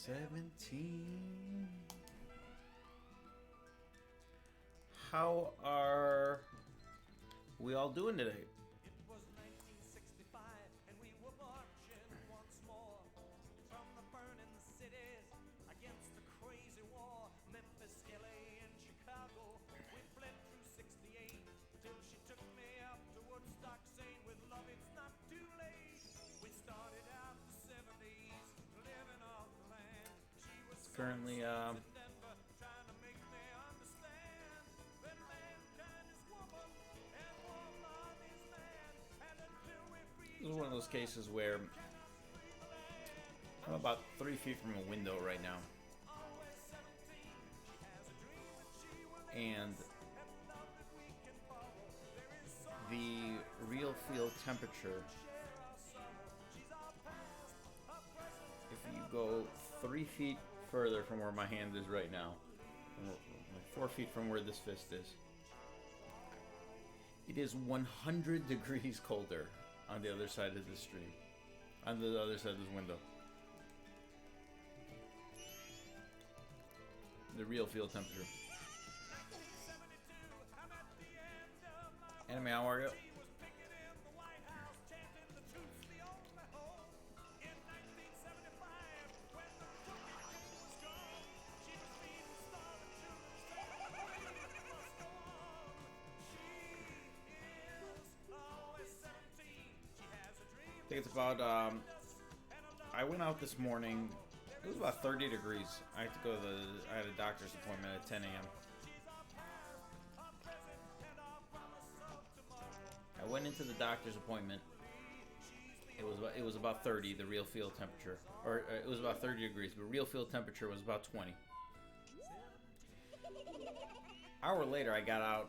17. How are we all doing today? It was 1965 and we were marching once more from the burning cities against the crazy war. Memphis, LA, and Chicago. We fled through 68 till she took me up to Woodstock, saying with love it's not too late. We started out the 70s living off the land. She was Currently, in Denver trying to make me understand that mankind is woman and woman is man. And until we free this is one of those cases where I'm about 3 feet from a window right now, always 17, she has a dream that she will and and love that we can follow. There is so the real field temperature, share our sorrow. She's our past, our present, if you go 3 feet further from where my hand is right now, like 4 feet from where this fist is, it is 100 degrees colder on the other side of the street, on the other side of this window. The real field temperature. 1972, I'm at the end of my Anime, how are you? She was picking in the White House, chanting the truth's the only hope. In 1975, when the crooked king was gone, she was feeding starving children, saying the waiting must go on. She is always 17. She has a dream. I think it's about, I went out this morning. It was about 30 degrees. I had to go to I had a doctor's appointment at 10 a.m. I went into the doctor's appointment. It was about 30, the real field temperature, or it was about 30 degrees, but real field temperature was about 20. Hour later, I got out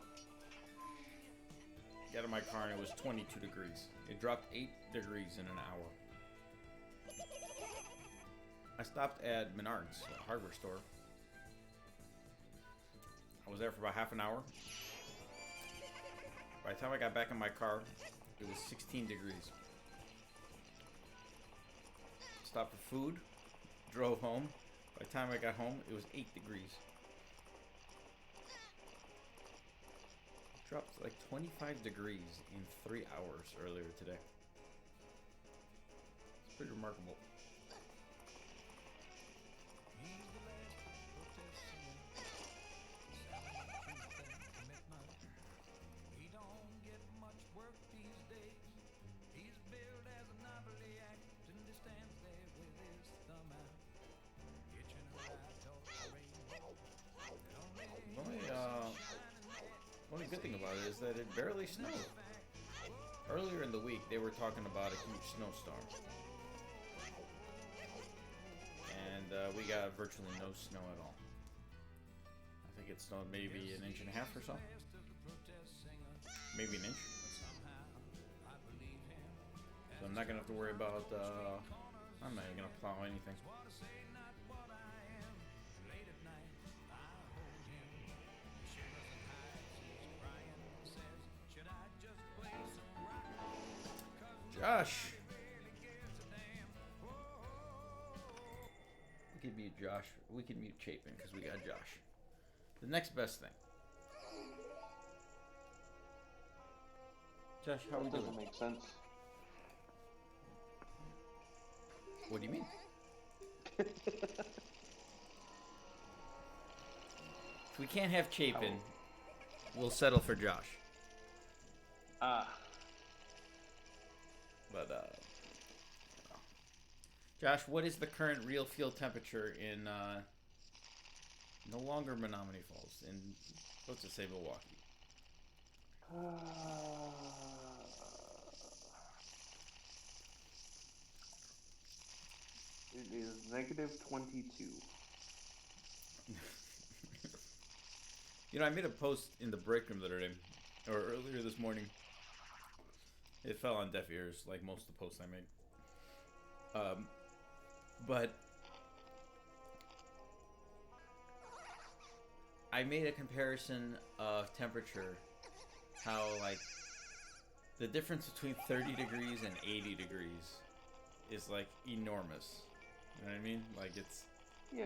of my car, and it was 22 degrees. It dropped 8 degrees in an hour. I stopped at Menards, a hardware store. I was there for about half an hour. By the time I got back in my car, it was 16 degrees. Stopped for food, drove home. By the time I got home, it was 8 degrees. Dropped like 25 degrees in 3 hours earlier today. It's pretty remarkable. He don't get much work these days. He's billed as a novelty act, and he stands there with his thumb out, itching a ride towards the rainbow. Only good thing about it is that it barely snowed. Earlier in the week, they were talking about a huge snowstorm. And we got virtually no snow at all. I think it snowed maybe an inch and a half or so. Maybe an inch. So I'm not going to have to worry about, I'm not even going to plow anything. Josh! We could mute Josh. We could mute Chapin because we got Josh. The next best thing. Josh, how we doing? Doesn't make sense. What do you mean? If we can't have Chapin, we'll settle for Josh. But, Josh, what is the current real field temperature in, no longer Menominee Falls, in, let's just say Milwaukee? It is negative 22. You know, I made a post in the break room the other day, or earlier this morning. It fell on deaf ears, like most of the posts I made. But I made a comparison of temperature, how, like, the difference between 30 degrees and 80 degrees is, like, enormous. You know what I mean? Like, it's Yeah.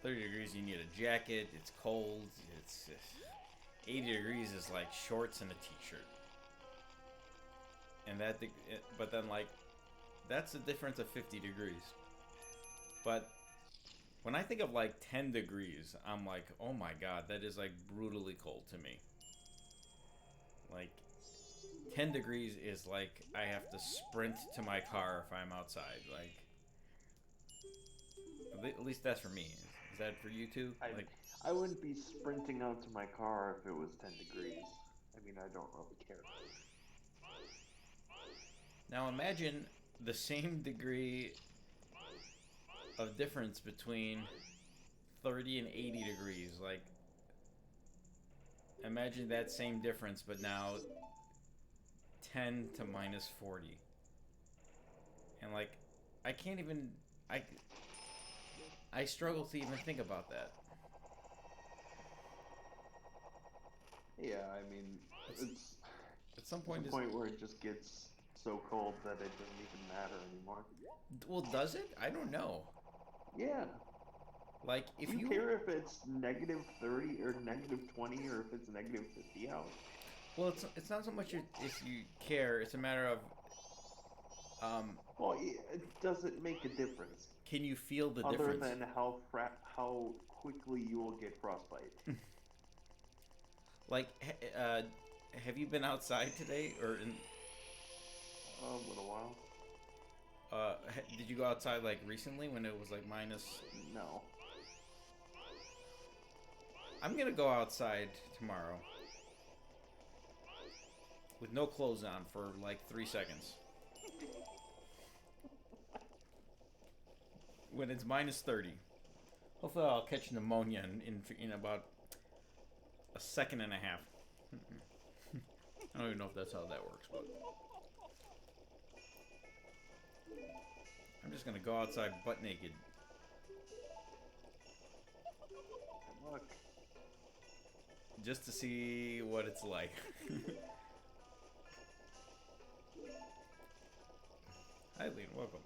30 degrees, you need a jacket. It's cold. It's 80 degrees is like shorts and a t-shirt. And but then like, that's the difference of 50 degrees. But when I think of like 10 degrees, I'm like, oh my god, that is like brutally cold to me. Like, 10 degrees is like I have to sprint to my car if I'm outside. Like, at least that's for me. Is that for you too? Like, I wouldn't be sprinting out to my car if it was 10 degrees. I mean, I don't really care. now imagine the same degree of difference between 30 and 80 degrees. Like, imagine that same difference, but now 10 to minus 40. And like, I can't even, I struggle to even think about that. Yeah, I mean, it's At some the point, point where it just gets so cold that it doesn't even matter anymore. well, does it? I don't know. Yeah. Like, if Do you care if it's negative 30 or negative 20 or if it's negative 50 out? well, it's not so much if you care. It's a matter of, Well, does it make a difference? can you feel the Other difference? than how quickly you will get frostbite. Like, have you been outside today, or in? A little while. Did you go outside like recently when it was like minus? No. I'm gonna go outside tomorrow with no clothes on for like 3 seconds. When it's minus 30. Hopefully I'll catch pneumonia in about a second and a half. I don't even know if that's how that works, but I'm just gonna go outside butt naked. Look. Just to see what it's like. Hi, Lean. Welcome.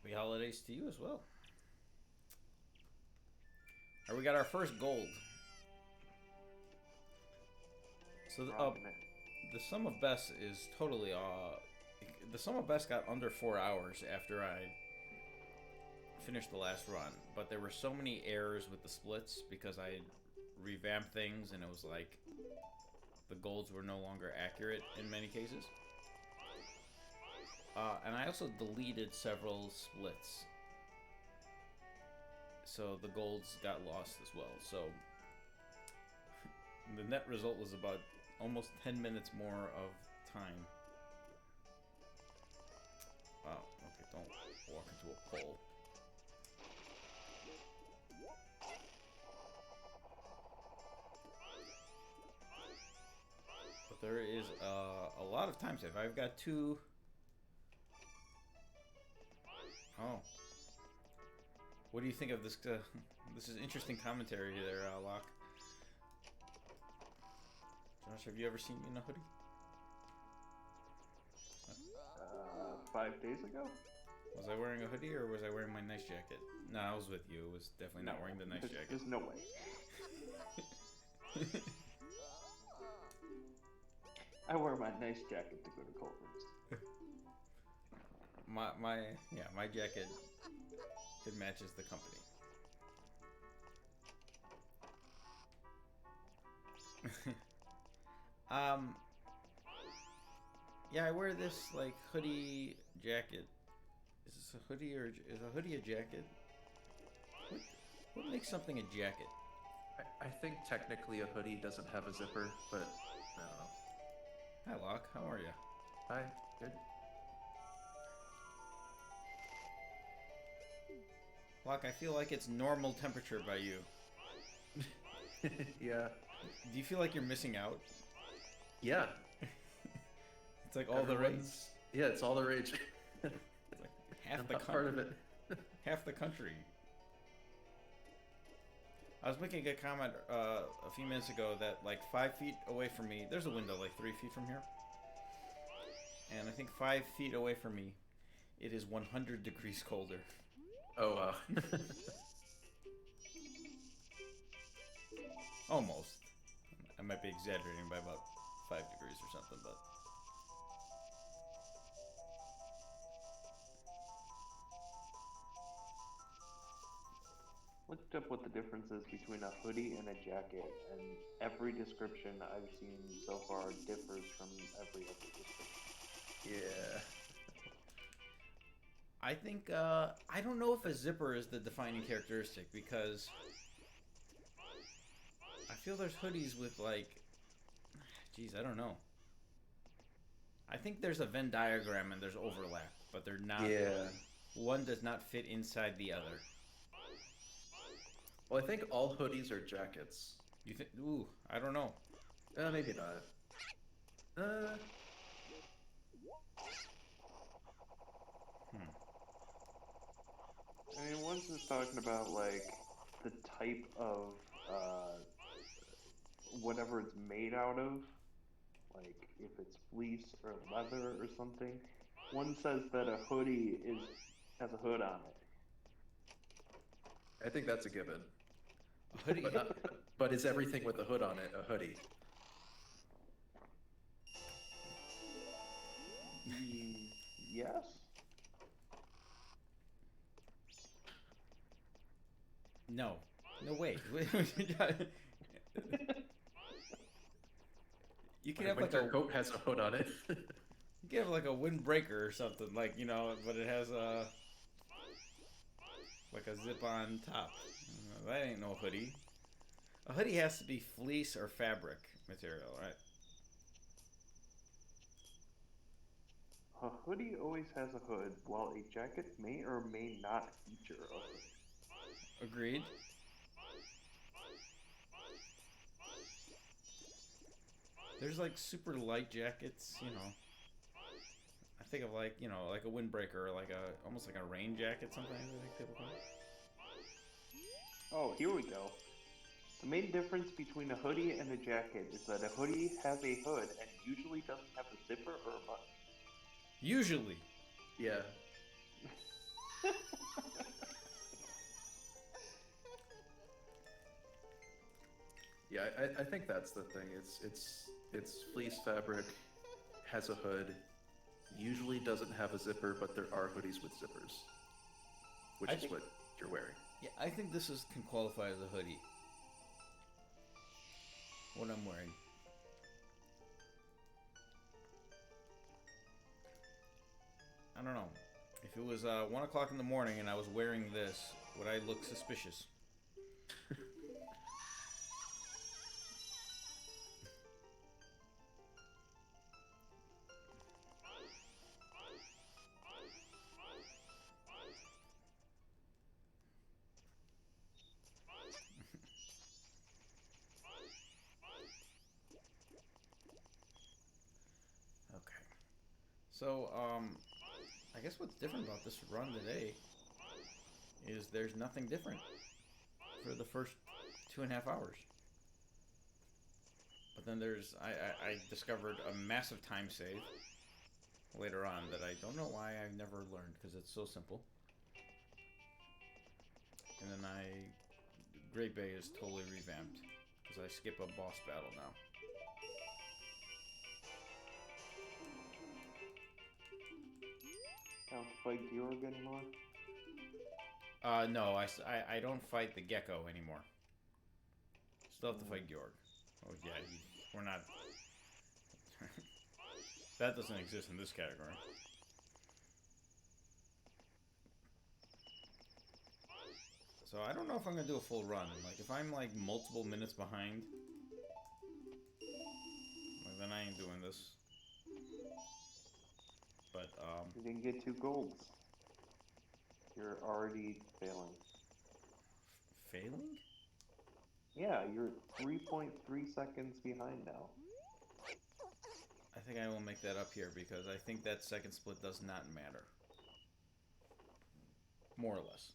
Happy holidays to you as well. Alright, we got our first gold. So the sum of best is totally the sum of best got under 4 hours after I finished the last run, but there were so many errors with the splits because I revamped things and it was like the golds were no longer accurate in many cases. And I also deleted several splits, so the golds got lost as well. So the net result was about almost 10 minutes more of time. Wow, okay, don't walk into a pole. But there is a lot of time save. I've got two... Oh. What do you think of this? This is interesting commentary there, Locke. Josh, have you ever seen me in a hoodie? 5 days ago? Was I wearing a hoodie or was I wearing my nice jacket? No, I was with you. It was definitely not wearing the nice jacket. There's no way. I wear my nice jacket to go to Culver's. my jacket, it matches the company. Yeah, I wear this like hoodie jacket. Is this a hoodie or is a hoodie a jacket? What makes something a jacket? I think technically a hoodie doesn't have a zipper, but I don't know. Hi, Locke. How are you? Hi, good. Locke, I feel like it's normal temperature by you. Yeah. Do you feel like you're missing out? Yeah. It's like all the rage. Yeah, it's all the rage. It's like half I'm the not part of it. half the country. I was making a comment a few minutes ago that like 5 feet away from me, there's a window like 3 feet from here, and I think 5 feet away from me, it is 100 degrees colder. Oh wow. Almost. I might be exaggerating by about 5 degrees or something, but. Looked up what the difference is between a hoodie and a jacket, and every description I've seen so far differs from every other description. Yeah. I think, I don't know if a zipper is the defining characteristic, because I feel there's hoodies with, like, geez, I don't know. I think there's a Venn diagram and there's overlap, but they're not, Yeah. one does not fit inside the other. Well, I think all hoodies are jackets. You think, ooh, I don't know. Maybe not. I mean, one's just talking about like the type of whatever it's made out of, like if it's fleece or leather or something. One says that a hoodie has a hood on it. I think that's a given. A hoodie, But is everything with a hood on it a hoodie? Yes. no. No, wait. You could My have like winter a coat has a hood on it. you could have like a windbreaker or something, like, you know, but it has a like a zip-on top. That ain't no hoodie. A hoodie has to be fleece or fabric material, right? A hoodie always has a hood, while a jacket may or may not feature a hood. Agreed. There's like super light jackets, you know. I think of like, you know, like a windbreaker or like a almost like a rain jacket sometimes, I think people call it. Oh, here we go. The main difference between a hoodie and a jacket is that a hoodie has a hood and usually doesn't have a zipper or a button. Usually. Yeah. Yeah, I think that's the thing. It's fleece fabric, has a hood, usually doesn't have a zipper, but there are hoodies with zippers, which is what you're wearing. Yeah, I think this can qualify as a hoodie. What I'm wearing. I don't know. If it was 1 o'clock in the morning and I was wearing this, would I look suspicious? Okay. So, I guess what's different about this run today is there's nothing different for the first 2.5 hours. But then I discovered a massive time save later on that I don't know why I've never learned, because it's so simple. And then Great Bay is totally revamped, because I skip a boss battle now. Don't fight Georg anymore? No, I don't fight the gecko anymore. Still have to fight Georg. Oh yeah, we're not... That doesn't exist in this category. So I don't know if I'm gonna do a full run. Like, if I'm like multiple minutes behind, like, then I ain't doing this. But You didn't get 2 golds. You're already failing. failing? Yeah, you're 3.3 seconds behind now. I think I will make that up here, because I think that second split does not matter. More or less.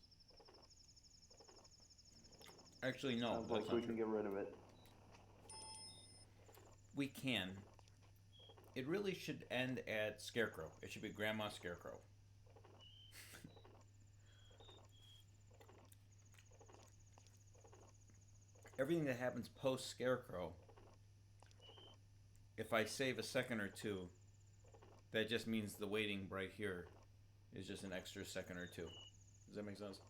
Actually, no, Sounds that's like we not can true. get rid of it. We can. It really should end at Scarecrow. It should be Grandma Scarecrow. Everything that happens post Scarecrow, if I save a second or two, that just means the waiting right here is just an extra second or two. Does that make sense?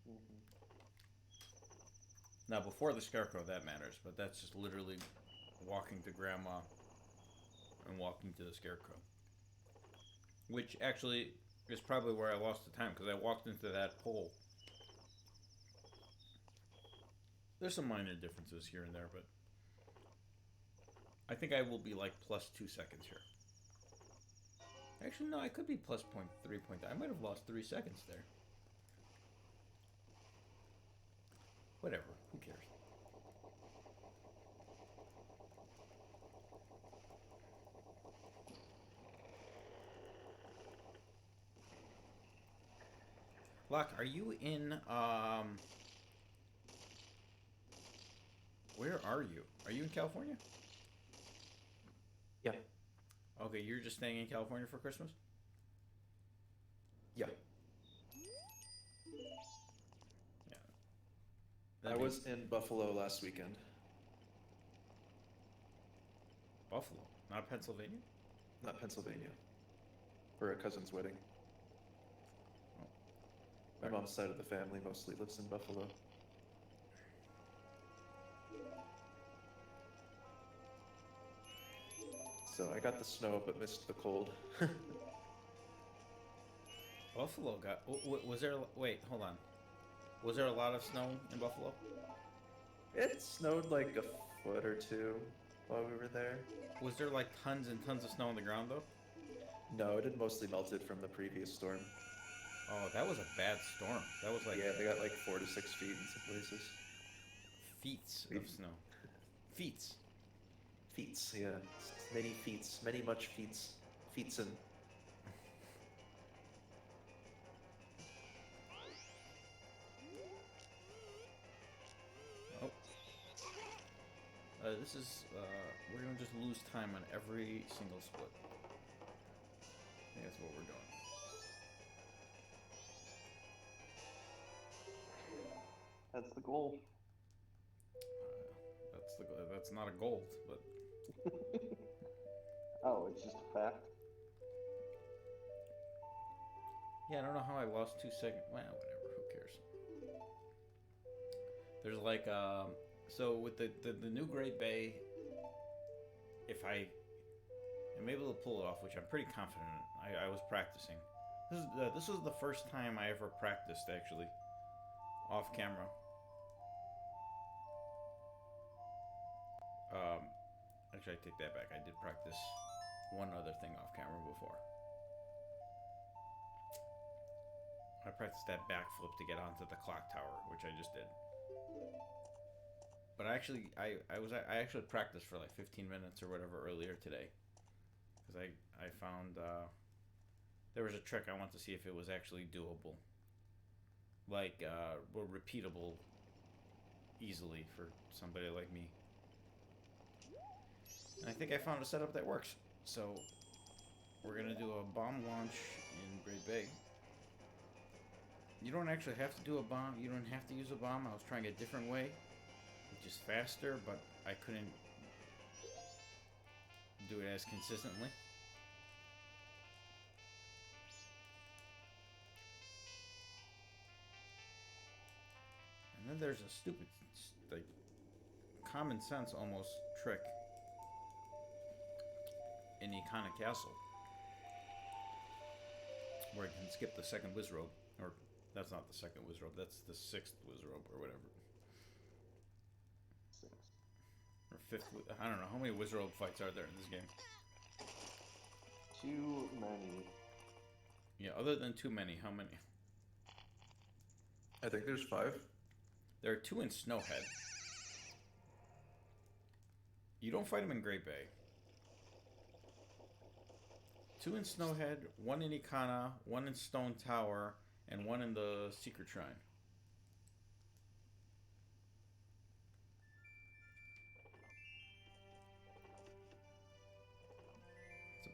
Hmm. Now, before the Scarecrow, that matters, but that's just literally walking to Grandma and walking to the Scarecrow. Which actually is probably where I lost the time, because I walked into that pole. There's some minor differences here and there, but I think I will be like plus 2 seconds here. Actually, no, I could be plus 0.3 point. I might have lost 3 seconds there. Whatever, who cares? Locke, are you in, where are you? Are you in California? Yeah. Okay, you're just staying in California for Christmas? Yeah. Yeah. I was in Buffalo last weekend. Buffalo, not Pennsylvania? Not Pennsylvania. For a cousin's wedding. Oh. My mom's side of the family mostly lives in Buffalo. So I got the snow but missed the cold. Buffalo got. Was there. Wait, hold on. Was there a lot of snow in Buffalo? It snowed like a foot or two while we were there. Was there like tons and tons of snow on the ground though? No, it had mostly melted from the previous storm. Oh, that was a bad storm. That was like Yeah, they got like 4 to 6 feet in some places. feet of snow. Feet. Feets, yeah. Many feets, many much feets. Feetsin. Oh. This is. We're gonna just lose time on every single split. I think that's what we're doing. That's the goal. That's not a gold, but Oh, it's just a fact. yeah, I don't know how I lost 2 seconds. Well, whatever. Who cares? There's like so with the new Great Bay, if I am able to pull it off, which I'm pretty confident in, I was practicing. This was the first time I ever practiced actually off camera. Actually, I take that back. I did practice one other thing off camera before. I practiced that backflip to get onto the clock tower, which I just did. But I actually practiced for like 15 minutes or whatever earlier today, because I found there was a trick I want to see if it was actually doable, like repeatable easily for somebody like me. And I think I found a setup that works. So we're gonna do a bomb launch in Great Bay. You don't actually have to do a bomb. You don't have to use a bomb. I was trying a different way, which is faster, but I couldn't do it as consistently. And then there's a stupid, like, common sense almost trick in Iconic Castle where I can skip the second Wizrobe, or that's not the second Wizrobe, that's the sixth Wizrobe or whatever. 6. Or fifth, I don't know. How many Wizrobe fights are there in this game? Too many. Yeah, other than too many, how many? I think there's 5. There are 2 in Snowhead. You don't fight them in Great Bay. 2 in Snowhead, 1 in Ikana, 1 in Stone Tower, and 1 in the Secret Shrine.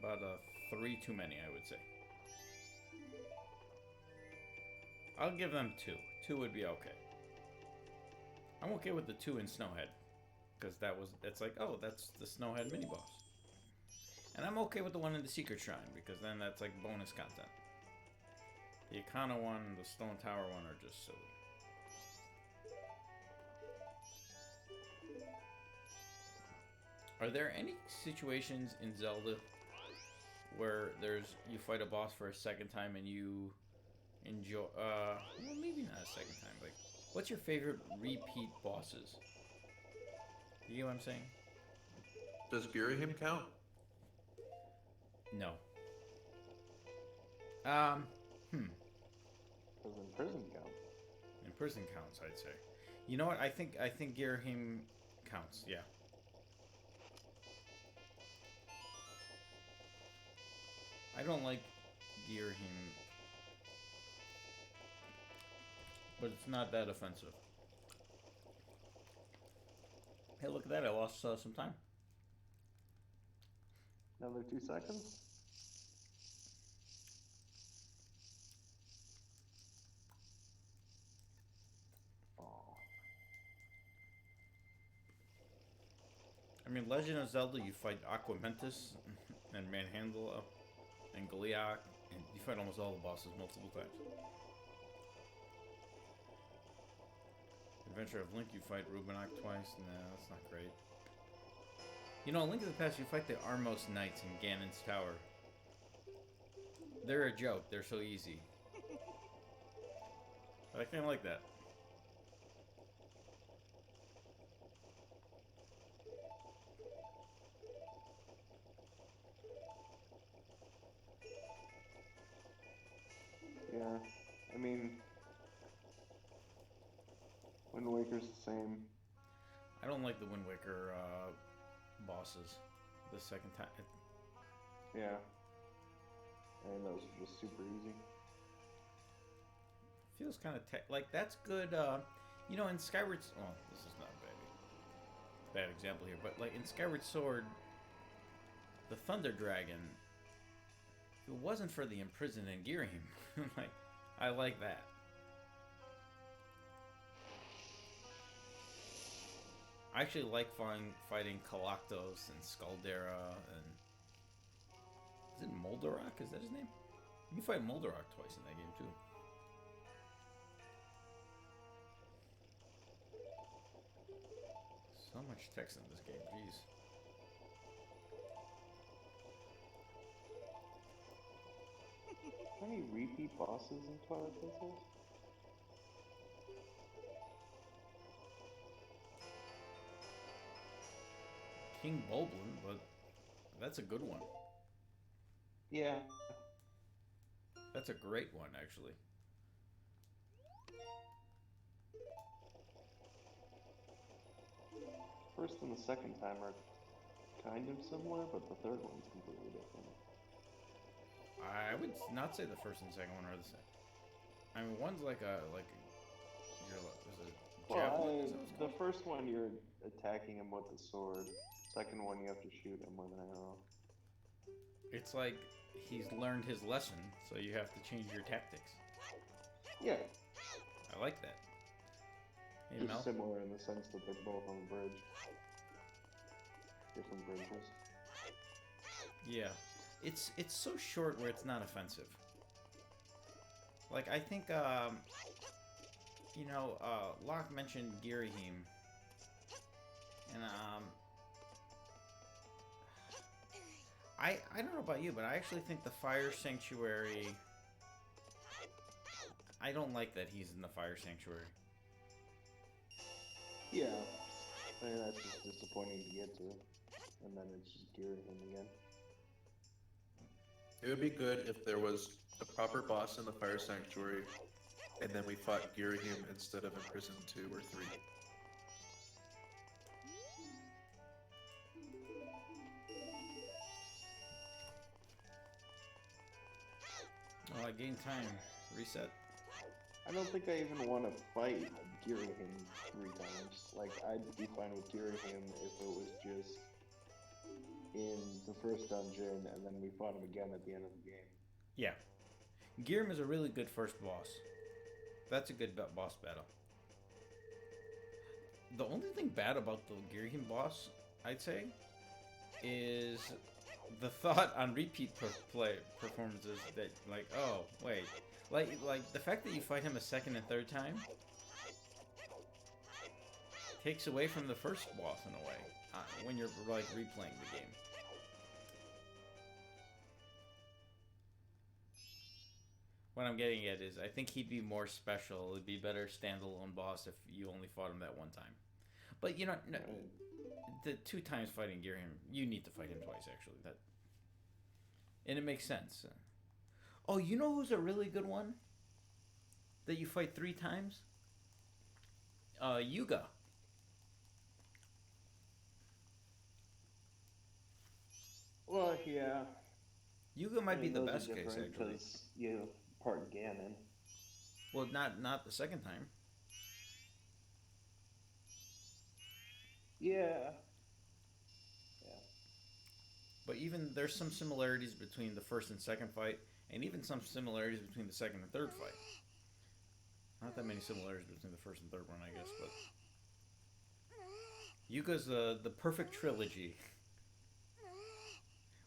About 3 too many, I would say. I'll give them 2. 2 would be okay. I'm okay with the 2 in Snowhead. Because it's like, oh, that's the Snowhead mini-boss. And I'm okay with the one in the Secret Shrine, because then that's like bonus content. The Ikana one and the Stone Tower one are just silly. Are there any situations in Zelda where you fight a boss for a second time and you enjoy, well, maybe not a second time, like, what's your favorite repeat bosses? You get what I'm saying? Does Girahim count? No. Does in prison count? In prison counts, I'd say. You know what? I think Girahim counts, yeah. I don't like Girahim, but it's not that offensive. Hey, look at that. I lost some time. Another 2 seconds? Oh. I mean, Legend of Zelda, you fight Aquamentus and Manhandla and Goliath, and you fight almost all the bosses multiple times. Adventure of Link, you fight Rubinok twice. Nah, that's not great. You know, in Link to the Past, you fight the Armos Knights in Ganon's Tower. They're a joke. They're so easy. But I kind of like that. Yeah, I mean, Wind Waker's the same. I don't like the Wind Waker bosses the second time. Yeah. And those are just super easy. Feels kind of like that's good. You know, in Skyward. Oh, this is not a bad example here, but like in Skyward Sword, the Thunder Dragon. If it wasn't for the imprisoned in Girahim, like I like that. I actually like fighting Kalactos and Scaldera and is it Moldarok? Is that his name? You can fight Moldarok twice in that game too. So much text in this game, jeez. How many repeat bosses in Twilight Princess? King Bulblin, but that's a good one. Yeah. That's a great one, actually. First and the second time are kind of similar, but the third one's completely different. I would not say the first and second one are the same. I mean, one's like a javelin. The first one you're attacking him with a sword. Second one you have to shoot him with an arrow. It's like he's learned his lesson, so you have to change your tactics. Yeah. I like that. Hey, Just Mel? similar in the sense that they're both on the bridge. Different bridges. Yeah. It's so short where it's not offensive. Like, I think, Locke mentioned Girahim. And, I don't know about you, but I actually think the Fire Sanctuary... I don't like that he's in the Fire Sanctuary. Yeah. I mean, that's just disappointing to get to. And then it's just Girahim again. It would be good if there was a proper boss in the Fire Sanctuary, and then we fought Girahim instead of in Prison 2 or 3. Oh, I gained time. Reset. I don't think I even want to fight Girahim 3 times. Like, I'd be fine with Girahim if it was just in the first dungeon, and then we fought him again at the end of the game. Yeah. Girim is a really good first boss. That's a good boss battle. The only thing bad about the Girim boss, I'd say, is the thought on repeat play performances that, like, oh, wait. Like the fact that you fight him a second and third time takes away from the first boss in a way when you're like replaying the game. What I'm getting at is I think he'd be more special. It'd be better standalone boss if you only fought him that one time. But you know, no, the 2 times fighting Girim, you need to fight him twice actually. And it makes sense. Oh, you know who's a really good one? That you fight 3 times? Yuga. Well, yeah. Yuga might be the those are best case different actually. because you part Ganon. Well, not the second time. Yeah. But even there's some similarities between the first and second fight, and even some similarities between the second and third fight. Not that many similarities between the first and third one, I guess, but Yuga's the perfect trilogy.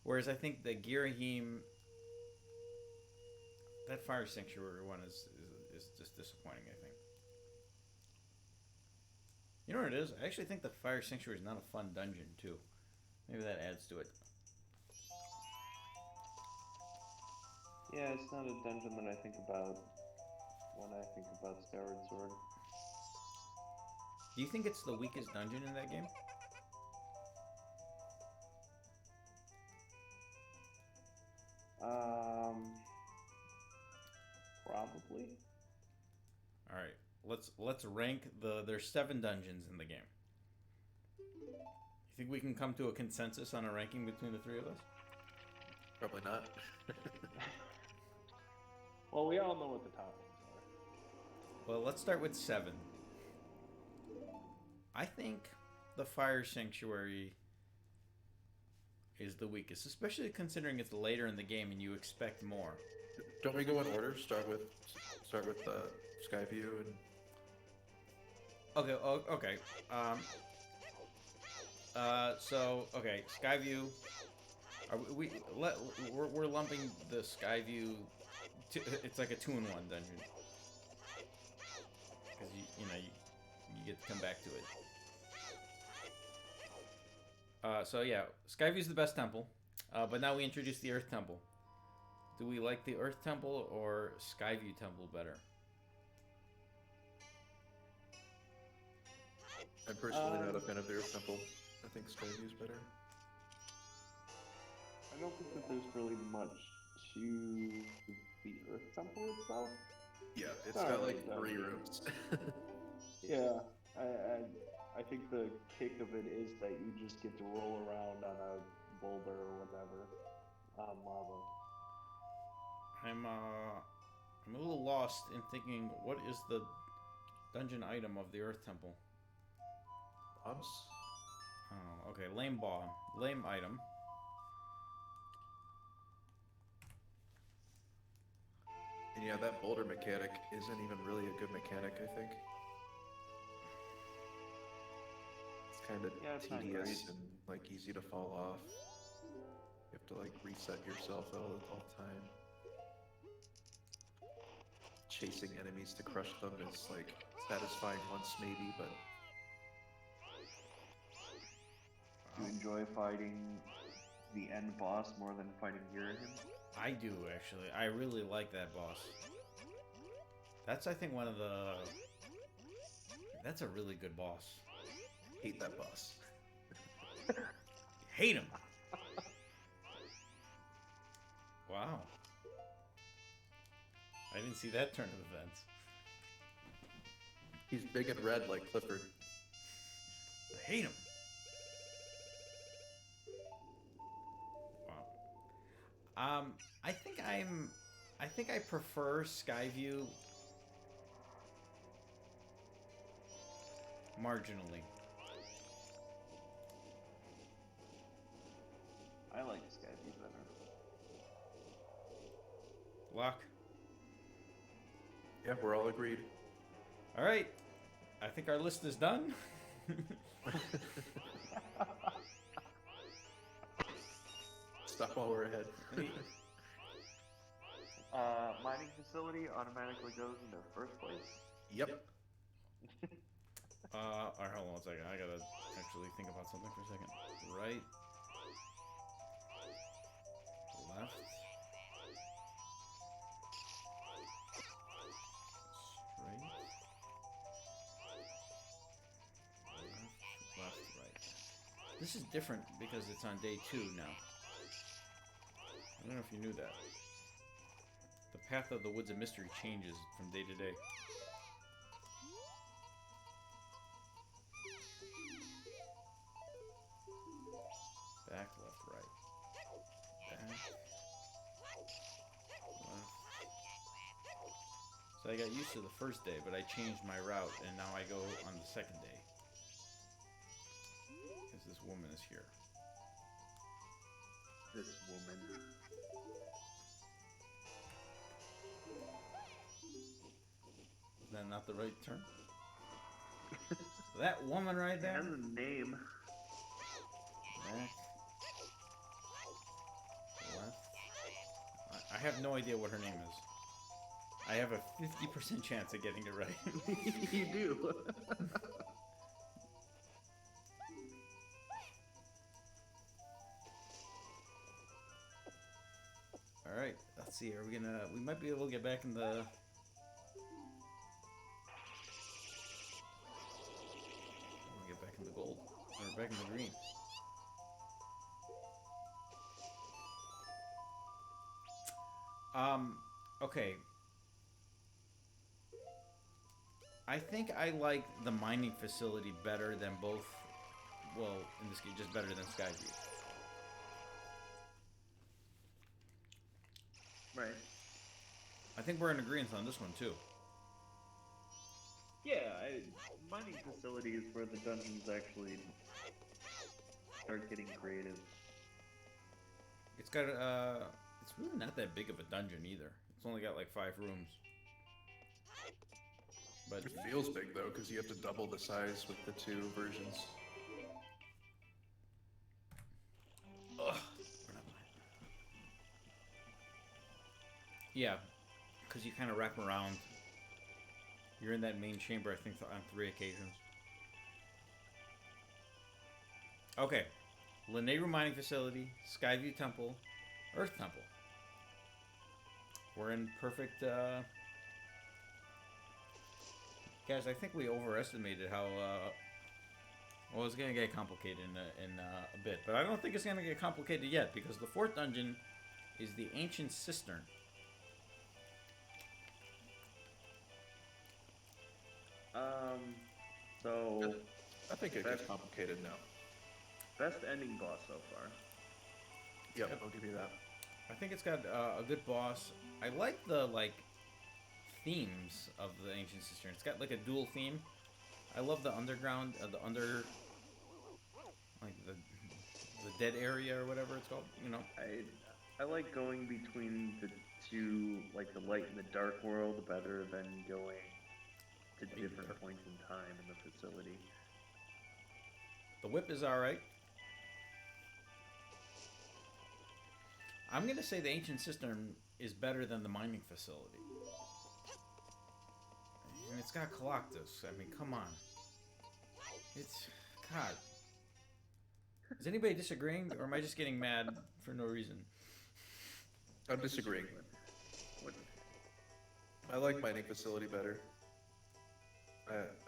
Whereas I think the Girahim, that Fire Sanctuary one is just disappointing, I think. You know what it is? I actually think the Fire Sanctuary is not a fun dungeon, too. Maybe that adds to it. Yeah, it's not a dungeon that I think about when I think about Skyward Sword. Do you think it's the weakest dungeon in that game? Probably. All right, let's rank the. There's 7 dungeons in the game. You think we can come to a consensus on a ranking between the 3 of us? Probably not. Well, we all know what the top ones are. Well, let's start with 7. I think the Fire Sanctuary is the weakest, especially considering it's later in the game and you expect more. Don't we go in order? Start with Skyview and. Okay. Okay. Okay, Skyview. We're lumping the Skyview. It's like a 2-in-1 dungeon because you get to come back to it. So yeah, Skyview's the best temple, but now we introduce the Earth Temple. Do we like the Earth Temple or Skyview Temple better? I'm personally not a fan of the Earth Temple. I think Skyview's better. I don't think that there's really much to the Earth Temple itself. Yeah, it's Not got really like that 3 weird. rooms. Yeah, I think the kick of it is that you just get to roll around on a boulder or whatever on lava. I'm a little lost in thinking what is the dungeon item of the Earth Temple. Bombs? Oh, okay, lame bomb, lame item. And yeah, that boulder mechanic isn't even really a good mechanic, I think. It's kind of Yeah, it's not tedious great. and like easy to fall off. You have to like reset yourself all the time. Chasing enemies to crush them is like satisfying once maybe, but Do you enjoy fighting the end boss more than fighting Girahim? I do, actually. I really like that boss. That's, I think, one of the... That's a really good boss. hate that boss. Hate him! Wow. I didn't see that turn of events. He's big and red like Clifford. I hate him! Wow. I think I prefer Skyview marginally. I like Skyview better. Lock. Yeah, we're all agreed. All right. I think our list is done. Stop while we're ahead. Mining facility automatically goes into first place. Yep. Alright, hold on one second. I gotta actually think about something for a second. Right. Left. Straight. Left, right. This is different because it's on day 2 now. I don't know if you knew that. The path of the Woods of Mystery changes from day to day. Back, left, right. Back, left. So I got used to the first day, but I changed my route, and now I go on the second day. Because this woman is here. This woman. Is that not the right term? That woman right there? It has a name. Back. Left. I have no idea what her name is. I have a 50% chance of getting it right. You do. Alright, let's see. We might be able to get back in the... Get back in the gold. Or back in the green. Okay. I think I like the mining facility better than both. Well, in this case, just better than Skyview. Right. I think we're in agreement on this one too. Yeah, mining facility is where the dungeons actually start getting creative. It's got it's really not that big of a dungeon either. It's only got like 5 rooms. But It feels big though, because you have to double the size with the 2 versions. ugh, yeah, because you kind of wrap around. You're in that main chamber, I think, on 3 occasions. Okay. Lanayru Mining Facility, Skyview Temple, Earth Temple. We're in perfect, Guys, I think we overestimated how, well, it's going to get complicated in a bit. But I don't think it's going to get complicated yet, because the 4th dungeon is the Ancient Cistern. So I think it gets complicated now. best ending boss so far. Yep, I'll give you that. I think it's got a good boss. I like the themes of the Ancient Cistern. It's got like a dual theme. I love the underground, the dead area or whatever it's called. You know. I like going between the 2, like the light and the dark world, better than going to different points in time in the facility. The whip is all right. I'm gonna say the Ancient Cistern is better than the mining facility. And it's got Coloctus. I mean, come on. It's... God. Is anybody disagreeing, or am I just getting mad for no reason? I'm disagreeing. What? I like mining facility better.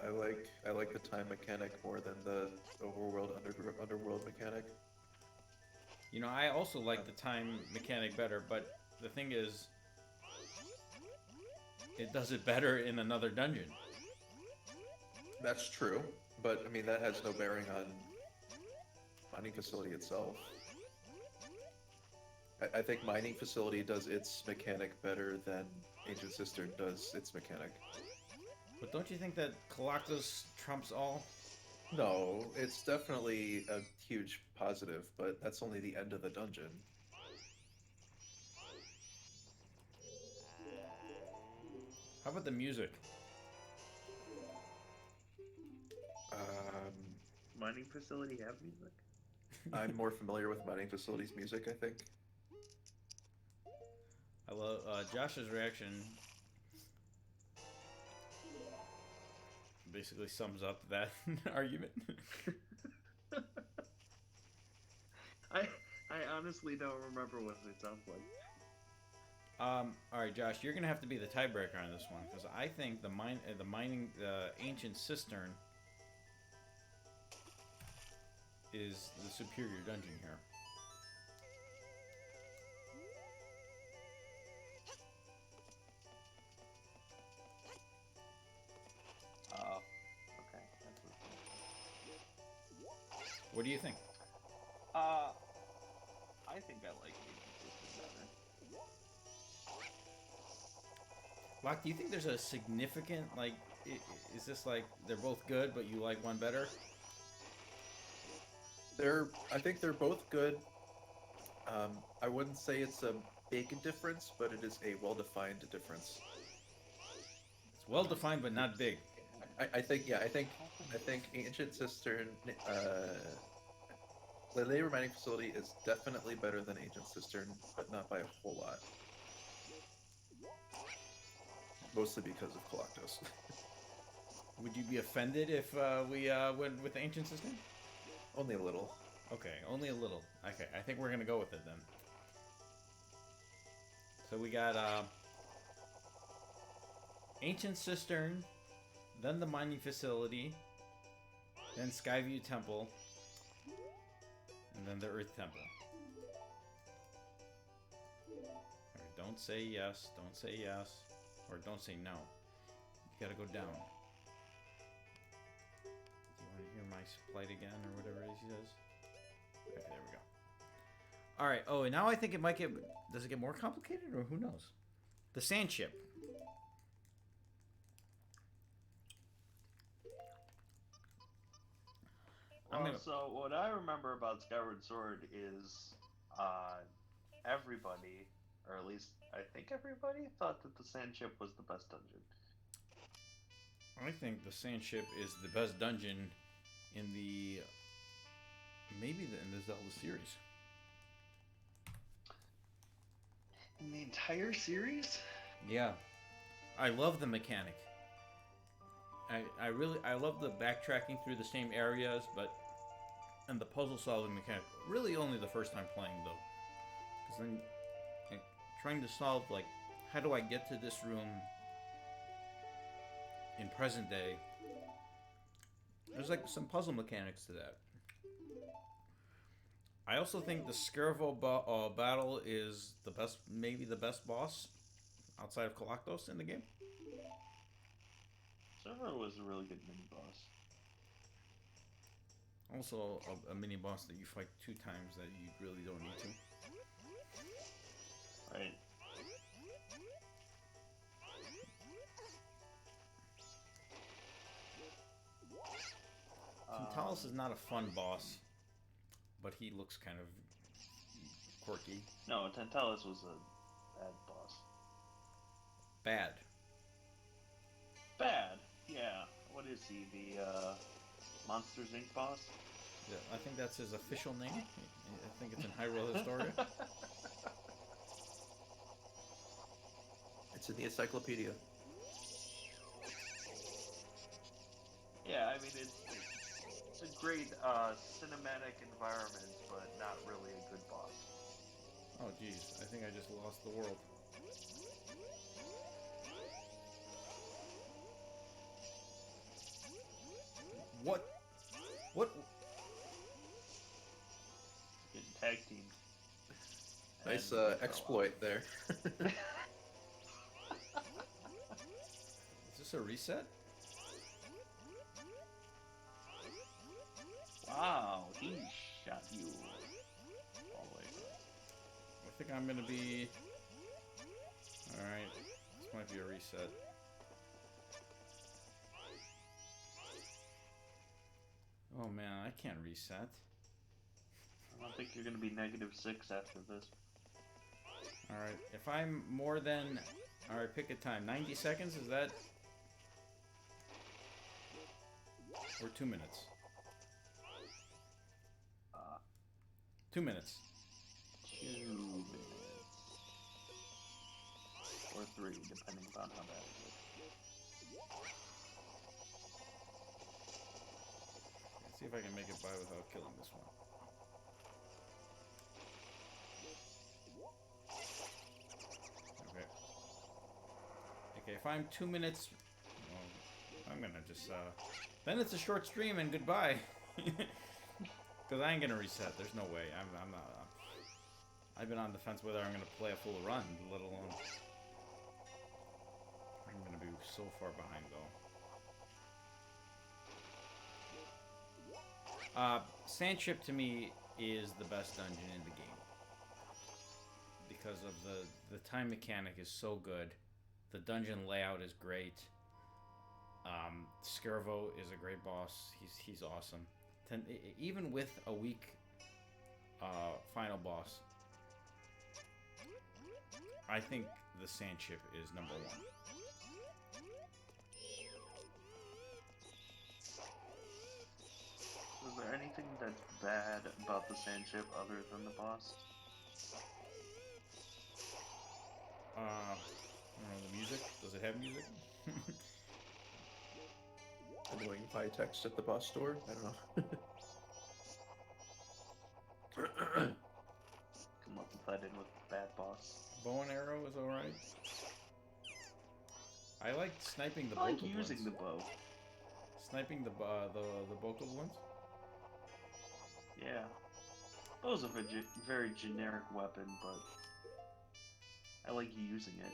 I like the time mechanic more than the overworld underworld mechanic. You know, I also like the time mechanic better, but the thing is, it does it better in another dungeon. That's true, but I mean that has no bearing on mining facility itself. I think mining facility does its mechanic better than Ancient Cistern does its mechanic. But don't you think that Coloctus trumps all? No, it's definitely a huge positive, but that's only the end of the dungeon. How about the music? Um, Mining facility have music? I'm more familiar with mining facilities music, I think. I love Josh's reaction. Basically sums up that argument. I I honestly don't remember what it sounds like. All right, Josh, you're gonna have to be the tiebreaker on this one because I think the mining, ancient cistern is the superior dungeon here. Oh, okay. That's What do you think? uh, I think I like Agent System better. Locke, do you think there's a significant is this like they're both good, but you like one better? I think they're both good. I wouldn't say it's a big difference, but it is a well-defined difference. It's well defined, but not big. I think, yeah, I think Ancient Cistern, Lele Mining Facility is definitely better than Ancient Cistern, but not by a whole lot. Mostly because of Colactos. Would you be offended if we went with the ancient system? Only a little. Okay, only a little. Okay, I think we're gonna go with it then. So we got ancient cistern, then the mining facility, then Skyview Temple, and then the Earth Temple. Alright, don't say yes, don't say yes, or don't say no. You gotta go down. Do you want to hear my plight again, or whatever it is he says? Okay, there we go. Alright, oh, and now I think it might get... Does it get more complicated, or who knows? The sand ship. So what I remember about Skyward Sword is everybody, or at least I think everybody, thought that the Sand Ship was the best dungeon. I think the sand ship is the best dungeon in the... Maybe in the Zelda series. In the entire series? Yeah. I love the mechanic. I love the backtracking through the same areas, but... And the puzzle solving mechanic. Really only the first time playing, though. Because then... Like, trying to solve, like... How do I get to this room... in present day? There's, like, some puzzle mechanics to that. I also think the Skirvo battle is the best... Maybe the best boss... outside of Colactos in the game. Server was a really good mini boss. Also, a mini boss that you fight 2 times that you really don't need to. Right. Tantalus is not a fun boss, but he looks kind of quirky. No, Tantalus was a bad boss. Bad. Bad? Yeah. What is he? The Monsters Inc. boss? Yeah, I think that's his official name. I think it's in Hyrule Historia. It's in the encyclopedia. Yeah, I mean, it's a great cinematic environment, but not really a good boss. Oh, geez. I think I just lost the world. What? What? Getting tag teamed. Nice And exploit there. Is this a reset? Wow, he shot you all the way. I think I'm gonna be... Alright. This might be a reset. Oh man, I can't reset. I don't think you're gonna be -6 after this. Alright, if I'm more than... Alright, pick a time. 90 seconds, is that... Or 2 minutes? 2 minutes. 2 minutes. Or 3, depending upon how bad it is. Let's see if I can make it by without killing this one. Okay. Okay, if I'm 2 minutes... Well, I'm gonna just, Then it's a short stream and goodbye. Because I ain't gonna reset. There's no way. I'm not... I've been on the fence whether I'm gonna play a full run, let alone... I'm gonna be so far behind, though. Sandship to me is the best dungeon in the game. Because of the time mechanic is so good. The dungeon layout is great. Skirvo is a great boss. He's awesome. Even with a weak final boss, I think the Sandship is number 1. Is there anything that's bad about the Sandship other than the boss? I don't know, the music? Does it have music? Annoying text at the boss door? I don't know. Come up and fight in with the bad boss. Bow and arrow is alright. I like sniping the I like Bokoblins. using the bow. Sniping the Bokoblins? Yeah. Bow's a very generic weapon, but I like using it.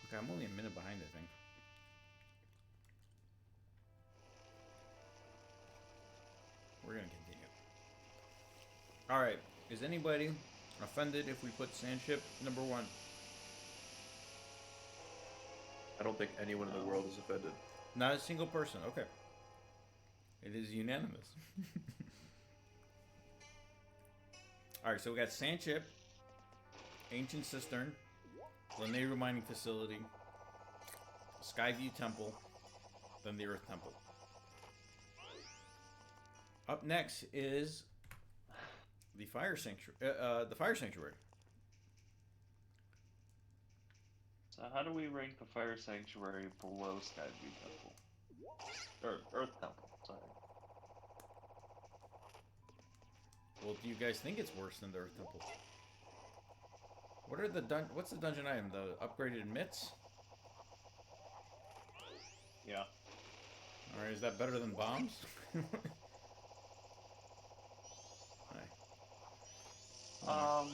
Okay, I'm only a minute behind, I think. We're gonna continue. Alright, is anybody offended if we put Sandship number 1? I don't think anyone in the world is offended. Not a single person, okay. It is unanimous. Alright, so we got Sandship, Ancient Cistern, Lanayru Mining Facility, Skyview Temple, then the Earth Temple. Up next is the Fire Sanctuary. So how do we rank the Fire Sanctuary below Skyview Temple? Or Earth Temple, sorry. Well, do you guys think it's worse than the Earth Temple? What are the what's the dungeon item? The upgraded mitts? Yeah. Alright, is that better than bombs? Hi.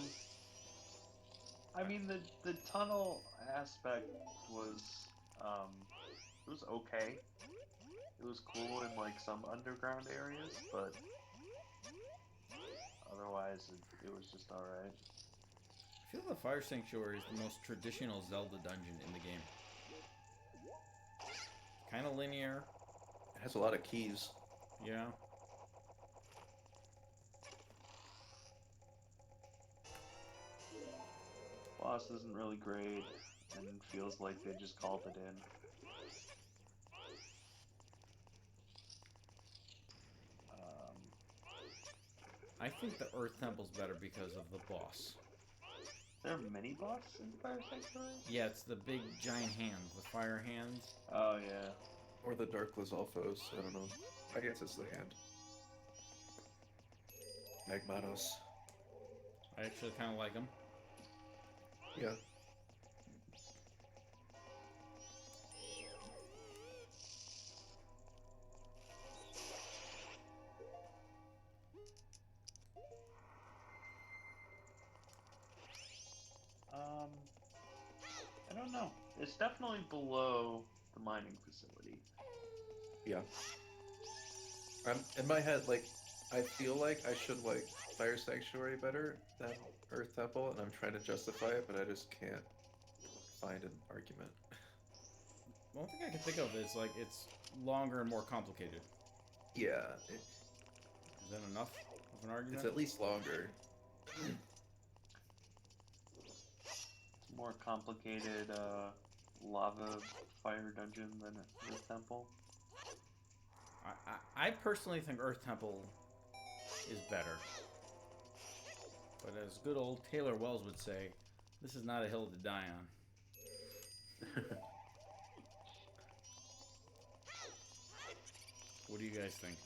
I mean the tunnel aspect was it was okay. It was cool in like some underground areas, but otherwise it was just alright. I feel the Fire Sanctuary is the most traditional Zelda dungeon in the game. Kind of linear. It has a lot of keys. Yeah. Boss isn't really great, and feels like they just called it in. I think the Earth Temple's better because of the boss. There are many boss in Fire Sanctuary? Yeah, it's the big giant hands, the fire hands. Oh yeah. Or the Dark Lizalfos, I don't know. I guess it's the hand. Magmanos. I actually kind of like them. Yeah. I don't know. It's definitely below the mining facility. Yeah. In my head, like, I feel like I should like Fire Sanctuary better than Earth Temple, and I'm trying to justify it, but I just can't find an argument. one thing I can think of is like it's longer and more complicated. Yeah, Is that enough of an argument? it's at least longer. It's more complicated lava fire dungeon than Earth Temple. I personally think Earth Temple is better. But as good old Taylor Wells would say, this is not a hill to die on. What do you guys think?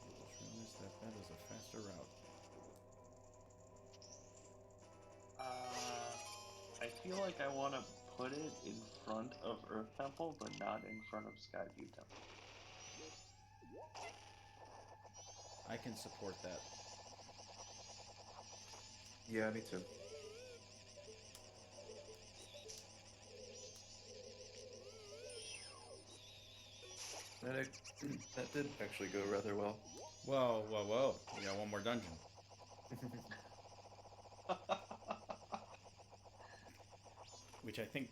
I just realized that is a faster route. I feel like I want to put it in front of Earth Temple, but not in front of Skyview Temple. I can support that. Yeah, me too. That did actually go rather well. Whoa, whoa, whoa. We got one more dungeon. Which I think...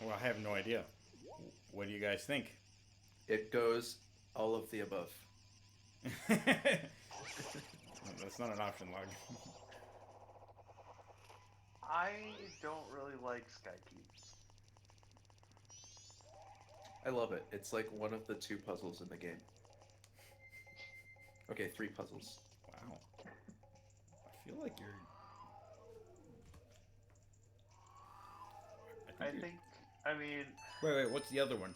Well, I have no idea. What do you guys think? It goes all of the above. That's not an option, Log. I don't really like Skypews. I love it. It's like one of the 2 puzzles in the game. Okay, 3 puzzles. Wow. I feel like you're... I mean... Wait, what's the other one?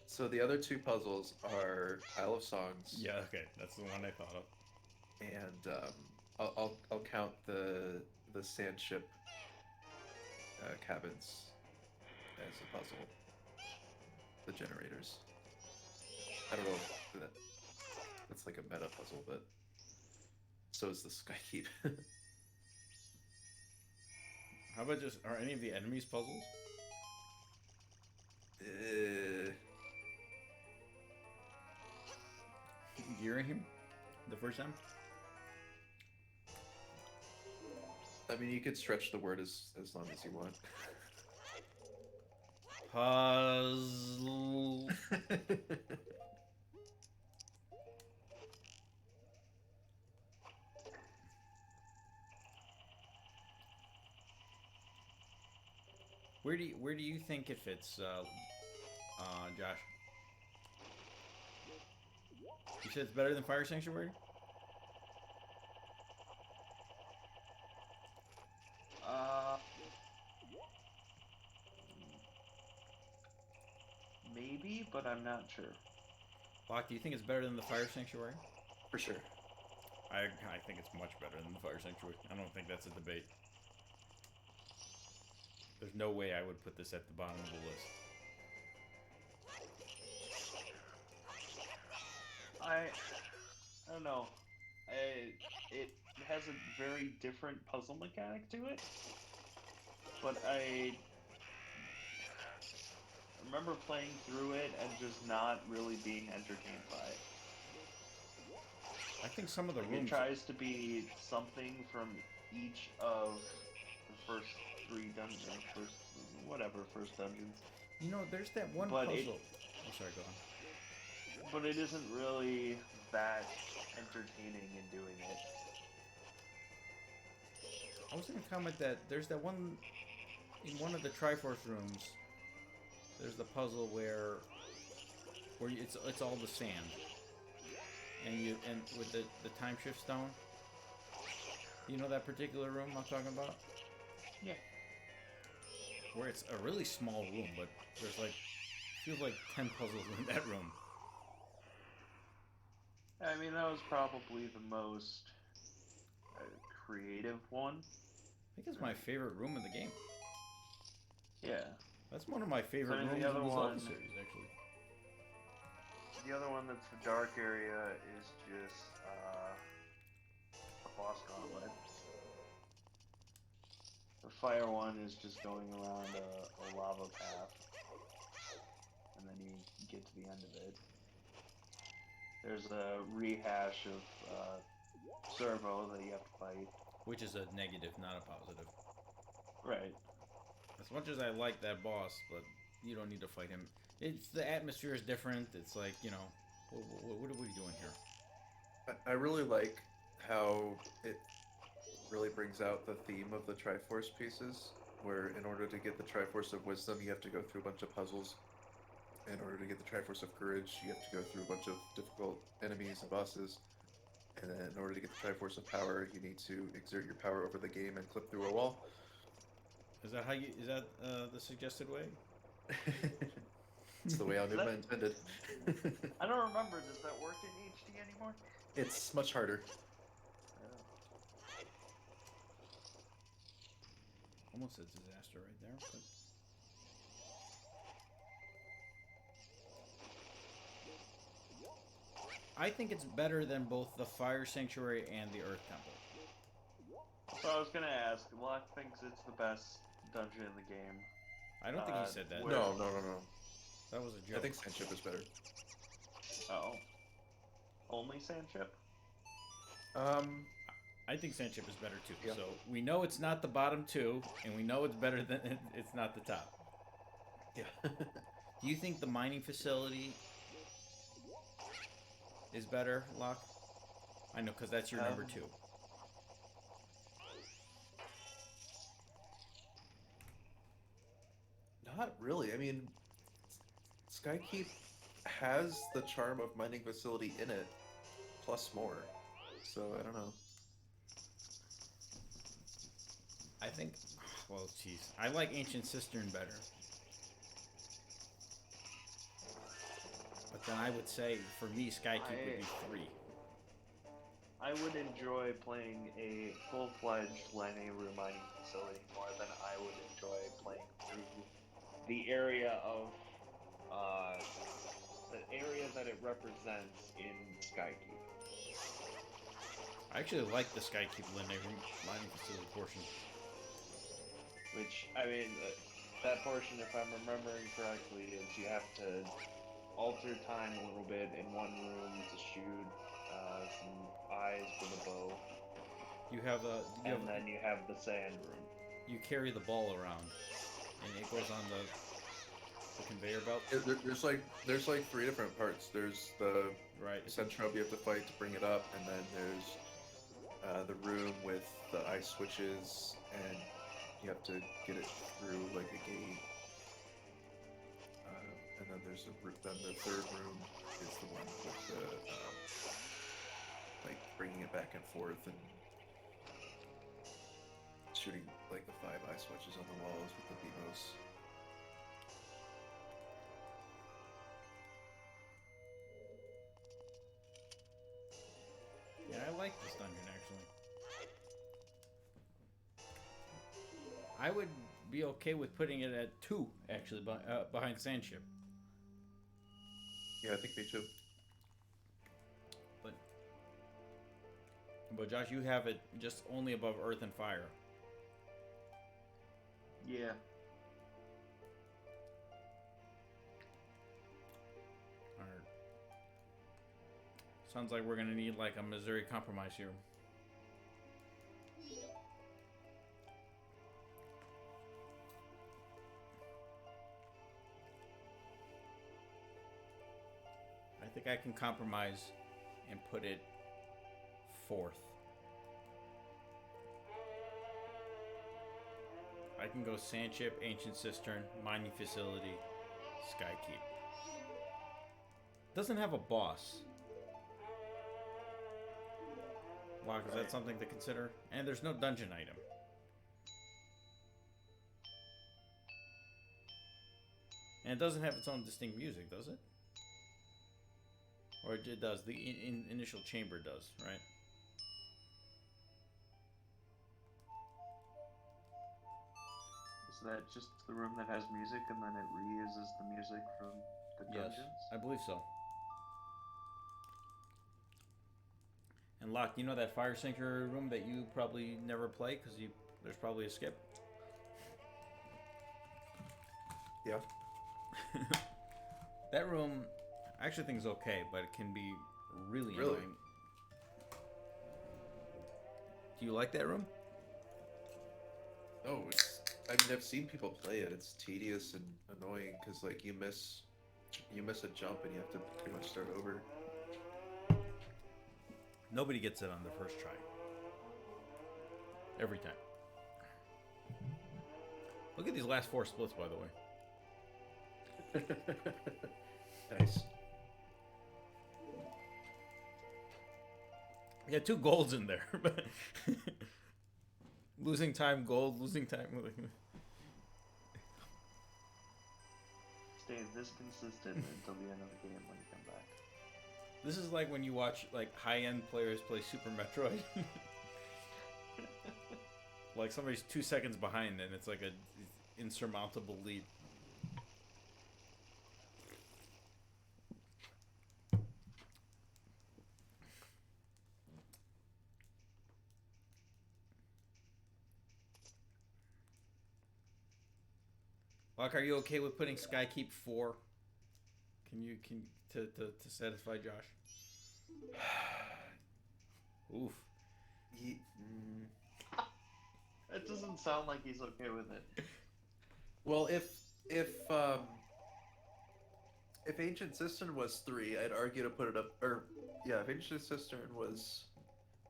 So the other 2 puzzles are Isle of Songs. Yeah, okay, that's the one I thought of. And I'll count the sand ship cabins as a puzzle. The generators. I don't know if that's like a meta puzzle, but so is the Skykeep. How about just... Are any of the enemies puzzles? Gearing him? The first time? I mean, you could stretch the word as long as you want. Puzzle. Where do you think it fits, Josh? You said it's better than Fire Sanctuary? Maybe, but I'm not sure. Locke, do you think it's better than the Fire Sanctuary? For sure. I think it's much better than the Fire Sanctuary. I don't think that's a debate. There's no way I would put this at the bottom of the list. I don't know. It has a very different puzzle mechanic to it, but I remember playing through it and just not really being entertained by it. I think some of the Like rooms... It tries to be something from each of the first 3 dungeons, first dungeons. You know, there's that one But puzzle... Oh, sorry, go on. But it isn't really that entertaining in doing it. I was going to comment that there's that one... In one of the Triforce rooms, there's the puzzle where it's all the sand. And with the time shift stone. You know that particular room I'm talking about? Yeah. Where it's a really small room, but there's like feels like 10 puzzles in that room. I mean, that was probably the most creative one. I think it's my favorite room in the game. Yeah. That's one of my favorite rooms in the Zelda series, actually. The other one that's the dark area is just a boss gauntlet. The fire one is just going around a lava path, and then you get to the end of it. There's a rehash of Servo that you have to fight. which is a negative, not a positive. Right. As much as I like that boss, but you don't need to fight him. It's the atmosphere is different. It's like what are we doing here? I really like how it really brings out the theme of the Triforce pieces, where in order to get the Triforce of Wisdom, you have to go through a bunch of puzzles. In order to get the Triforce of Courage, you have to go through a bunch of difficult enemies and bosses. And then in order to get the Triforce of Power, you need to exert your power over the game and clip through a wall. Is that how you? Is that the suggested way? It's the way Aonuma intended. I don't remember. Does that work in HD anymore? It's much harder. Almost a disaster right there. But... I think it's better than both the Fire Sanctuary and the Earth Temple. So I was gonna ask. Locke thinks it's the best dungeon in the game. I don't think he said that. where- No. That was a joke. I think Sandship is better. Oh. Only Sandship? I think Sandship is better too. Yeah. So we know it's not the bottom two, and we know it's better than it's not the top. Yeah. Do you think the mining facility is better, Locke? I know, because that's your number two. Not really. I mean, Skykeep has the charm of mining facility in it, plus more. So I don't know. I think, well, jeez, I like Ancient Cistern better. But then I would say, for me, Skykeep would be 3. I would enjoy playing a full-fledged Lanayru mining facility more than I would enjoy playing through the area of that it represents in Skykeep. I actually like the Skykeep mining facility portion. Which, I mean, that portion, if I'm remembering correctly, is you have to alter time a little bit in one room to shoot some eyes with a bow. Then you have the sand room. You carry the ball around, and it goes on the conveyor belt. There's like 3 different parts. There's the Centrobe you have to fight to bring it up, and then there's the room with the ice switches, and you have to get it through like a gate. And then there's then the third room is the one with the like bringing it back and forth and shooting like the 5 eye switches on the walls with the Beamos. Yeah, I like this dungeon actually. I would be okay with putting it at 2 actually behind Sandship. Yeah, I think me too. But Josh, you have it just only above Earth and Fire. Yeah. Alright. Sounds like we're gonna need like a Missouri compromise here. I think I can compromise and put it 4th. I can go Sandship, Ancient Cistern, Mining Facility, Skykeep. Doesn't have a boss. Locke, is that something to consider? And there's no dungeon item. And it doesn't have its own distinct music, does it? Or it does. The initial chamber does, right? Is that just the room that has music and then it reuses the music from the dungeons? Yes, I believe so. And Locke, you know that Fire Sanctuary room that you probably never play because there's probably a skip? Yeah. That room, I actually think is okay, but it can be really annoying. Do you like that room? Oh, I mean, I've seen people play it. It's tedious and annoying because like you miss a jump and you have to pretty much start over. Nobody gets it on the first try. Every time. Look at these last 4 splits, by the way. Nice. Yeah, 2 golds in there. Losing time, gold, losing time. Stay this consistent until the end of the game when you come back. This is like when you watch like high-end players play Super Metroid. Like somebody's 2 seconds behind and it's like a insurmountable lead. Locke, are you okay with putting Skykeep 4? To satisfy Josh? Oof. It doesn't sound like he's okay with it. Well, if Ancient Cistern was 3, I'd argue to put it up. Or yeah, if Ancient Cistern was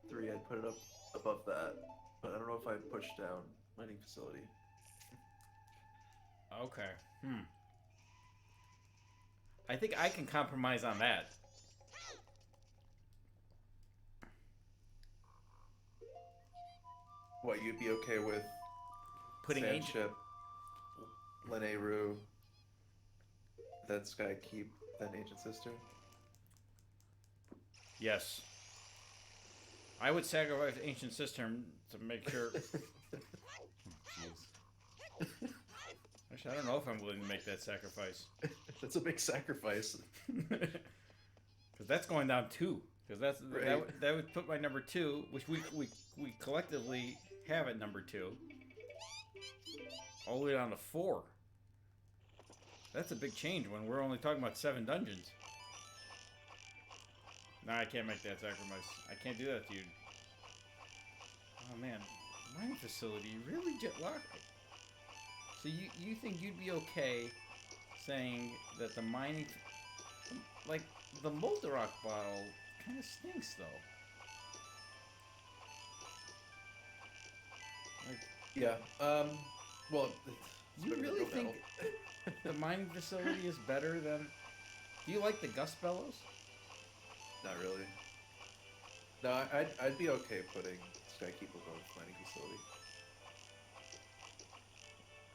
3, I'd put it up above that. But I don't know if I'd push down Mining Facility. Okay. I think I can compromise on that. What, you'd be okay with Putting Sandship, Leneru, then Skykeep, then Ancient Cistern? Yes. I would sacrifice Ancient Cistern to make sure. Actually, I don't know if I'm willing to make that sacrifice. That's a big sacrifice. Because that's going down 2. Because Right. that would put my number 2, which we collectively have at number 2, all the way down to 4. That's a big change when we're only talking about 7 dungeons. No, I can't make that sacrifice. I can't do that to you. Oh man, mining facility really jet lock. So you think you'd be okay saying that the mining, like the Molten Rock bottle, kind of stinks though. Like, Yeah. Well, it's you better than really no think metal. the mining facility is better than? Do you like the Gust Bellows? Not really. No, I'd be okay putting Skykeep above Mining Facility.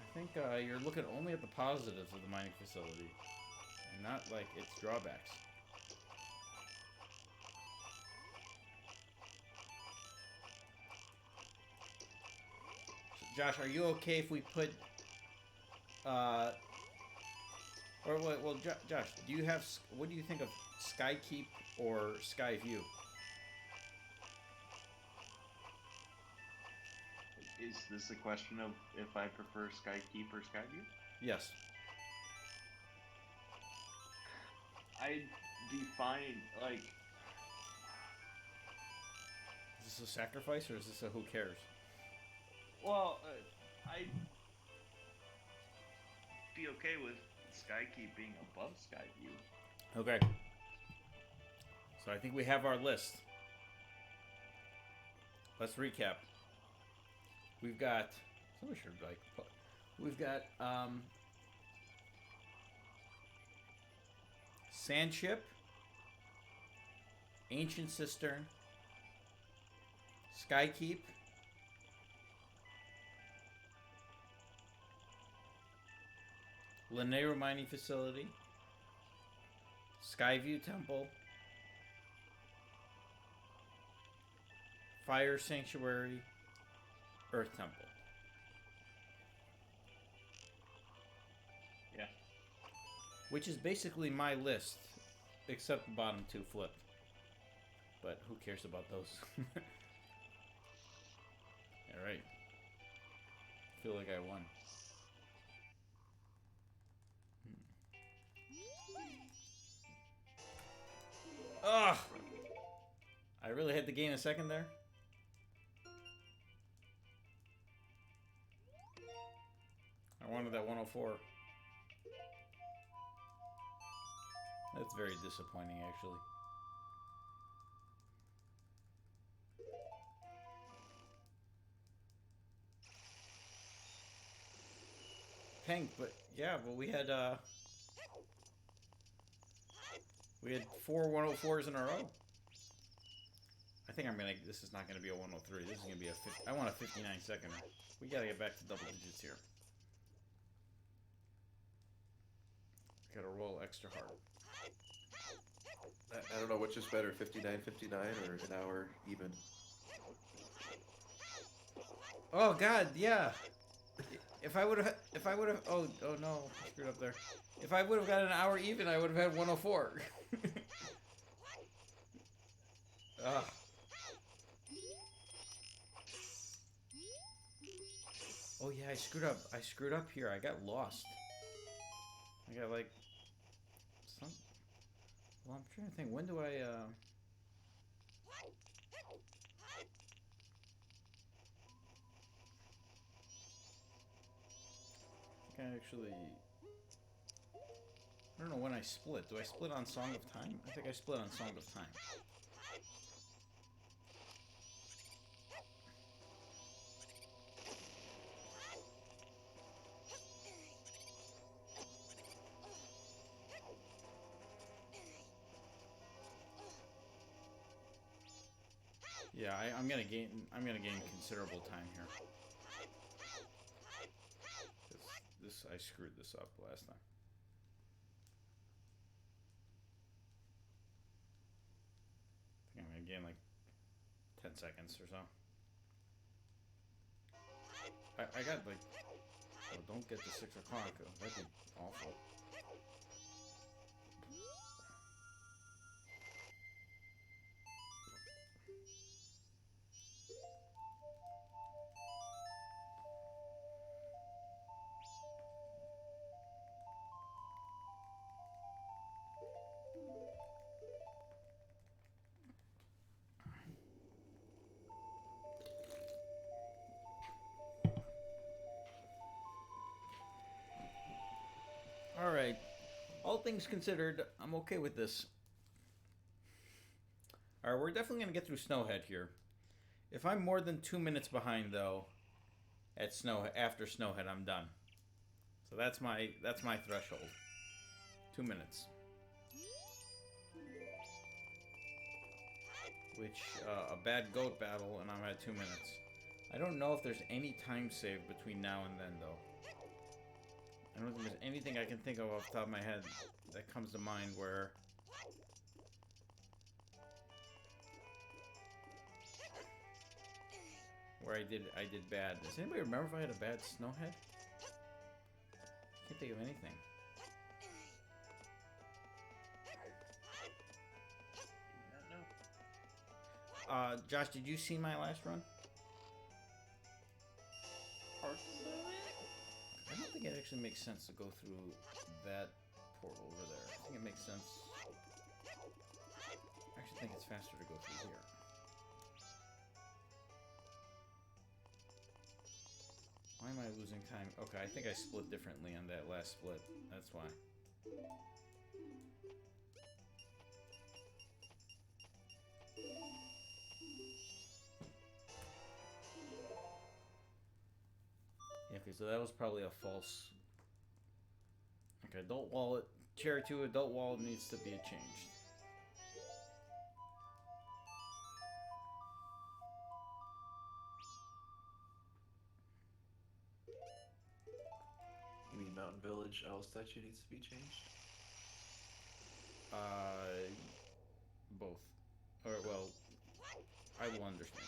I think you're looking only at the positives of the mining facility, and not like its drawbacks. So, Josh, are you okay if we put, Josh, do you have? What do you think of Skykeep or Skyview? Is this a question of if I prefer Skykeep or Skyview? Yes. I'd be fine, like... Is this a sacrifice or is this a who cares? Well, I'd be okay with Skykeep being above Skyview. Okay. So I think we have our list. Let's recap. We've got. Somebody should like. We've got Sandship, Ancient Cistern, Skykeep, Lanero Mining Facility, Skyview Temple, Fire Sanctuary, Earth Temple. Yeah. Which is basically my list, except the bottom 2 flipped. But who cares about those? Alright. Feel like I won. Ugh! I really had to gain a second there? wanted that 104. That's very disappointing, actually. Pink, but yeah, but we had 4 104s in a row. I think this is not gonna be a 103. This is gonna be a 50. I want a 59 seconder. We gotta get back to double digits here. Gotta roll extra hard. I don't know which is better, 59-59 or an hour even. Oh God, yeah. If I would have, oh no, I screwed up there. If I would have got an hour even, I would have had 104. Ugh. Oh yeah, I screwed up. I screwed up here. I got lost. I got like some. Well, I'm trying to think. When do I? I actually. I don't know when I split. Do I split on Song of Time? I think I split on Song of Time. Yeah, I'm gonna gain considerable time here. I screwed this up last time. I think I'm gonna gain like 10 seconds or so. I got like, oh, don't get the 6 o'clock. That'd be awful. Alright. All things considered, I'm okay with this. Alright, we're definitely going to get through Snowhead here. If I'm more than 2 minutes behind, though, after Snowhead, I'm done. So that's my threshold. 2 minutes. Which, a bad goat battle, and I'm at 2 minutes. I don't know if there's any time save between now and then, though. I don't think there's anything I can think of off the top of my head that comes to mind where I did bad. Does anybody remember if I had a bad Snowhead? I can't think of anything. Josh, did you see my last run? Parts of it? I don't think it actually makes sense to go through that portal over there. I think it makes sense. I actually think it's faster to go through here. Why am I losing time? Okay, I think I split differently on that last split. That's why. Yeah, okay, so that was probably a false. Okay, adult wallet. Cherry 2 adult wallet needs to be changed. You mean Mountain Village Owl statue needs to be changed? Both. Or, well, I will understand.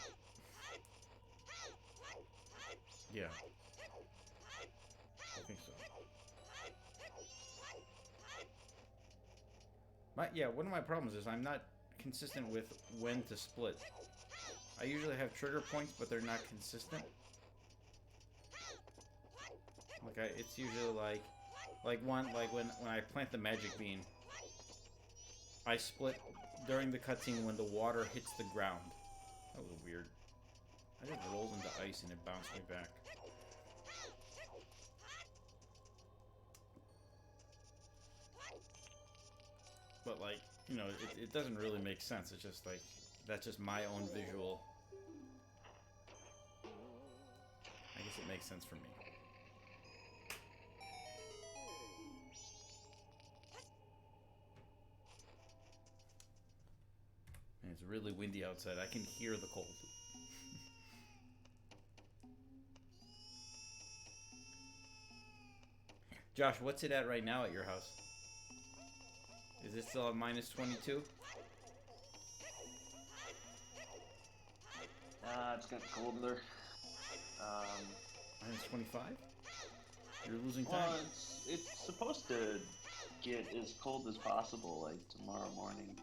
Yeah. I think so. One of my problems is I'm not consistent with when to split. I usually have trigger points, but they're not consistent. Like it's usually when I plant the magic bean, I split during the cutscene when the water hits the ground. That was weird. I just rolled into ice and it bounced me back. but like, you know, it doesn't really make sense. It's just like, that's just my own visual. I guess it makes sense for me. And it's really windy outside. I can hear the cold. Josh, what's it at right now at your house? Is it still at minus 22? It's getting colder. Minus 25? You're losing time. Well, it's supposed to get as cold as possible, like tomorrow morning.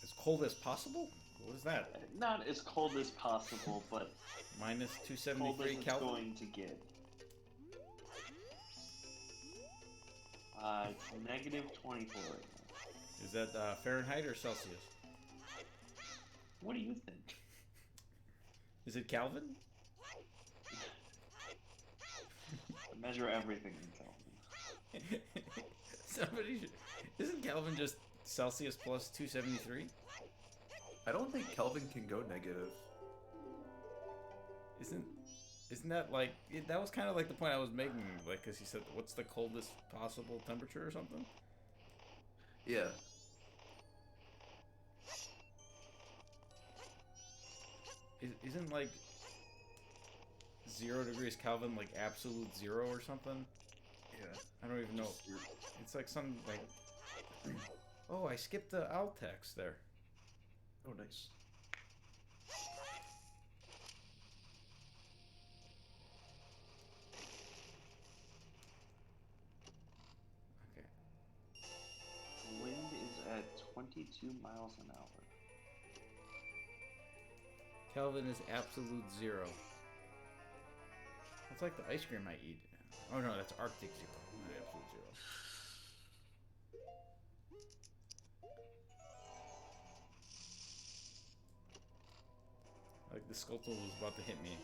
As cold as possible? What is that? Not as cold as possible, but Minus cold as 273 it's Kelvin? going to get. It's negative 24 right now. Is that Fahrenheit or Celsius? What do you think? Is it Kelvin? I measure everything in Kelvin. Somebody should... Isn't Kelvin just Celsius plus 273? I don't think Kelvin can go negative. Isn't that like... That was kind of like the point I was making, like, because he said, what's the coldest possible temperature or something? Yeah. Isn't like 0 degrees Kelvin like absolute zero or something? Yeah. I don't even know. It's like some like... Oh, I skipped the alt text there. Oh, nice. Okay. The wind is at 22 miles an hour. Kelvin is absolute zero. That's like the ice cream I eat. Oh no, that's Arctic zero, not absolute zero. Like the Skulltule was about to hit me.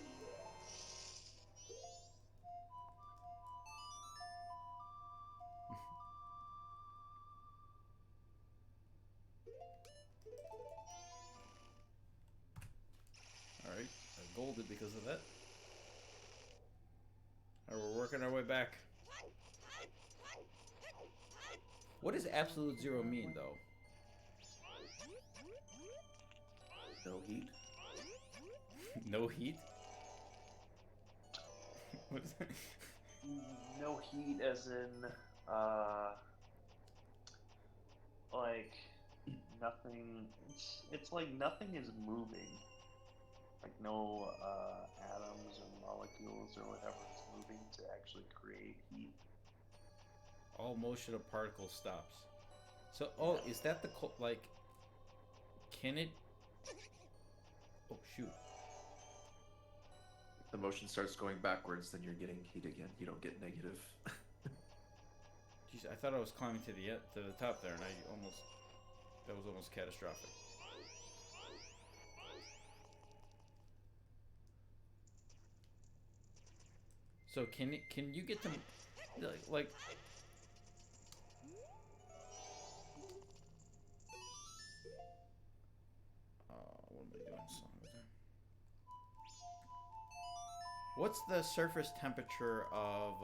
Alright, I golded because of that. Alright, we're working our way back. What does absolute zero mean, though? No heat. No heat? What is that? No heat as in, like, nothing, it's like nothing is moving. Like no, atoms or molecules or whatever is moving to actually create heat. All motion of particles stops. So, oh, is that the like? Can it? Oh shoot! If the motion starts going backwards, then you're getting heat again. You don't get negative. Jeez, I thought I was climbing to the top there, and that was almost catastrophic. So can you get them like? What am I doing? What's the surface temperature of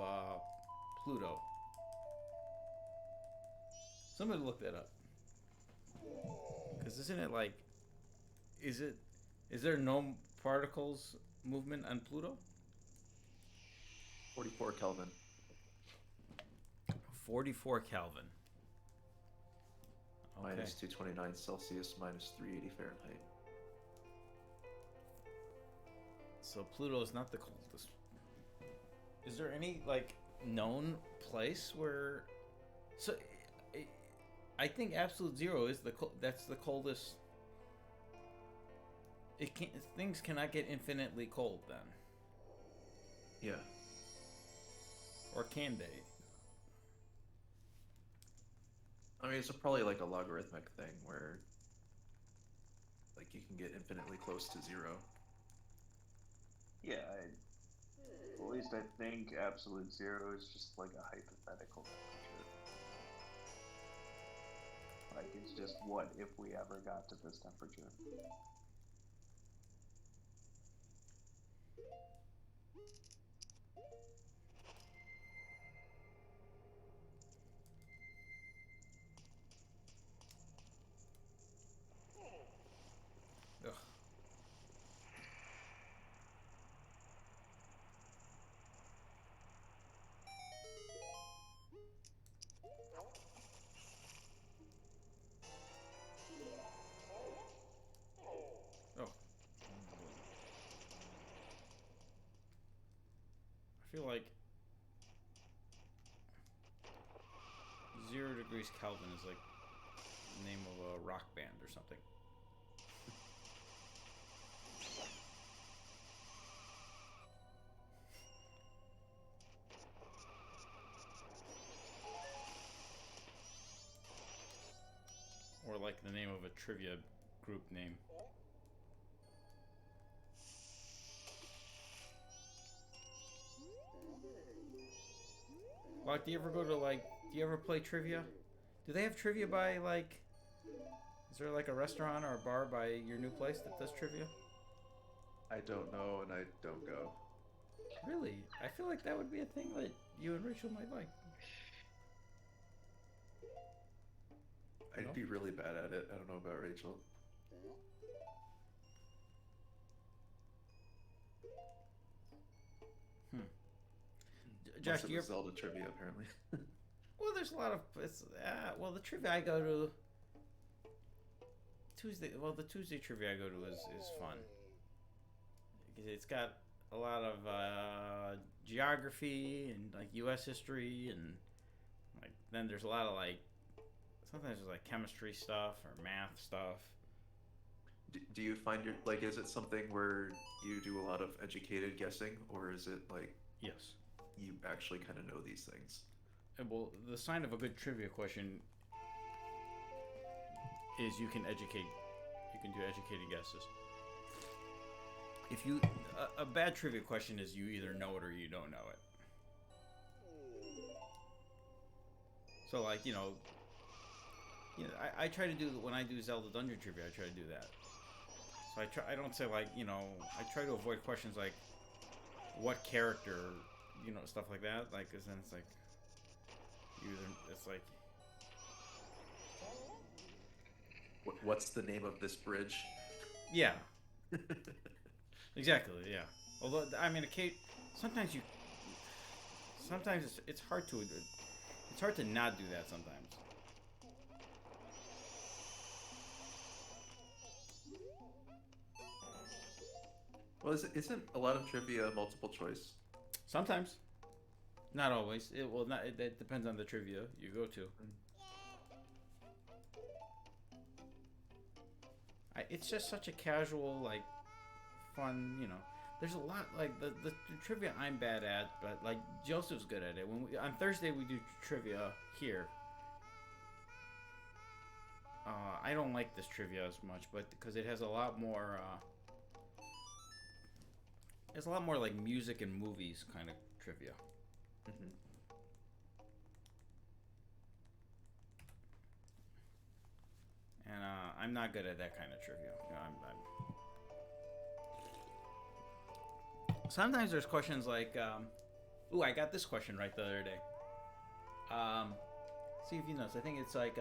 Pluto? Somebody look that up. Because isn't it like, is there no particles movement on Pluto? 44 Kelvin. 44 Kelvin. Okay. Minus 229 Celsius, minus 380 Fahrenheit. So Pluto is not the coldest. Is there any like known place where? So, I think absolute zero is that's the coldest. It can't. Things cannot get infinitely cold then. Yeah. Or can they? I mean, it's probably like a logarithmic thing where, like, you can get infinitely close to zero. Yeah, at least I think absolute zero is just like a hypothetical temperature. Like, it's just what if we ever got to this temperature? Ugh. Oh. I feel like 0 degrees Kelvin is like the name of a rock band or something. Or like the name of a trivia group name. Like, do you ever go to like? Do you ever play trivia? Do they have trivia by like? Is there like a restaurant or a bar by your new place that does trivia? I don't know, and I don't go. Really? I feel like that would be a thing that you and Rachel might like. I'd No? be really bad at it. I don't know about Rachel. Josh, Unless do it you was ever... Zelda trivia, apparently. Well, there's a lot of well, the trivia I go to Tuesday. Well, the Tuesday trivia I go to is fun. It's got a lot of geography and like U.S. history, and like then there's a lot of like sometimes there's like chemistry stuff or math stuff. Do you find your like? Is it something where you do a lot of educated guessing, or is it like Yes. you actually kind of know these things? Well, the sign of a good trivia question is you can educate. You can do educated guesses. If you a bad trivia question is you either know it or you don't know it. So like I try to do when I do Zelda Dungeon trivia. I try to do that. So I don't say like I try to avoid questions like what character stuff like that. Like, cause then it's like it's like What's the name of this bridge? yeah. Exactly, yeah. Although I mean, sometimes it's hard to not do that sometimes. Well, isn't a lot of trivia multiple choice? Sometimes, not always. It depends on the trivia you go to. It's just such a casual, like, fun. There's a lot like the trivia I'm bad at, but like Joseph's good at it. On Thursday we do trivia here. I don't like this trivia as much, but because it has a lot more. It's a lot more like music and movies kind of trivia. Mm-hmm. And I'm not good at that kind of trivia. Sometimes there's questions like, I got this question right the other day. See if you know this. I think it's like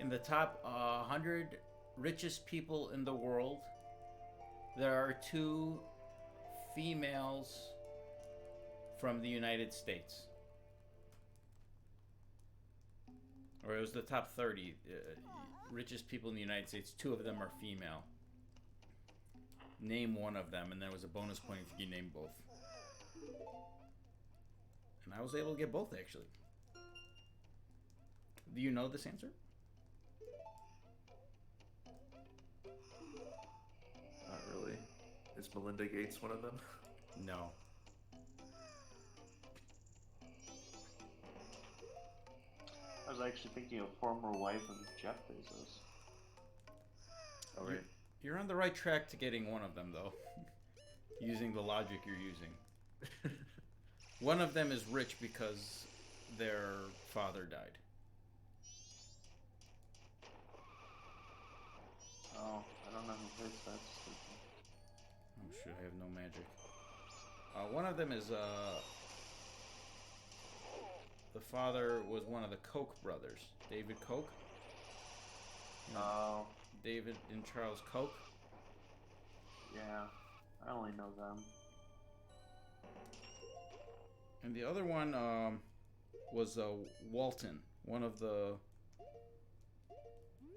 in the top 100 richest people in the world, there are 2 females from the United States. Or it was the top 30 richest people in the United States. 2 of them are female. Name one of them, and there was a bonus point if you name both. And I was able to get both, actually. Do you know this answer? Not really. Is Melinda Gates one of them? No. I was actually thinking of former wife of Jeff Bezos. Oh, right. You're on the right track to getting one of them, though. Using the logic you're using. One of them is rich because their father died. shoot, I have no magic. One of them is, the father was one of the Koch brothers. David Koch? You know, Oh, David and Charles Koch? yeah. I only know them. And the other one, was, Walton. One of the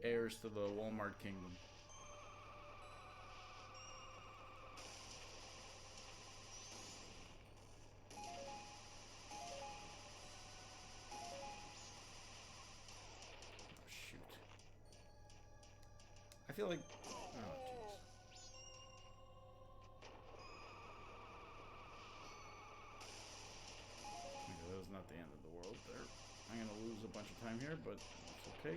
heirs to the Walmart kingdom. Shoot. I feel like... Oh, jeez. Okay, that was not the end of the world there. I'm gonna lose a bunch of time here, but it's okay.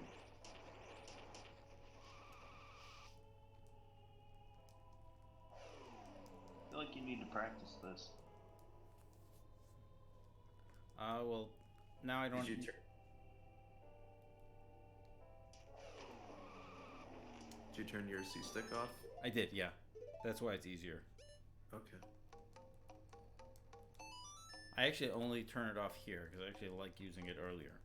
I feel like you need to practice this. Well, now I don't... Did you turn? Did you turn your C stick off? I did, yeah. That's why it's easier. Okay. I actually only turn it off here, because I actually like using it earlier.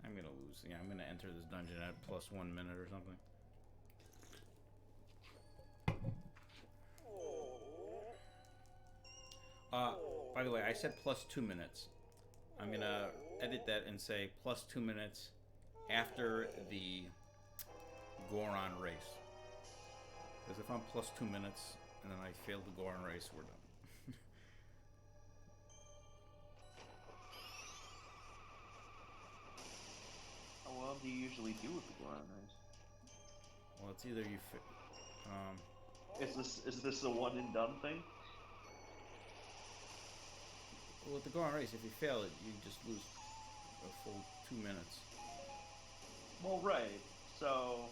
I'm gonna lose. Yeah, I'm gonna enter this dungeon at plus 1 minute or something. By the way, I said plus 2 minutes. I'm gonna edit that and say plus 2 minutes after the Goron race. Because if I'm plus 2 minutes and then I fail the Goron race, we're done. How well do you usually do with the Goron race? Well, it's either you Is this a one and done thing? well, with the Goron race, if you fail it, you just lose a full 2 minutes. Well, right. So,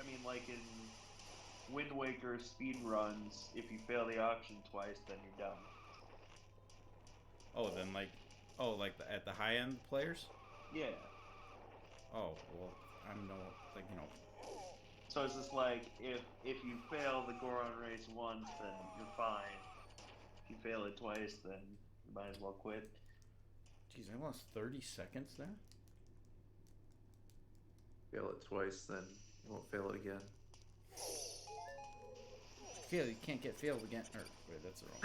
I mean, like in Wind Waker speed runs, if you fail the auction twice, then you're done. Oh, then like at the high end players? Yeah. Oh, well, I'm no, like, you know. So it's just like if you fail the Goron race once, then you're fine. If you fail it twice, then you might as well quit. Jeez, I lost 30 seconds there? Fail it twice, then you won't fail it again. Fail, you can't get failed again. Or, wait, that's the wrong.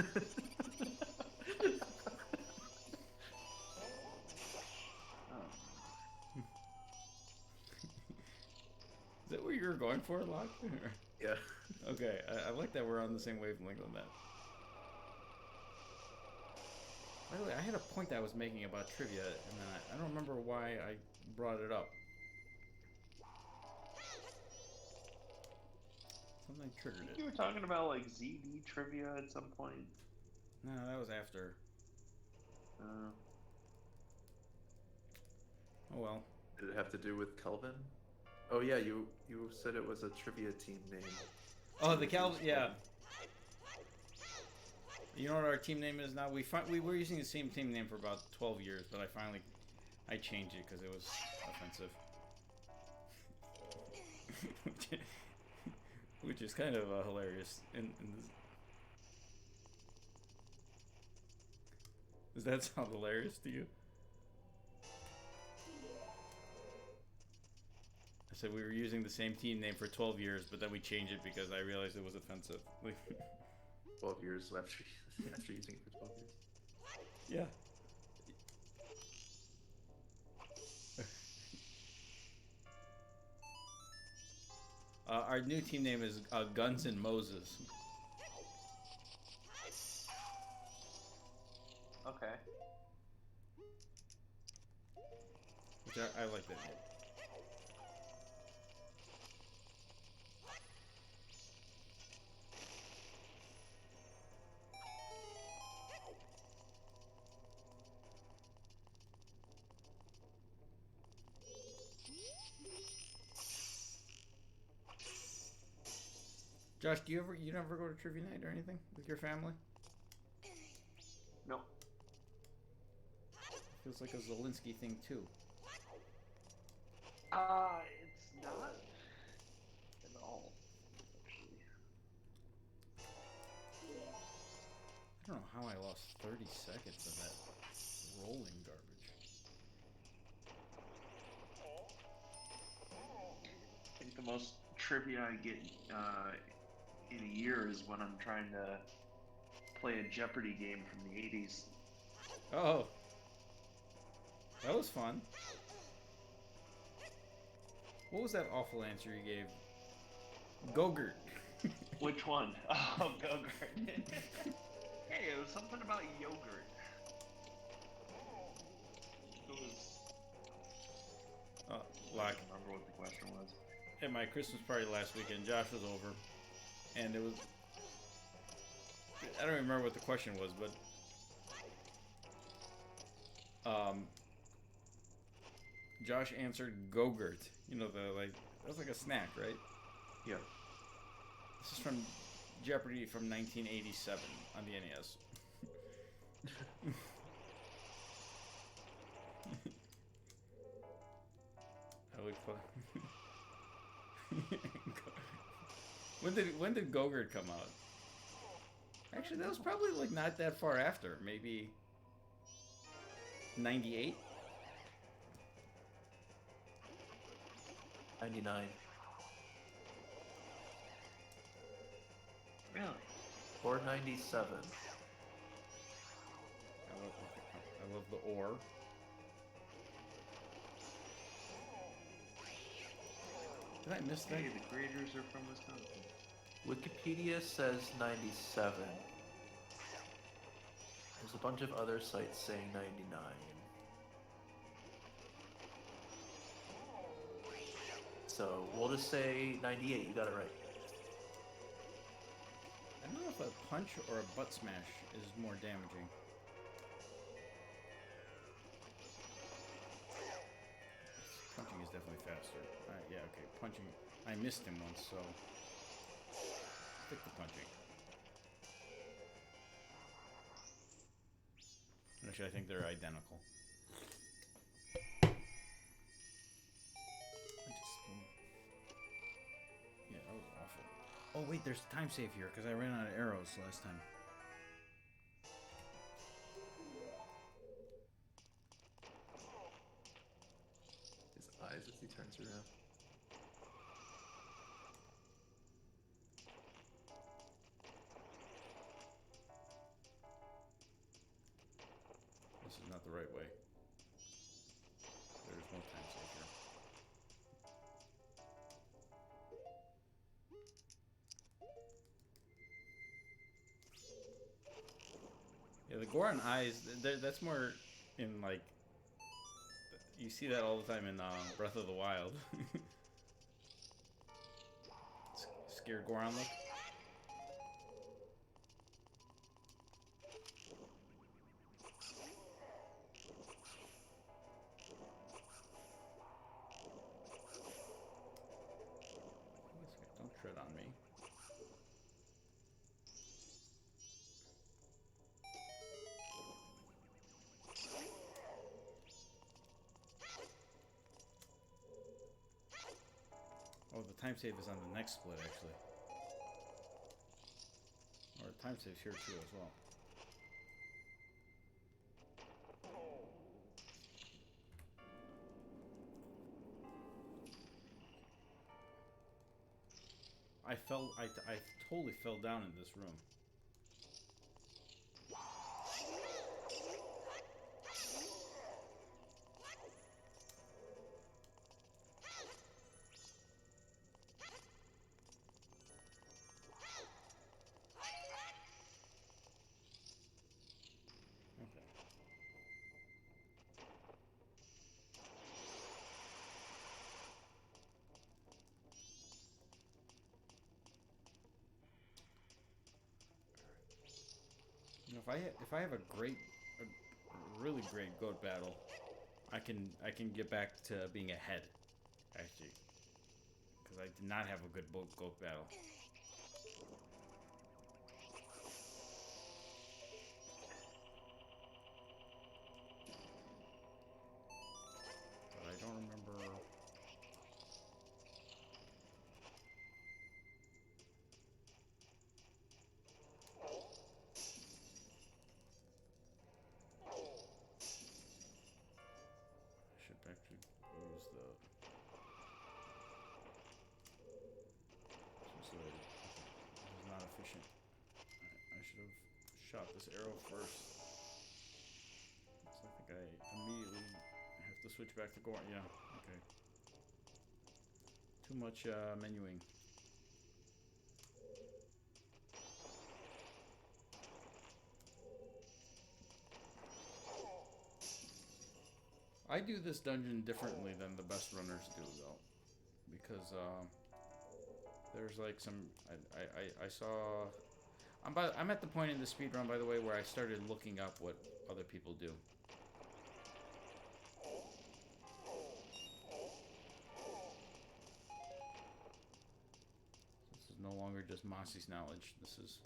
Is that what you were going for, Locke? Yeah. Okay, I like that we're on the same wavelength on that. By the way, I had a point that I was making about trivia, and then I don't remember why I brought it up. Something triggered it. You were talking about like ZD trivia at some point. No, that was after. Oh well. Did it have to do with Kelvin? Oh yeah, you said it was a trivia team name. Oh, the Calvin, yeah. You know what our team name is now? We were using the same team name for about 12 years, but I changed it because it was offensive. Which is kind of hilarious. Does that sound hilarious to you? I said we were using the same team name for 12 years, but then we changed it because I realized it was offensive. 12 years after using it for 12 years. Yeah. Our new team name is Guns and Moses. Okay. Which I like that name. Josh, you never go to trivia night or anything with your family? No. Feels like a Zelensky thing too. It's not at don't know how I lost 30 seconds of that rolling garbage. I think the most trivia I get in a year is when I'm trying to play a Jeopardy game from the 80s. Oh, that was fun. What was that awful answer you gave? Gogurt. Which one? Oh, Gogurt. Hey, it was something about yogurt. It was... I Like don't remember what the question was. at my Christmas party last weekend, Josh was over, and it was. I don't remember what the question was, but Josh answered Gogurt. You know, that's like a snack, right? Yeah. This is from Jeopardy from 1987 on the NES. I look fun. When did Gogurt come out? Actually, that was probably like not that far after. Maybe 98. 99. Really? Or 97. I love the ore. Did I miss that? Hey, the creators are from Wisconsin. Wikipedia says 97. There's a bunch of other sites saying 99. So we'll just say 98. You got it right. I don't know if a punch or a butt smash is more damaging. Punching is definitely faster. Yeah, okay. Punching. I missed him once, so pick the punching. Actually, I think they're identical. Yeah, that was awful. Oh wait, there's a time save here because I ran out of arrows last time. His eyes as he turns around. This is not the right way. There's no time save here. Yeah, the Goron eyes, that's more in like, you see that all the time in Breath of the Wild. Scared Goron look. Don't tread on me. Oh, the time save is on the next split, actually. Or time save's here too as well. I totally fell down in this room. Okay. You know, if I have a really great goat battle, I can get back to being ahead, actually, because I did not have a good goat battle. But I don't remember. impatient. I should have shot this arrow first. So I think I immediately have to switch back to Goron. Yeah, okay. Too much menuing. I do this dungeon differently than the best runners do, though, because there's like some I saw. I'm at the point in the speedrun, by the way, where I started looking up what other people do. This is no longer just Mossy's knowledge. This is.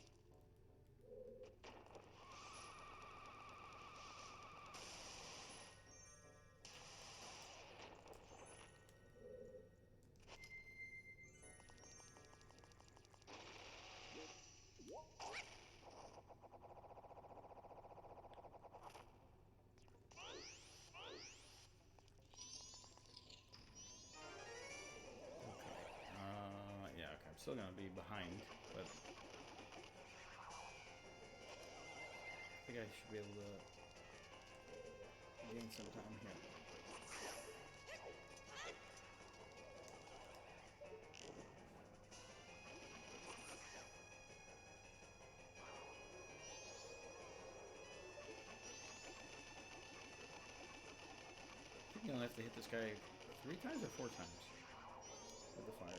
Yeah, okay. I'm still gonna be behind, but I think I should be able to gain some time here. I think you only have to hit this guy 3 times or 4 times with the fire.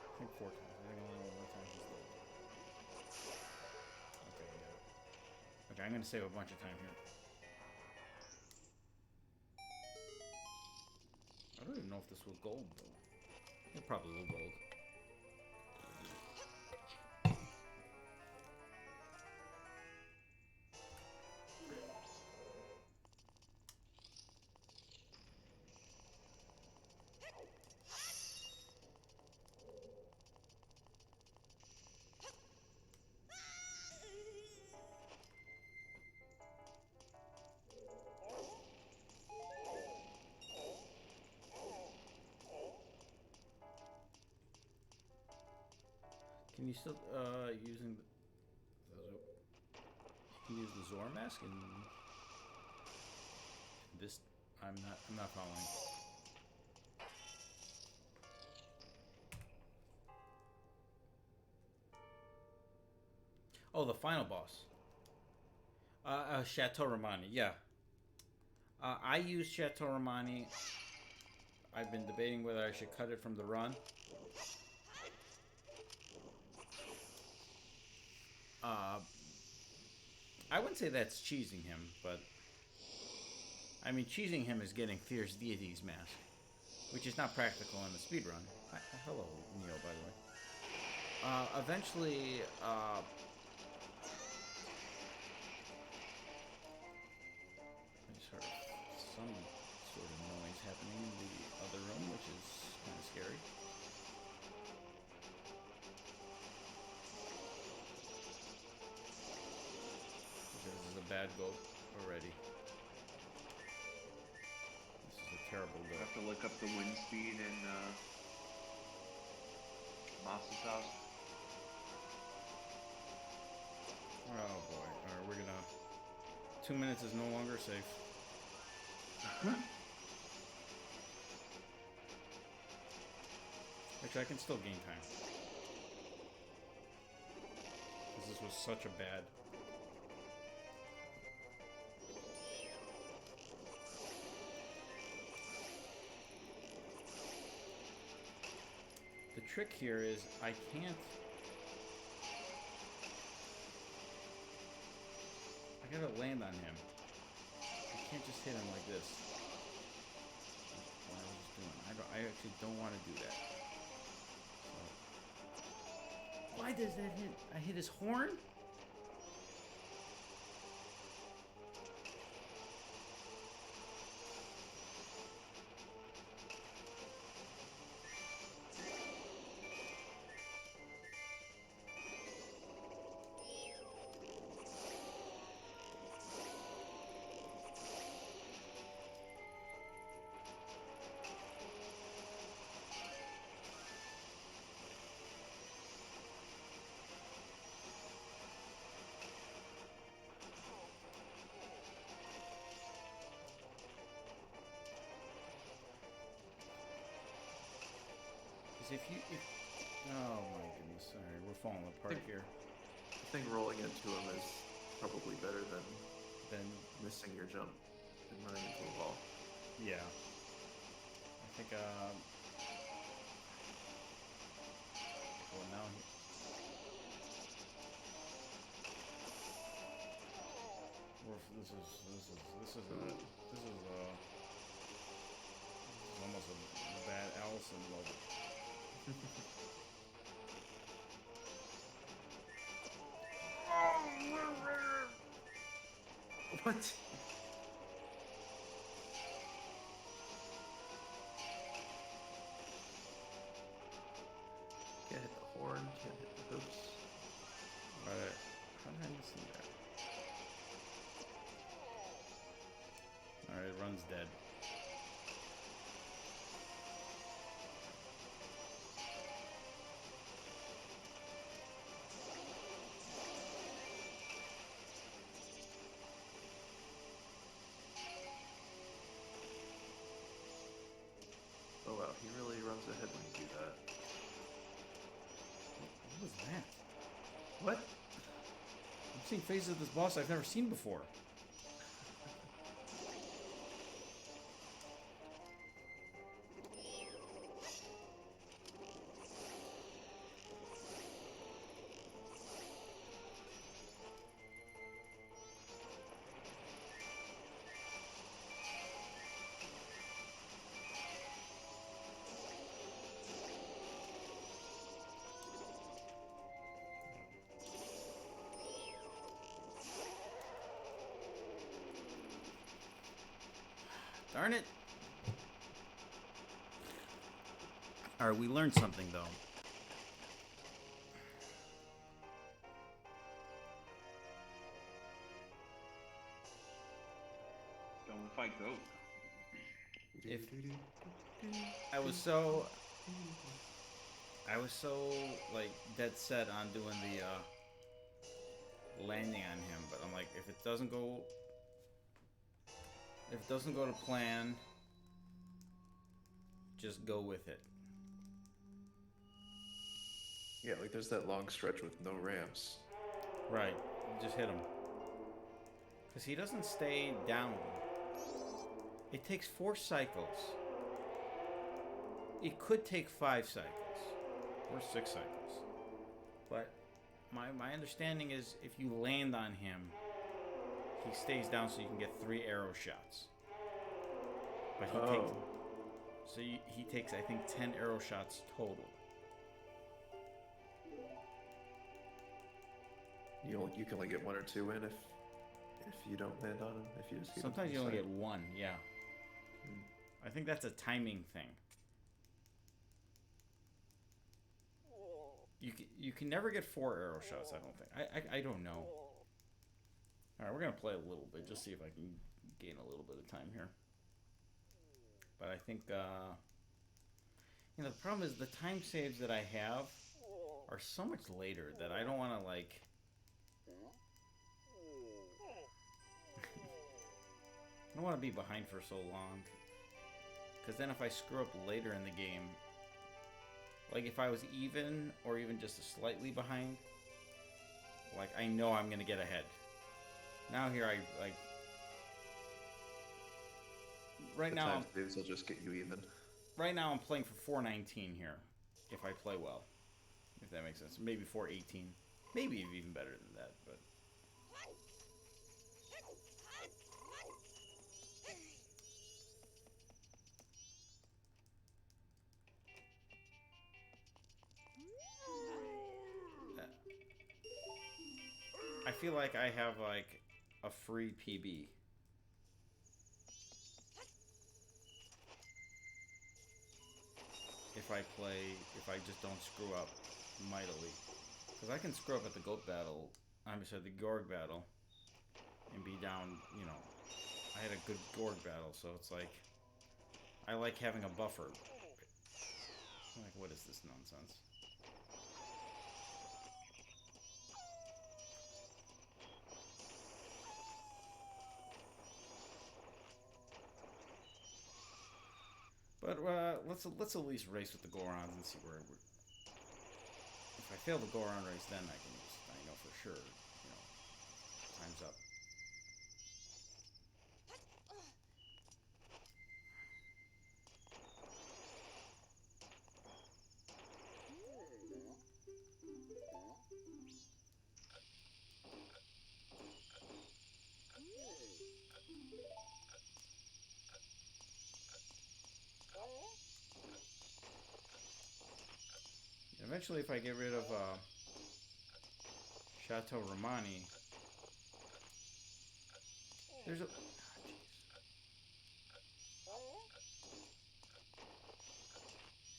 I think 4 times. I think only 1 time he's dead. Okay, yeah. Okay, I'm gonna save a bunch of time here. I don't even know if this will gold though. It probably will gold. Can you still using you can use the Zor mask and this I'm not following. Oh, the final boss. Chateau Romani, yeah. I use Chateau Romani. I've been debating whether I should cut it from the run. I wouldn't say that's cheesing him, but I mean, cheesing him is getting Fierce Deity's mask, which is not practical in the speedrun. Hello, Neo, by the way. Eventually, I just heard some sort of noise happening in the other room, which is kind of scary. This is a bad goat already. This is a terrible I goat. have to look up the wind speed in Moss's house. Oh boy. Alright, we're gonna... 2 minutes is no longer safe. Actually, I can still gain time. Because this was such a bad... The trick here is I can't... I gotta land on him. I can't just hit him like this. What I was just doing. I actually don't want to do that. So. Why does that hit? I hit his horn? Because if you, oh my goodness, sorry, we're falling apart here. I think rolling into him is probably better than Then, missing your jump and running into a wall. yeah. I think, well now, this is almost a bad Allison level. What? Can't hit the horn, can't hit the hoops. Alright, how did I miss that? Alright, run's dead. Oh wow, he really runs ahead when you do that. What was that? What? I'm seeing phases of this boss I've never seen before. Darn it! Alright, we learned something though. Don't fight goat. If I was so like dead set on doing the landing on him, but I'm like, if it doesn't go to plan, just go with it. Yeah, like there's that long stretch with no ramps. Right, just hit him. Because he doesn't stay down. It takes 4 cycles. It could take 5 cycles. Or 6 cycles. But my understanding is if you land on him, he stays down so you can get 3 arrow shots. But he takes I think 10 arrow shots total. You can only get 1 or 2 in if you don't land on him. If you just keep Sometimes him you only sight. get 1, yeah. I think that's a timing thing. You can never get 4 arrow shots, I don't think. I don't know. Alright, we're going to play a little bit, just see if I can gain a little bit of time here. But I think, the problem is the time saves that I have are so much later that I don't want to, like... I don't want to be behind for so long. Because then if I screw up later in the game, like if I was even or even just slightly behind, like I know I'm going to get ahead. Now here right now Time saves will just get you even. Right now I'm playing for 419 here, if I play well. If that makes sense. Maybe 418. Maybe even better than that, but... I feel like I have, like, a free PB. If I just don't screw up mightily. Because I can screw up at the goat battle, I'm sorry, the Gorg battle, and be down, I had a good Gorg battle, so it's like, I like having a buffer. Like, what is this nonsense? But let's at least race with the Gorons and see where we're. If I fail the Goron race, then I know for sure, time's up. Eventually, if I get rid of Chateau Romani, there's a.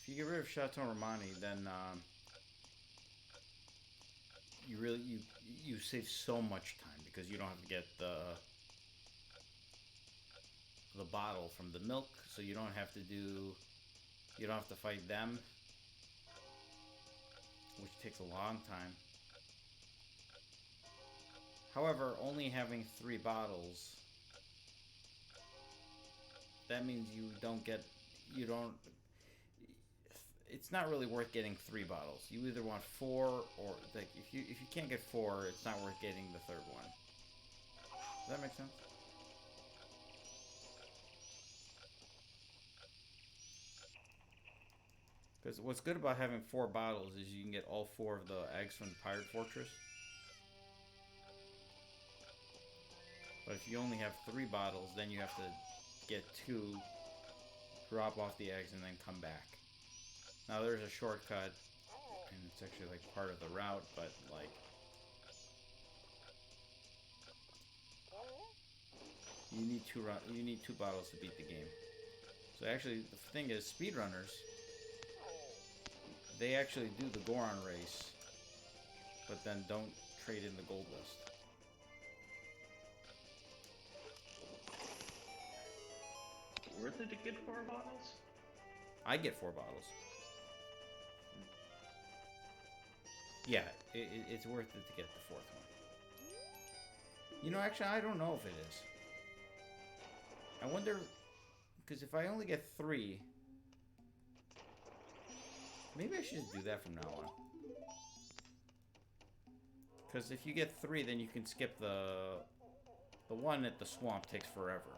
If you get rid of Chateau Romani, then you save so much time because you don't have to get the bottle from the milk, so you don't have to fight them, which takes a long time. However, only having 3 bottles, that means it's not really worth getting 3 bottles. You either want 4 or if you can't get 4, it's not worth getting the 3rd one. Does that make sense? Because what's good about having 4 bottles is you can get all 4 of the eggs from the Pirate Fortress. But if you only have 3 bottles, then you have to get 2, drop off the eggs, and then come back. Now there's a shortcut, and it's actually like part of the route, but like you need 2 bottles to beat the game. So actually, the thing is, speedrunners, they actually do the Goron race, but then don't trade in the gold list. Worth it to get 4 bottles? I get 4 bottles. Yeah, it's worth it to get the 4th one. Actually, I don't know if it is. I wonder, because if I only get 3, maybe I should just do that from now on. Because if you get 3, then you can skip the one at the swamp takes forever.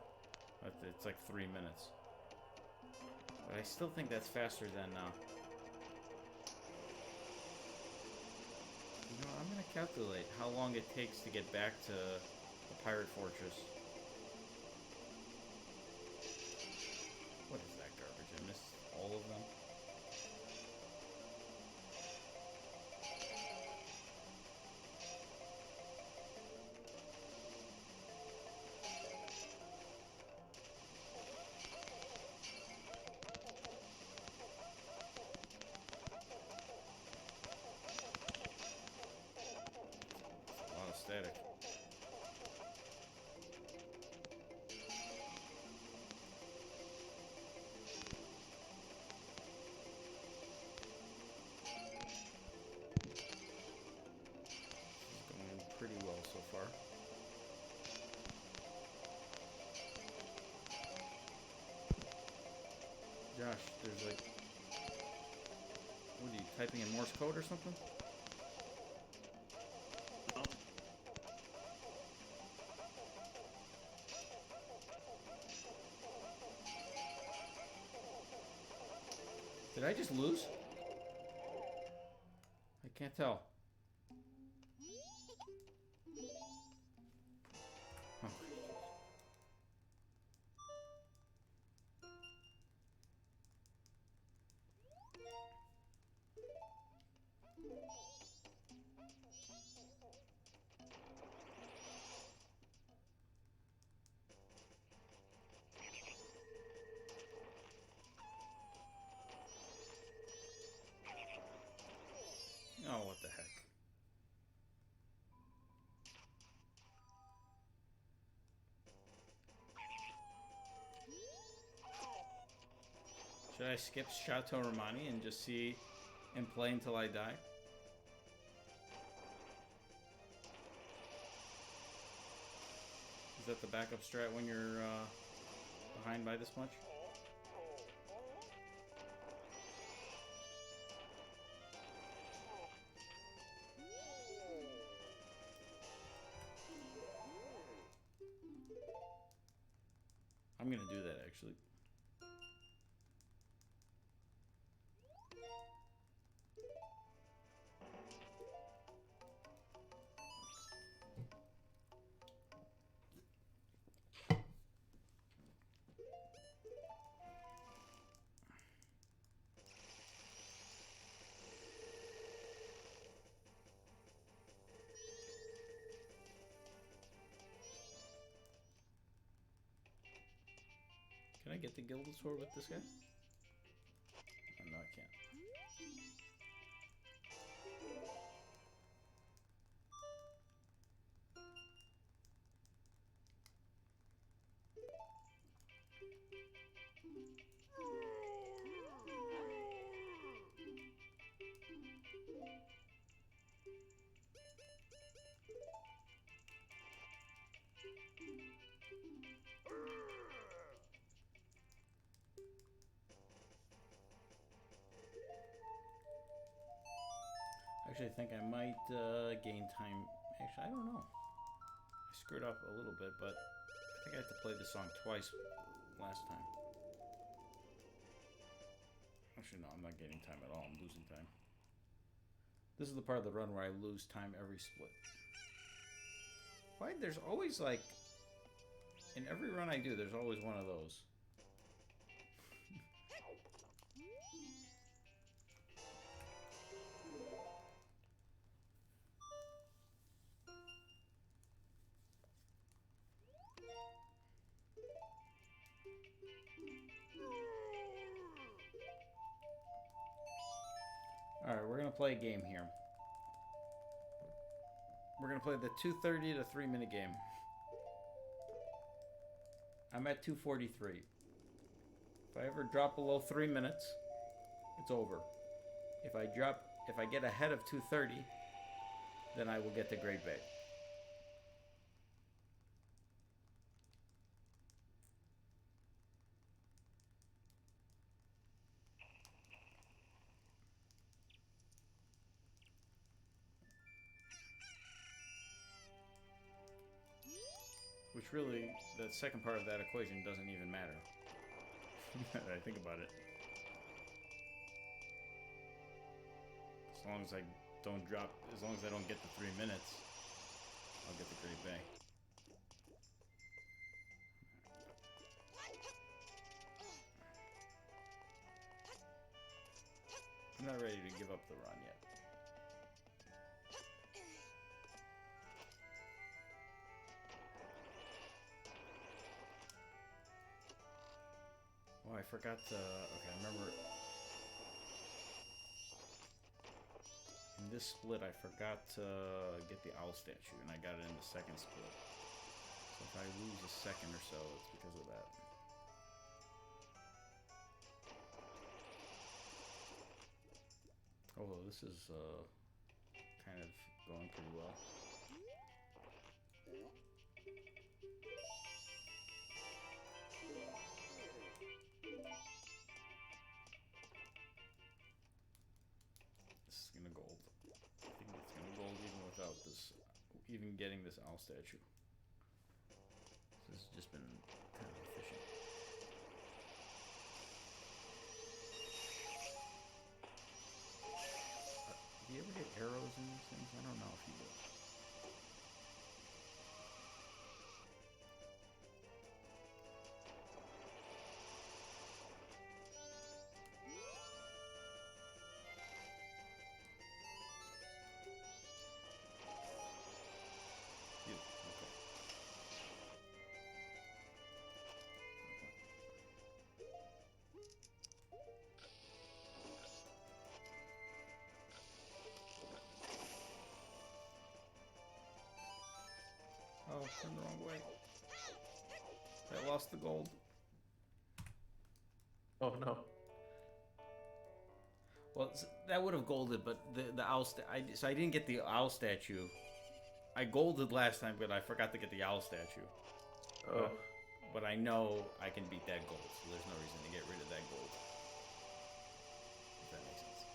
It's like 3 minutes. But I still think that's faster than... I'm going to calculate how long it takes to get back to the Pirate Fortress. What is that garbage? I missed all of them. Static. This is going pretty well so far. Josh, there's like... What are you, typing in Morse code or something? Did I just lose? I can't tell. Oh. Oh, what the heck. Should I skip Chateau Romani and just see and play until I die? Is that the backup strat when you're behind by this much? I'm gonna do that actually. Can I get the Gilded Sword with this guy? Oh, no, I can't. Actually, I think I might gain time. Actually, I don't know. I screwed up a little bit, but I think I had to play the song twice last time. Actually, no, I'm not gaining time at all. I'm losing time. This is the part of the run where I lose time every split. Why? There's always like... In every run I do, there's always one of those. Alright, we're gonna play a game here. We're gonna play the 2:30 to 3-minute game. I'm at 2:43. If I ever drop below 3 minutes, it's over. If I get ahead of 2:30, then I will get the Great Bay. Which really, the second part of that equation doesn't even matter. Now that I think about it. As long as I don't drop, as long as I don't get to 3 minutes, I'll get the Great Bay. I'm not ready to give up the run yet. Oh, I forgot to... Okay, I remember... In this split, I forgot to get the owl statue, and I got it in the second split. So if I lose a second or so, it's because of that. Although this is kind of going pretty well. This is gonna gold. I think it's gonna gold even without this, even getting this owl statue. This has just been kind of efficient. Do you ever get arrows in these things? I don't know if you do. You, okay. Oh, turned the wrong way. I lost the gold. Oh no. Well, that would have golded, but the owl so I didn't get the owl statue. I golded last time, but I forgot to get the owl statue. Oh. But I know I can beat that gold, so there's no reason to get rid of that gold. If that makes sense.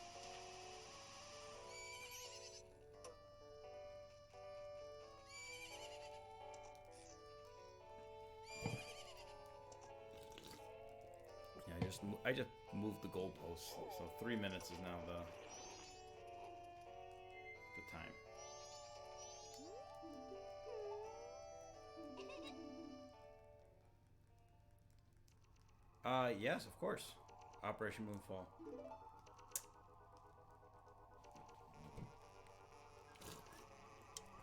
I just moved the goalposts, so 3 minutes is now the time. Yes, of course. Operation Moonfall.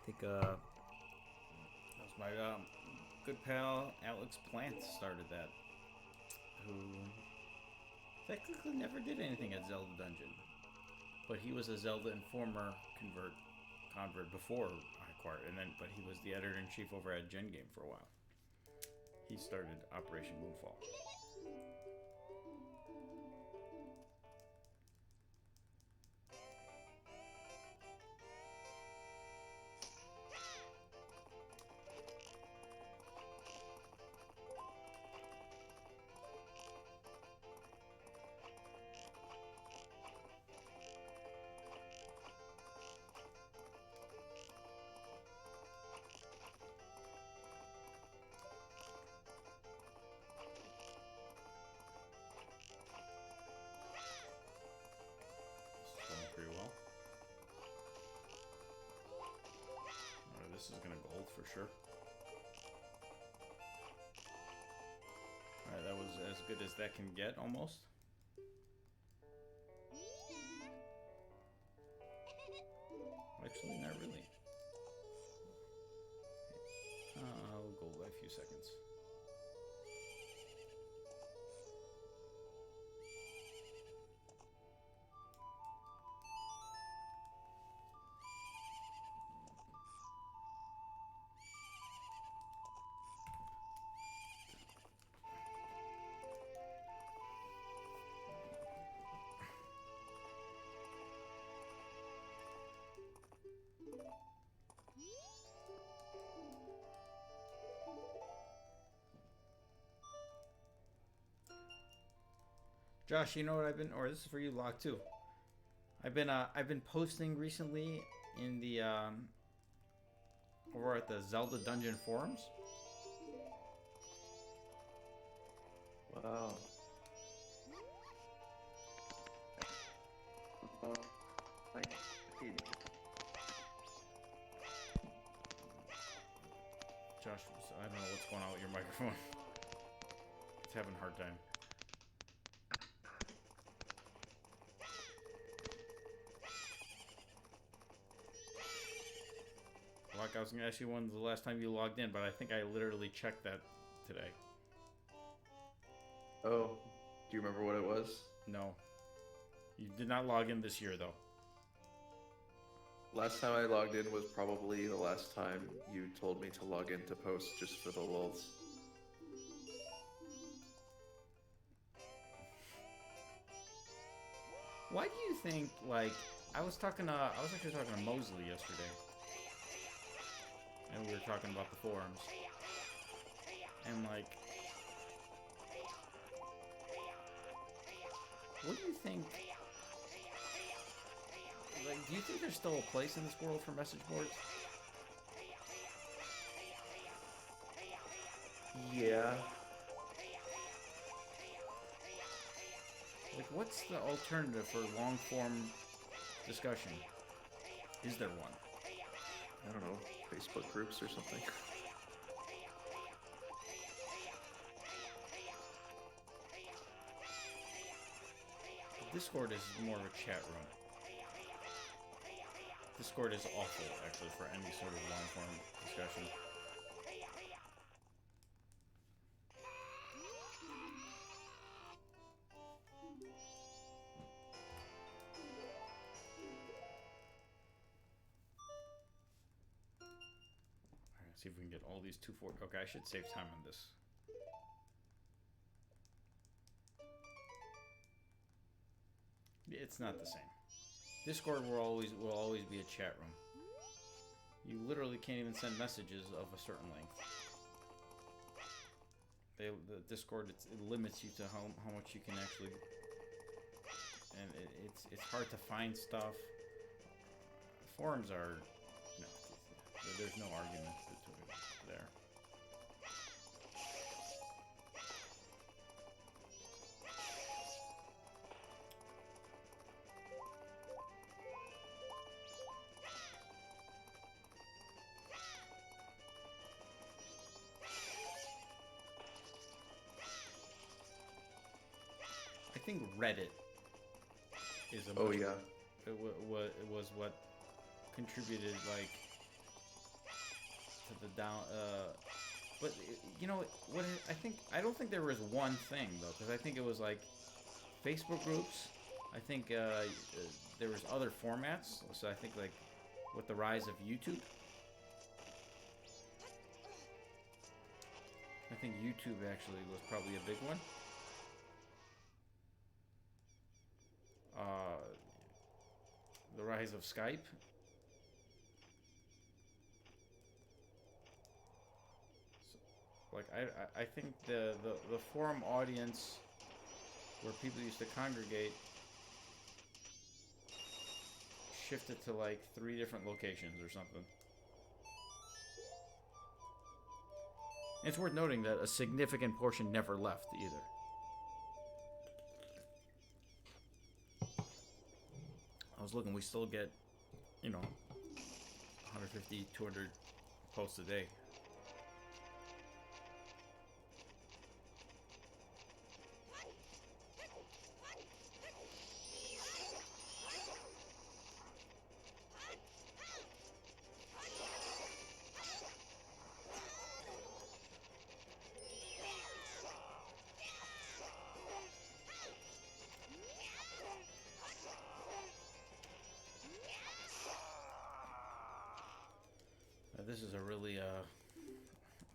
I think that was my good pal Alex Plant started that, who technically never did anything at Zelda Dungeon, but he was a Zelda Informer convert before I acquired, but he was the editor in chief over at Gen Game for a while. He started Operation Moonfall. Pretty well. This is gonna gold for sure. Alright, that was as good as that can get, almost. Actually, not really. I'll gold by a few seconds. Josh, you know what I've been, or this is for you, Locke, too. I've been posting recently in the over at the Zelda Dungeon forums. Wow. Like, Josh, I don't know what's going on with your microphone. It's having a hard time. Like, I was gonna ask you when's the last time you logged in, but I think I literally checked that today. Oh, do you remember what it was? No. You did not log in this year, though. Last time I logged in was probably the last time you told me to log in to post just for the lulz. Why do you think, like, I was actually talking to Mosley yesterday. And we were talking about the forums. And, like, what do you think? Like, do you think there's still a place in this world for message boards? Yeah. Like, what's the alternative for long form discussion? Is there one? I don't know, Facebook groups or something. Discord is more of a chat room. Discord is awful, actually, for any sort of long form discussion. See if we can get all these 240. Okay, I should save time on this. It's not the same. Discord will always be a chat room. You literally can't even send messages of a certain length. The Discord it limits you to how much you can actually, and it's hard to find stuff. Forums are no, there's no argument there. think Reddit is a Oh much, yeah. it was what contributed like to the down. But you know what? I don't think there was one thing though, because I think it was like Facebook groups. I think there was other formats. So I think like with the rise of YouTube, I think YouTube actually was probably a big one. The rise of Skype. Like I think the forum audience where people used to congregate shifted to like 3 different locations or something. It's worth noting that a significant portion never left either. I was looking, we still get, 150, 200 posts a day. This is a really,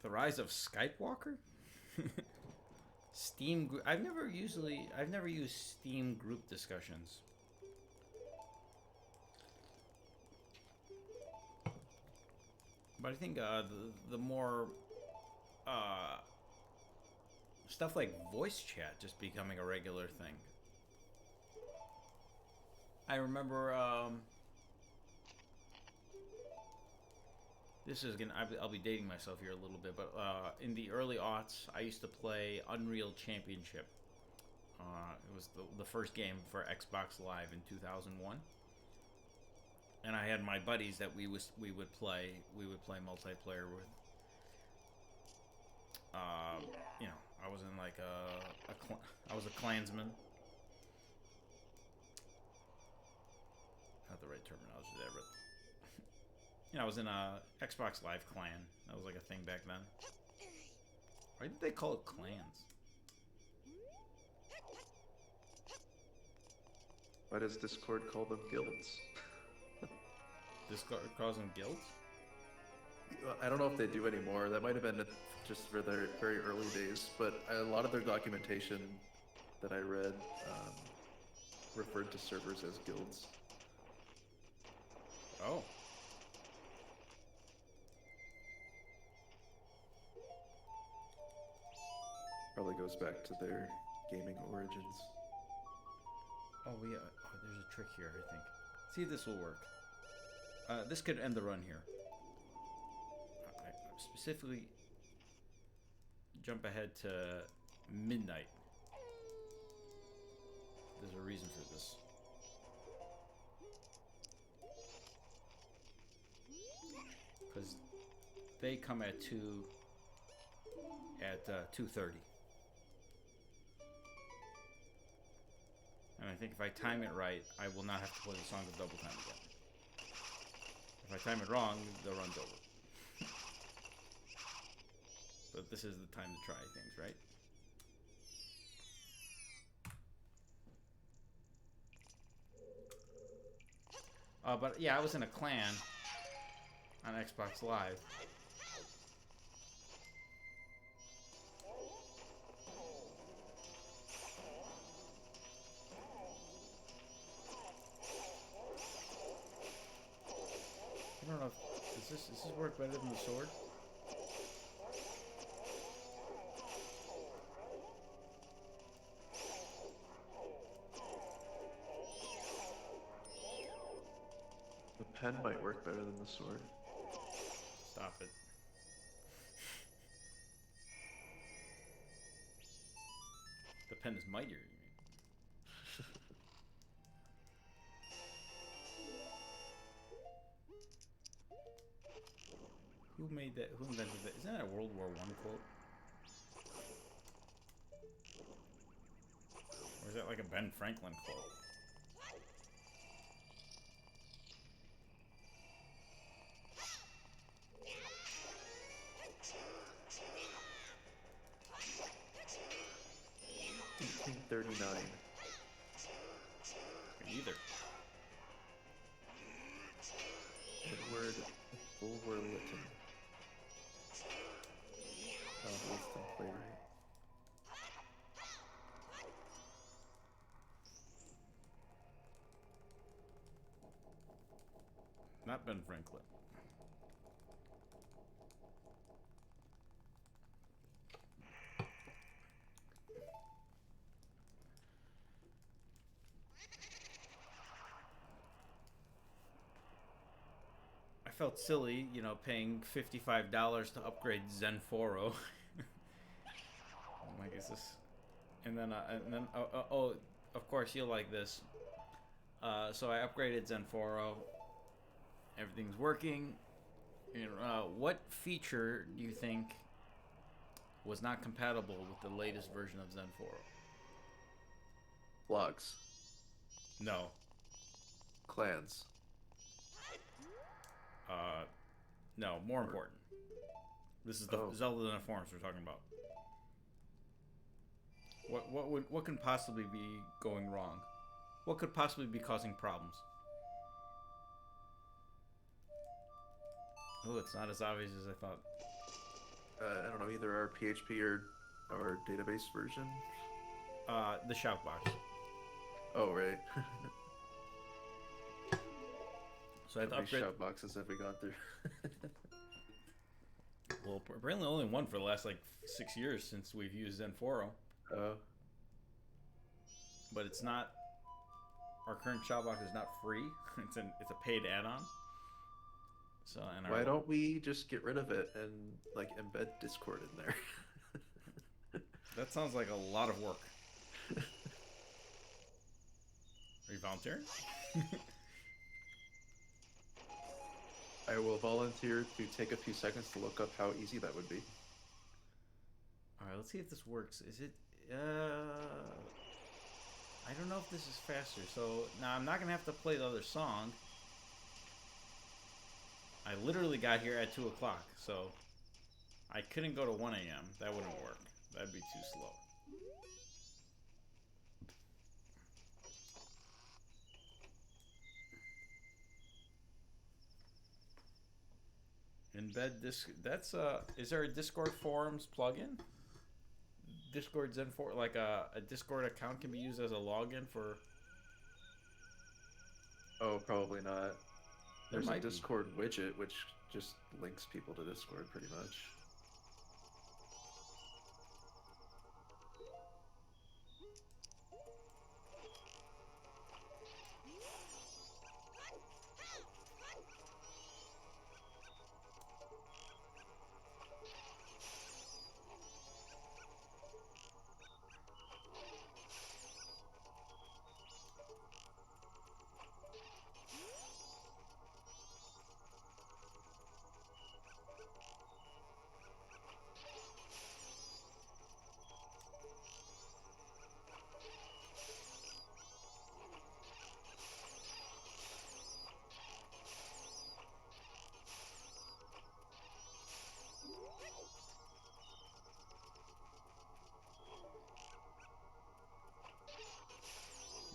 the rise of Skype Walker? Steam, I've never used Steam group discussions. But I think, the more, stuff like voice chat just becoming a regular thing. I remember, this is gonna. I'll be dating myself here a little bit, but in the early aughts, I used to play Unreal Championship. It was the first game for Xbox Live in 2001, and I had my buddies that we would play multiplayer with. I was in like I was a clansman. Not the right terminology there, but. I was in a Xbox Live clan. That was like a thing back then. Why did they call it clans? Why does Discord call them guilds? Discord calls them guilds? I don't know if they do anymore. That might have been just for their very early days, but a lot of their documentation that I read referred to servers as guilds. Oh. Probably goes back to their gaming origins. Oh, there's a trick here, I think. See if this will work. This could end the run here. I specifically jump ahead to midnight. There's a reason for this. Because they come at 2:30. And I think if I time it right, I will not have to play the Song of Double Time again. If I time it wrong, the run's over. But this is the time to try things, right? But yeah, I was in a clan on Xbox Live. I don't know if does this work better than the sword? The pen might work better than the sword. Stop it. The pen is mightier, you mean? Who made that? Who invented that? Isn't that a World War I quote? Or is that got like a Ben Franklin quote. $39. Either. Edward Bulwer-Lytton. Wilson playwright. Not Ben Franklin. I felt silly, you know, paying $55 to upgrade Zenforo. I'm like, is this? And then, of course, you'll like this. So I upgraded Zenforo. Everything's working. What feature do you think was not compatible with the latest version of Zenforo? Blogs. No. Clans. No. More important. This is the Zelda the Forms we're talking about. What can possibly be going wrong? What could possibly be causing problems? Oh, it's not as obvious as I thought. I don't know, either our PHP or our database version. The shoutbox. Oh, right. So I had to How many upgrade. shout boxes have we gone through? Well, apparently only one for the last like 6 years since we've used Zenforo. But it's not. Our current shoutbox is not free. It's a paid add-on. So and Why don't we just get rid of it and like embed Discord in there? That sounds like a lot of work. Are you volunteering? I will volunteer to take a few seconds to look up how easy that would be. All right, let's see if this works. Is it? I don't know if this is faster. So now I'm not gonna have to play the other song. I literally got here at 2 o'clock, so I couldn't go to 1 a.m. That wouldn't work. That'd be too slow. Embed this. That's Is there a Discord forums plugin? Discord Zen4, like a Discord account can be used as a login for. Oh, probably not. There There's a might be. Discord widget which just links people to Discord pretty much.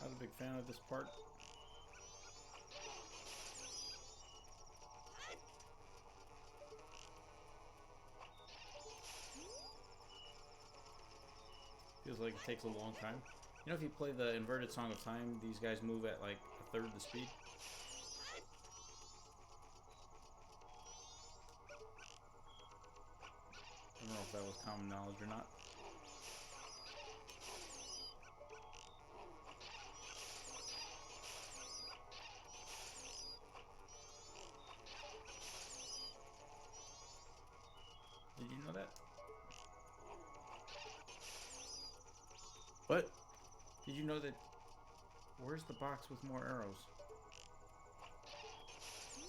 Not a big fan of this part. Feels like it takes a long time. You know, if you play the Inverted Song of Time, these guys move at like a third the speed. I don't know if that was common knowledge or not. Did you know that? What? Did you know that? Where's the box with more arrows?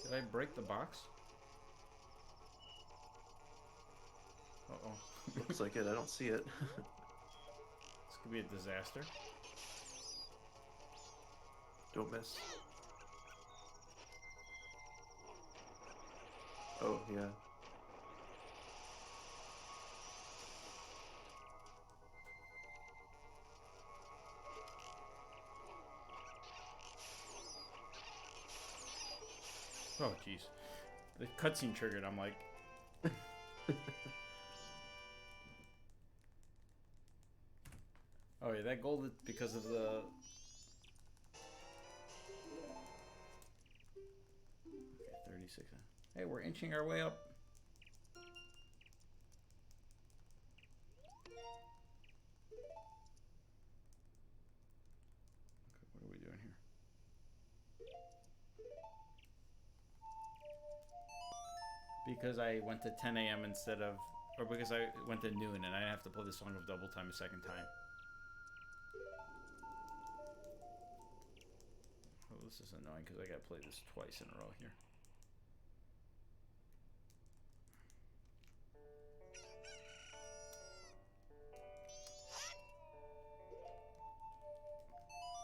Did I break the box? Uh-oh. Looks like it. I don't see it. This could be a disaster. Don't miss. Oh, yeah. Oh, jeez. The cutscene triggered. I'm like, oh yeah, that gold is because of the. Okay, 36. Hey, we're inching our way up. Okay, what are we doing here? Because I went to 10 a.m. instead of, or because I went to noon and I have to play the Song of Double Time a second time. Oh, this is annoying because I got to play this twice in a row here.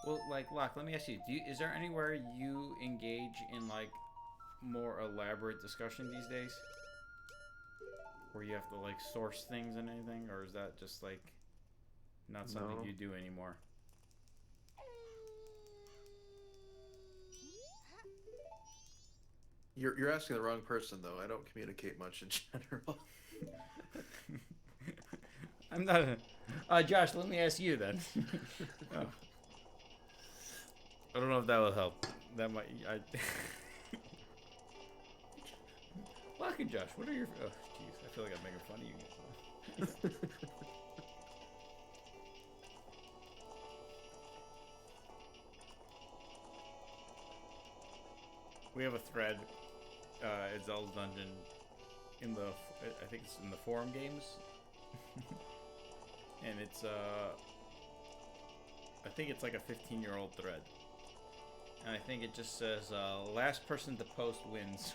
Well, like, Locke, let me ask you, is there anywhere you engage in, like, more elaborate discussion these days? Where you have to, like, source things and anything? Or is that just, like, not something No. you do anymore? You're asking the wrong person, though. I don't communicate much in general. I'm not Josh, let me ask you then. Oh. I don't know if that will help. That might... Locke and Josh, what are your... Oh, jeez. I feel like I'm making fun of you. We have a thread at Zelda's Dungeon in the... I think it's in the forum games. And it's... I think it's like a 15-year-old thread. And I think it just says, last person to post wins.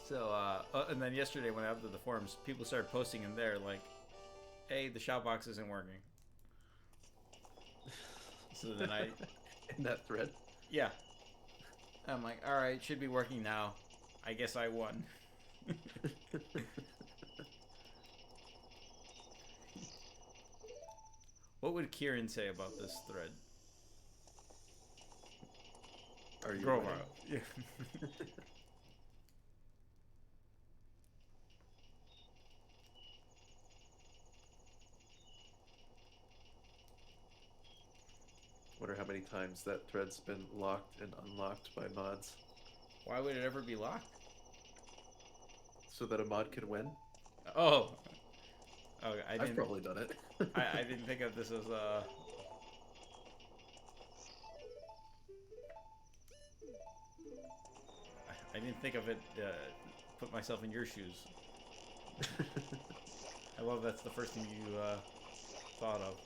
So, and then yesterday when I updated the forums, people started posting in there like, hey, the shout box isn't working. So then I... In that thread? Yeah. I'm like, alright, should be working now. I guess I won. What would Kieran say about this thread? Are you Grover. winning? Yeah. Wonder how many times that thread's been locked and unlocked by mods. Why would it ever be locked? So that a mod can win? Oh. Oh, I've probably done it. I didn't think of this as I didn't think of it. Put myself in your shoes. I love that's the first thing you thought of.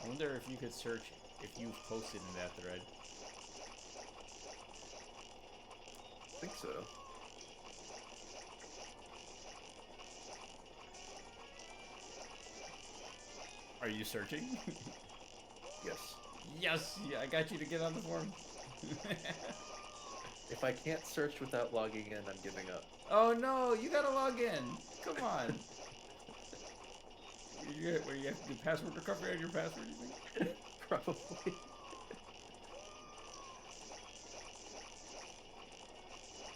I wonder if you could search if you've posted in that thread. I think so. Are you searching? Yes. Yes! Yeah, I got you to get on the forum. If I can't search without logging in, I'm giving up. Oh no, you gotta log in. Come on. Where you have to do password recovery on your password, you think? Probably.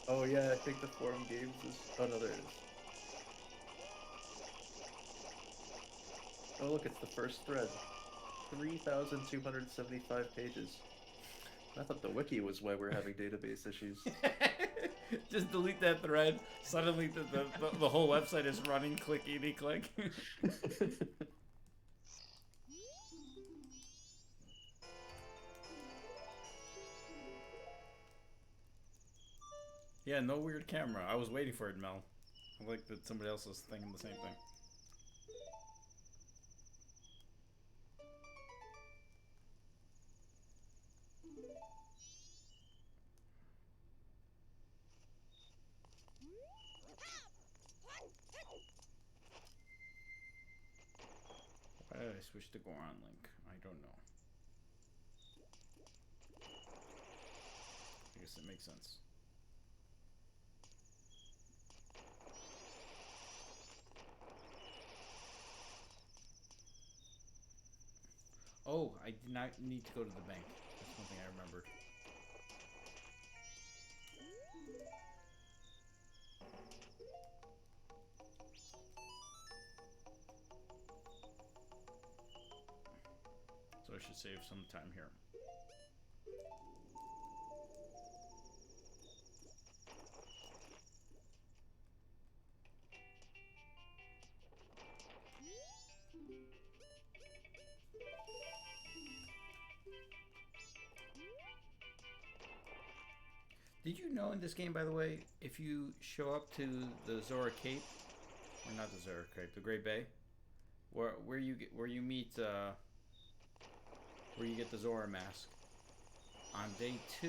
Oh yeah, I think the forum games is... Oh no, there it is. Oh look, it's the first thread. 3,275 pages. I thought the wiki was why we're having database issues. Just delete that thread. Suddenly the whole website is running clickety click. Yeah, no weird camera. I was waiting for it, Mel. I like that somebody else was thinking the same thing. switch to Goron Link? I don't know. I guess it makes sense. Oh, I did not need to go to the bank. That's one thing I remembered. So I should save some time here. Did you know in this game, by the way, if you show up to the Zora Cape, or not the Zora Cape, the Great Bay, where you meet where you get the Zora mask on day 2,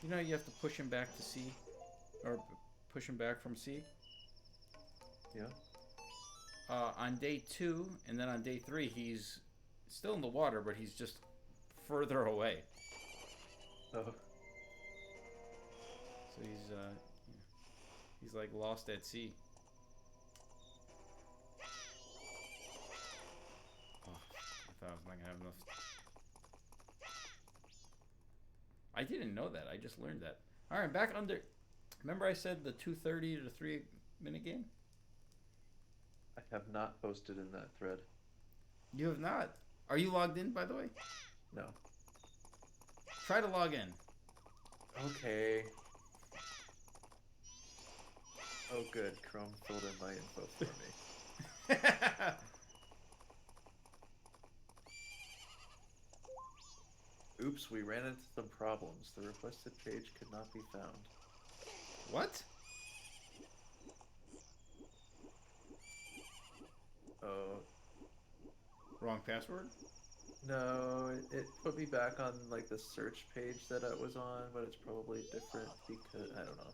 you know you have to push him back to sea, or push him back from sea. Yeah. On day 2, and then on day 3, he's still in the water, but he's just further away. Oh. So he's like lost at sea. Oh, I thought I was not gonna have enough. I didn't know that. I just learned that. All right, back under. Remember I said the 2:30 to 3-minute game? I have not posted in that thread. You have not. Are you logged in, by the way? No. Try to log in. Okay. Oh, good. Chrome filled in my info for me. Oops, we ran into some problems. The requested page could not be found. What? Oh. Wrong password? No, it put me back on like the search page that I was on, but it's probably different because I don't know.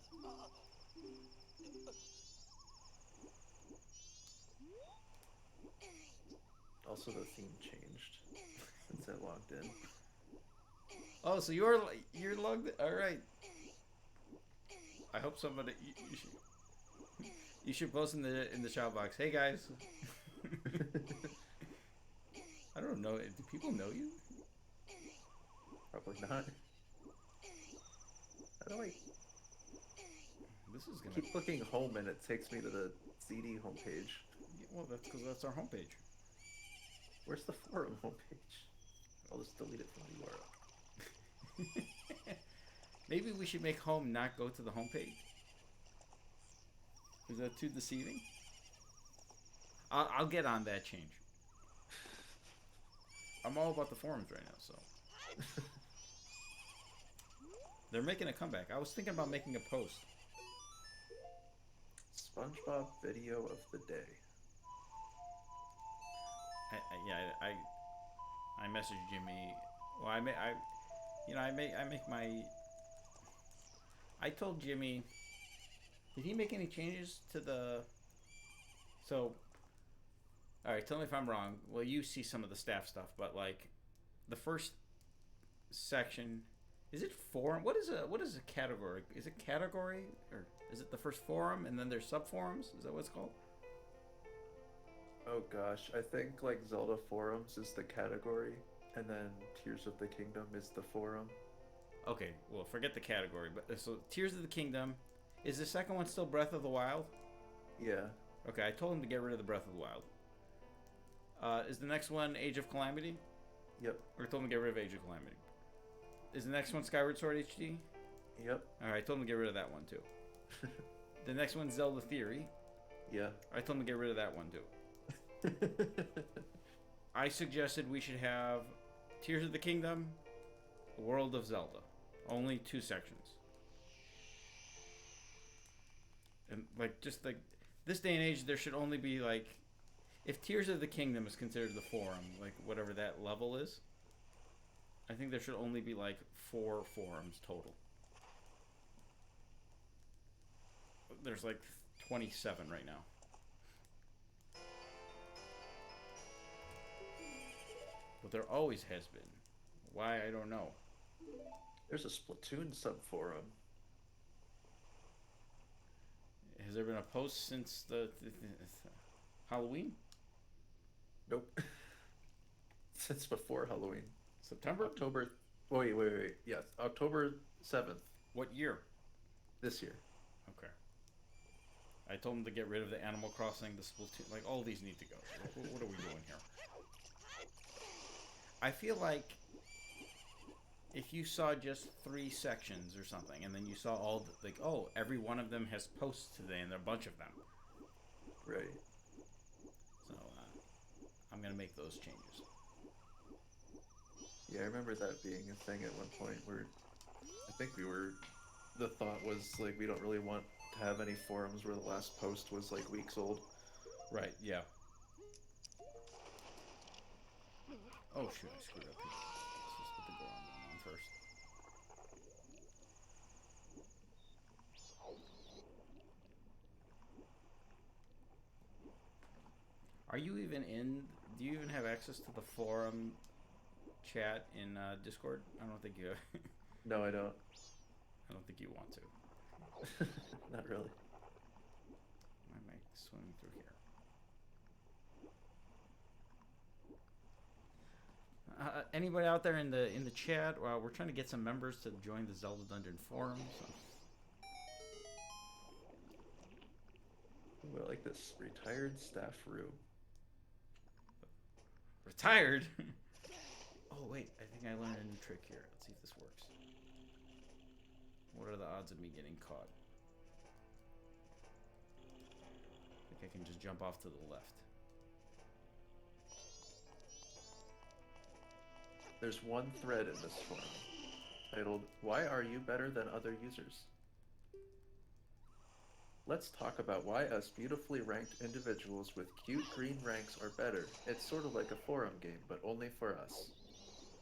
Also, the theme changed since I logged in. Oh, so you're logged in? All right. I hope somebody you should post in the shout box. Hey guys. I don't know. Do people know you? Probably not. How do I This is gonna keep clicking home and it takes me to the ZD homepage? Well, that's because that's our homepage. Where's the forum homepage? I'll just delete it from the URL. Maybe we should make home not go to the homepage. Is that too deceiving? I'll get on that change. I'm all about the forums right now, so. They're making a comeback. I was thinking about making a post. SpongeBob video of the day. I messaged Jimmy. Well, I make my. I told Jimmy. Did he make any changes to the? So. All right, tell me if I'm wrong. Well, you see some of the staff stuff, but like, the first section, is it forum? What is a category? Is it category, or is it the first forum and then there's sub forums? Is that what it's called? Oh gosh, I think like Zelda forums is the category, and then Tears of the Kingdom is the forum. Okay, well, forget the category, but so Tears of the Kingdom, is the second one still Breath of the Wild? Yeah. Okay, I told him to get rid of the Breath of the Wild. Is the next one Age of Calamity? Yep. Or I told him to get rid of Age of Calamity. Is the next one Skyward Sword HD? Yep. Alright, I told him to get rid of that one too. The next one's Zelda Theory. Yeah. I told him to get rid of that one too. I suggested we should have Tears of the Kingdom, World of Zelda. Only 2 sections. And like, just like, this day and age, there should only be like, if Tears of the Kingdom is considered the forum, like whatever that level is, I think there should only be like 4 forums total. There's like 27 right now. but there always has been. Why, I don't know. There's a Splatoon sub-forum. Has there been a post since the Halloween? Nope. Since before Halloween. September? October. Wait. Yes, October 7th What year? this year. Okay. I told him to get rid of the Animal Crossing, the Splatoon. Like, all these need to go. What are we doing here? I feel like if you saw just 3 sections or something, and then you saw all the, like, oh, every one of them has posts today, and there are a bunch of them. Right. So, I'm gonna make those changes. Yeah, I remember that being a thing at one point where I think the thought was like we don't really want to have any forums where the last post was like weeks old. Right, yeah. Oh shoot, I screwed up here. Let's just put the Goron on first. Are you even in, do you even have access to the forum chat in Discord? I don't think you No, I don't. I don't think you want to. Not really. Why am I swimming through here? Anybody out there in the chat? Well, we're trying to get some members to join the Zelda Dungeon forum. So. Ooh, I like this retired staff room. Retired? Oh wait, I think I learned a new trick here. Let's see if this works. What are the odds of me getting caught? I think I can just jump off to the left. There's one thread in this forum titled, "Why are you better than other users?" Let's talk about why us beautifully ranked individuals with cute green ranks are better. It's sort of like a forum game, but only for us.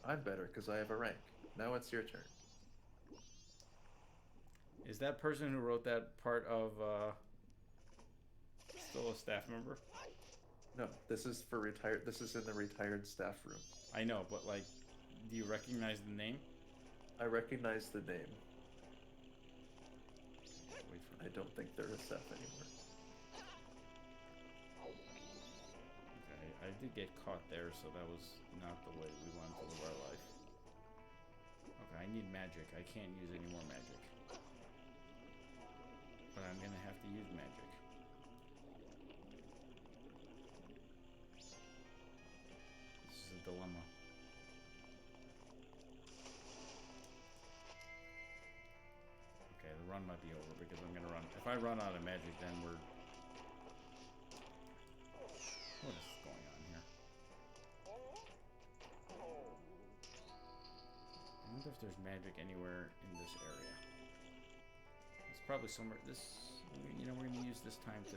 I'm better because I have a rank. Now it's your turn. Is that person who wrote that part of still a staff member? No, this is for retired. This is in the retired staff room. I know, but like, do you recognize the name? I recognize the name. Wait for I don't think they're a staff anymore. Okay, I did get caught there, so that was not the way we wanted to live our life. Okay, I need magic. I can't use any more magic. But I'm gonna have to use magic. This is a dilemma. Okay, the run might be over because I'm gonna run. If I run out of magic, then we're... What is going on here? I wonder if there's magic anywhere in this area. It's probably somewhere. You know, we're gonna use this time to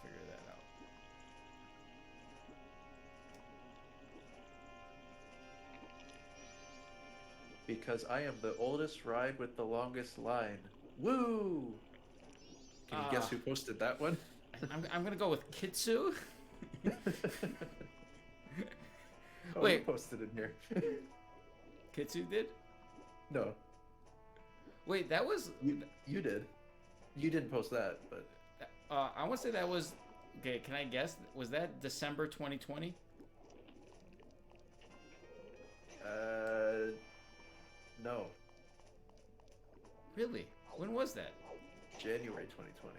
figure that out. Because I am the oldest ride with the longest line. Woo! Can you guess who posted that one? I'm gonna go with Kitsu. Oh, Wait. you posted in here. Kitsu did? No, Wait, that was. you did. You didn't post that, but I want to say that was. Okay, can I guess? Was that December 2020? No, Really? When was that? January 2020.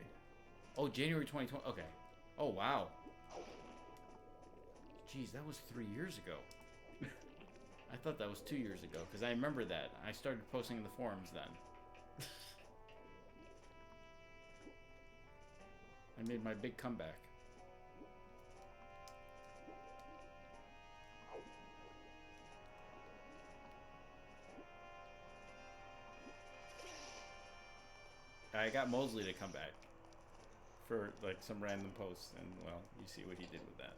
Oh, January 2020. Okay. Oh, wow. Jeez, that was 3 years ago. I thought that was 2 years ago, because I remember that. I started posting in the forums then. I made my big comeback. I got Mosley to come back for like some random posts, and well, you see what he did with that.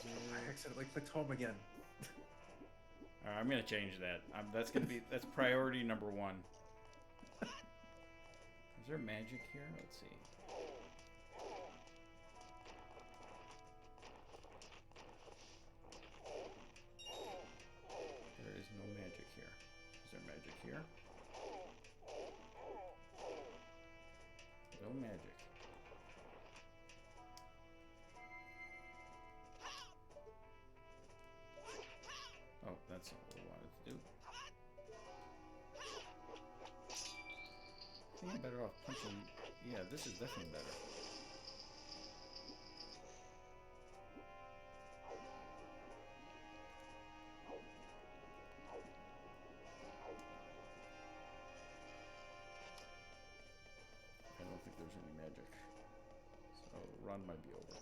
I accidentally clicked home again. I'm gonna change that. That's priority number 1. Is there magic here? Let's see. here. No magic. Oh, that's not what we wanted to do. I think I'm better off punching. Yeah, this is definitely better. I don't think there's any magic. So run might be over.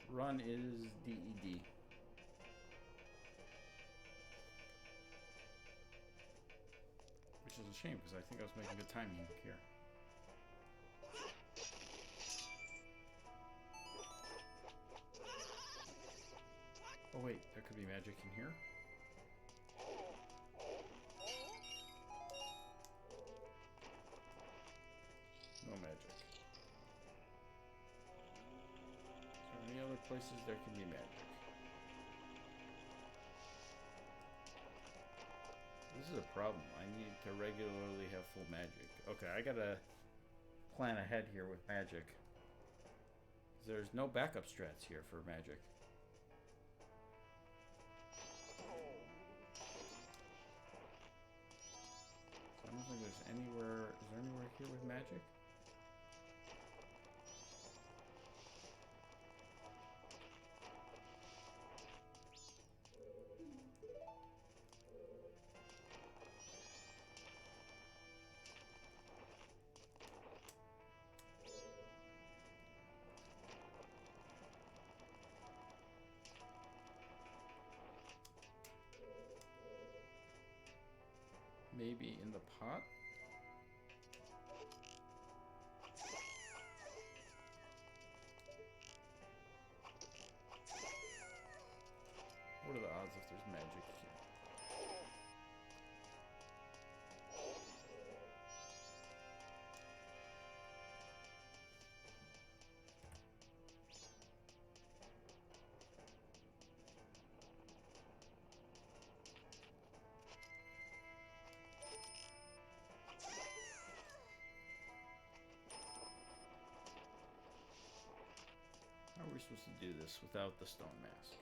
Run is DED. Which is a shame, because I think I was making good timing here. Oh wait, there could be magic in here. No magic. Is there any other places there can be magic? This is a problem. I need to regularly have full magic. Okay, I gotta plan ahead here with magic. There's no backup strats here for magic. So I don't think there's anywhere. Is there anywhere here with magic? Maybe in the pot? What are the odds if there's magic here? How are we supposed to do this without the stone mask?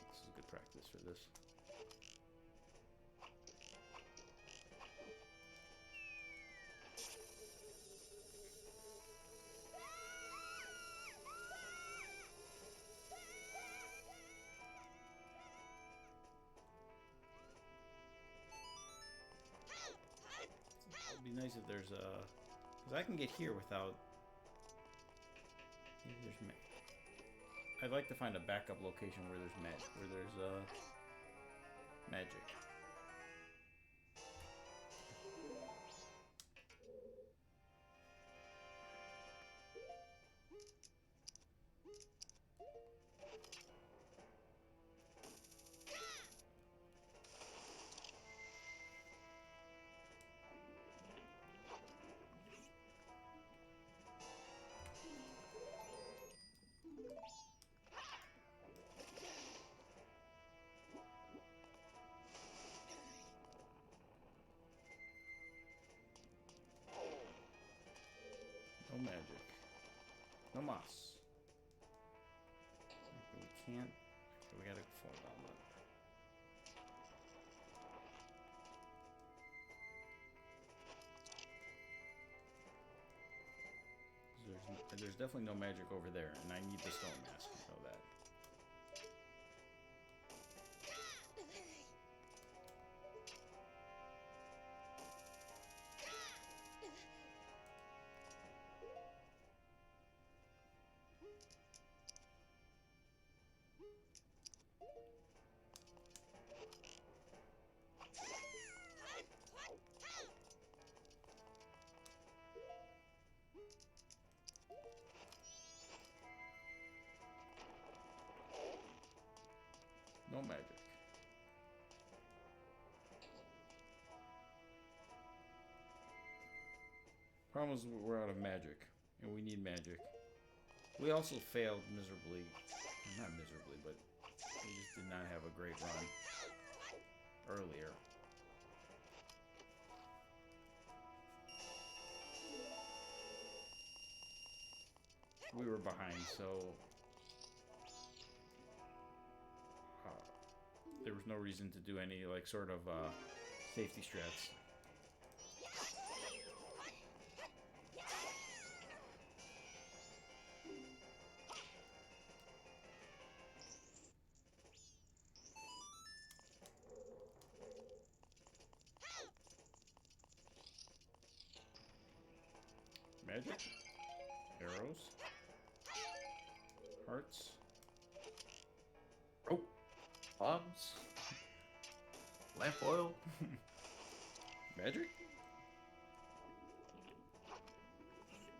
This is good practice for this. It'd be nice if there's a... Because I can get here without... Maybe there's I'd like to find a backup location where there's magic. No magic. No moss. Okay, we can't. Okay, we gotta fall down that. There's definitely no magic over there, and I need the stone mask to know that. Problem is, we're out of magic, and we need magic. We also failed miserably. Not miserably, but we just did not have a great run earlier. We were behind, so there was no reason to do any like sort of safety strats. Magic, arrows, hearts. Rope, bombs, lamp oil. Magic?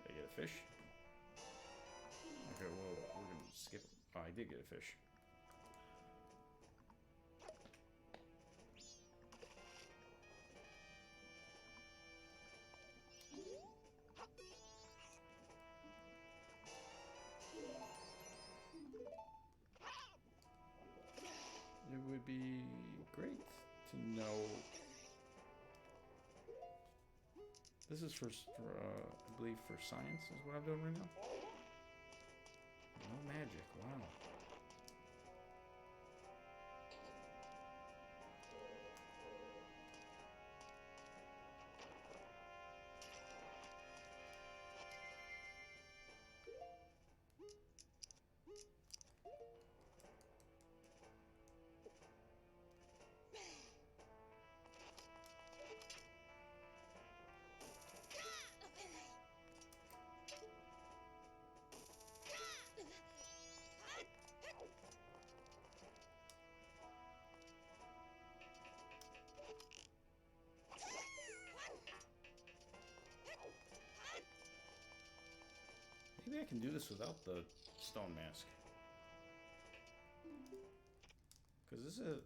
Did I get a fish? Okay, well, we're gonna skip. Oh, I did get a fish. It would be great to know. This is for I believe for science is what I'm doing right now. No magic, wow. Maybe I can do this without the stone mask. Because this is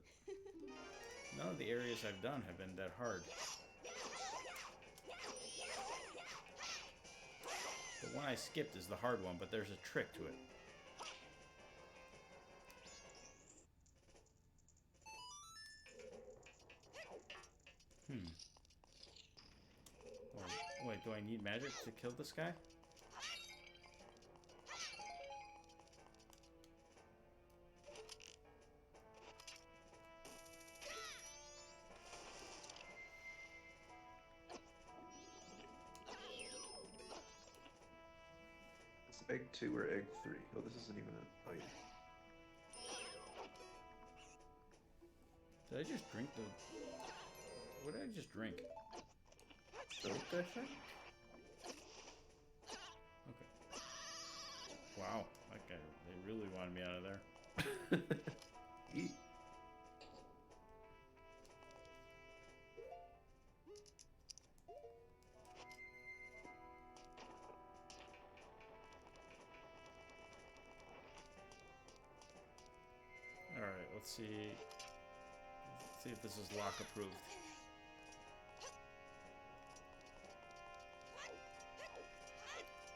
none of the areas I've done have been that hard. The one I skipped is the hard one, but there's a trick to it. Wait, do I need magic to kill this guy? It's egg 2 or egg 3. Oh, this isn't even a... Oh, yeah. Did I just drink the... What did I just drink? Soap, I think? Okay. Wow, that guy, they really wanted me out of there. Eat. Alright, let's see. Let's see if this is lock approved.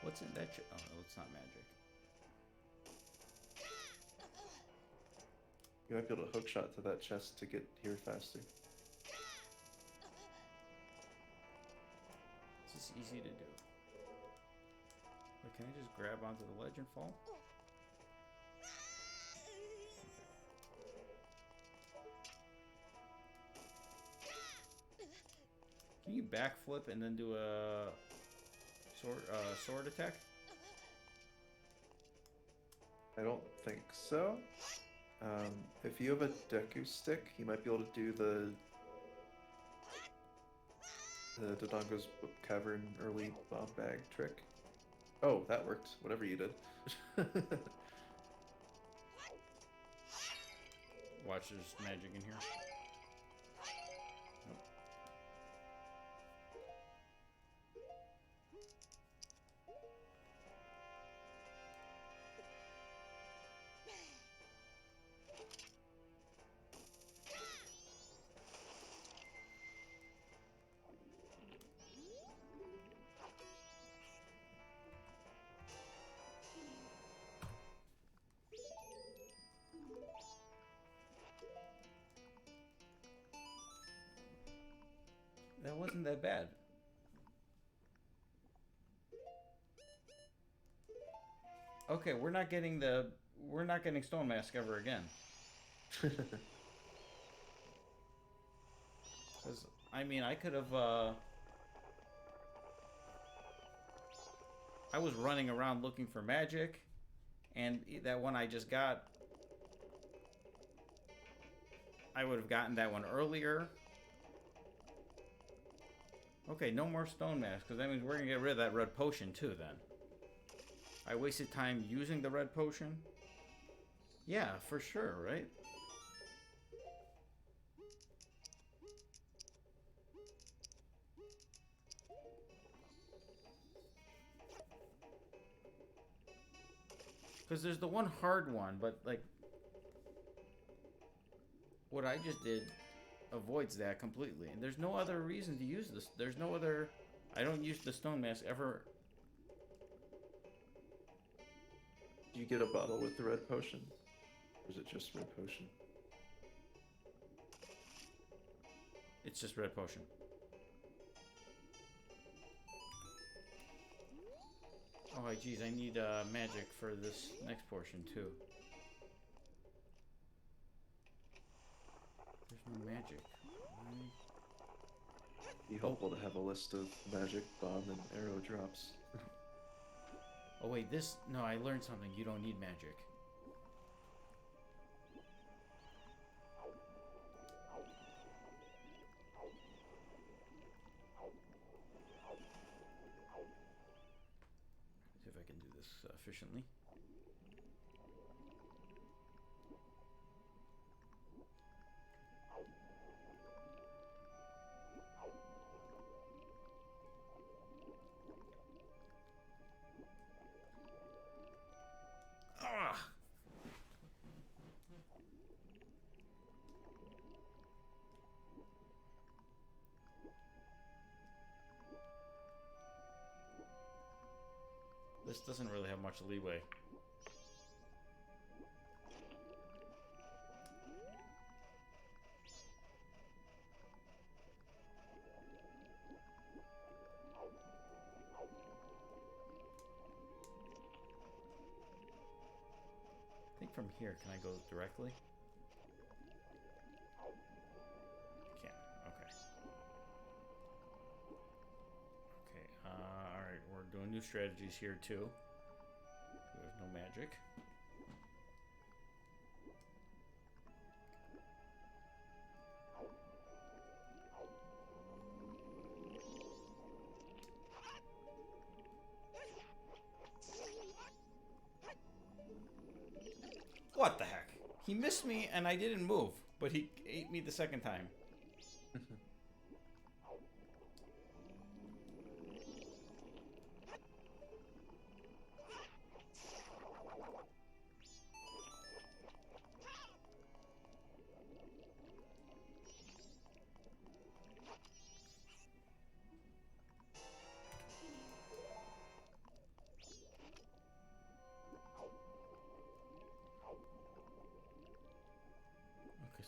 What's in that? Oh, no, it's not magic. You might be able to hook shot to that chest to get here faster. This is easy to do. Wait, can I just grab onto the ledge and fall? Can you backflip and then do a sword attack? I don't think so. If you have a Deku stick, you might be able to do the Dodongo's Cavern early bomb bag trick. Oh, that worked. Whatever you did. Watch, there's magic in here. Nope. wasn't that bad. Okay, we're not getting Stone Mask ever again. Because I mean, I could have. I was running around looking for magic, and that one I just got, I would have gotten that one earlier. Okay, no more Stone Mask, because that means we're gonna get rid of that red potion too. Then I wasted time using the red potion. Yeah, for sure, right? Because there's the one hard one, but like what I just did avoids that completely. And there's no other reason to use this. There's no other... I don't use the Stone Mask ever. Do you get a bottle with the red potion? Or is it just red potion? It's just red potion. Oh, geez, I need magic for this next portion, too. There's no magic. Be helpful to have a list of magic, bomb, and arrow drops. Oh, wait, this... No, I learned something. You don't need magic. See if I can do this efficiently. Ah! This doesn't really have much leeway. I think from here, can I go directly? I can. Okay. Okay. Alright, we're doing new strategies here too. There's no magic. What the heck? He missed me and I didn't move, but he ate me the second time.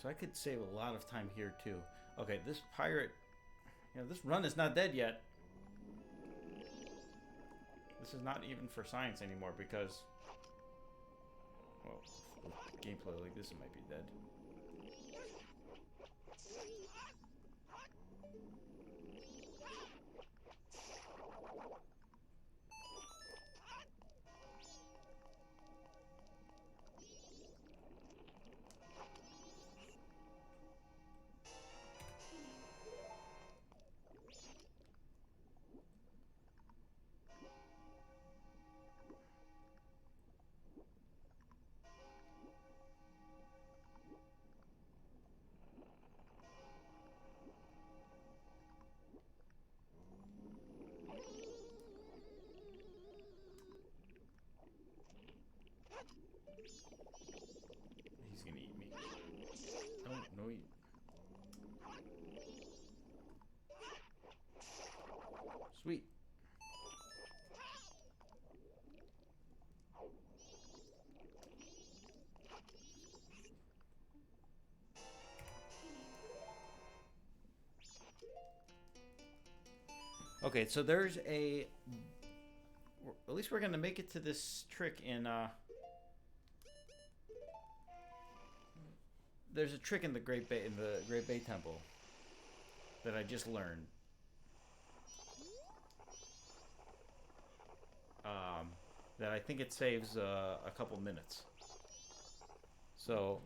So I could save a lot of time here too. Okay, this pirate, this run is not dead yet. This is not even for science anymore because, well, with gameplay like this, it might be dead. Okay, so there's a. At least we're gonna make it to this trick in. There's a trick in the Great Bay Temple that I just learned. That I think it saves a couple minutes. So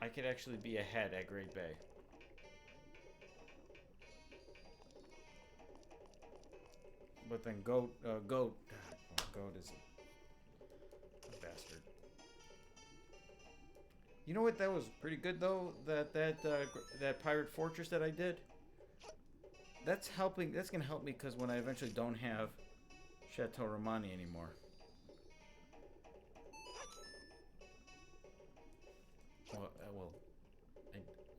I could actually be ahead at Great Bay. But then Goat is a bastard. You know what? That was pretty good though. That pirate fortress that I did. That's helping. That's gonna help me because when I eventually don't have Chateau Romani anymore. Well,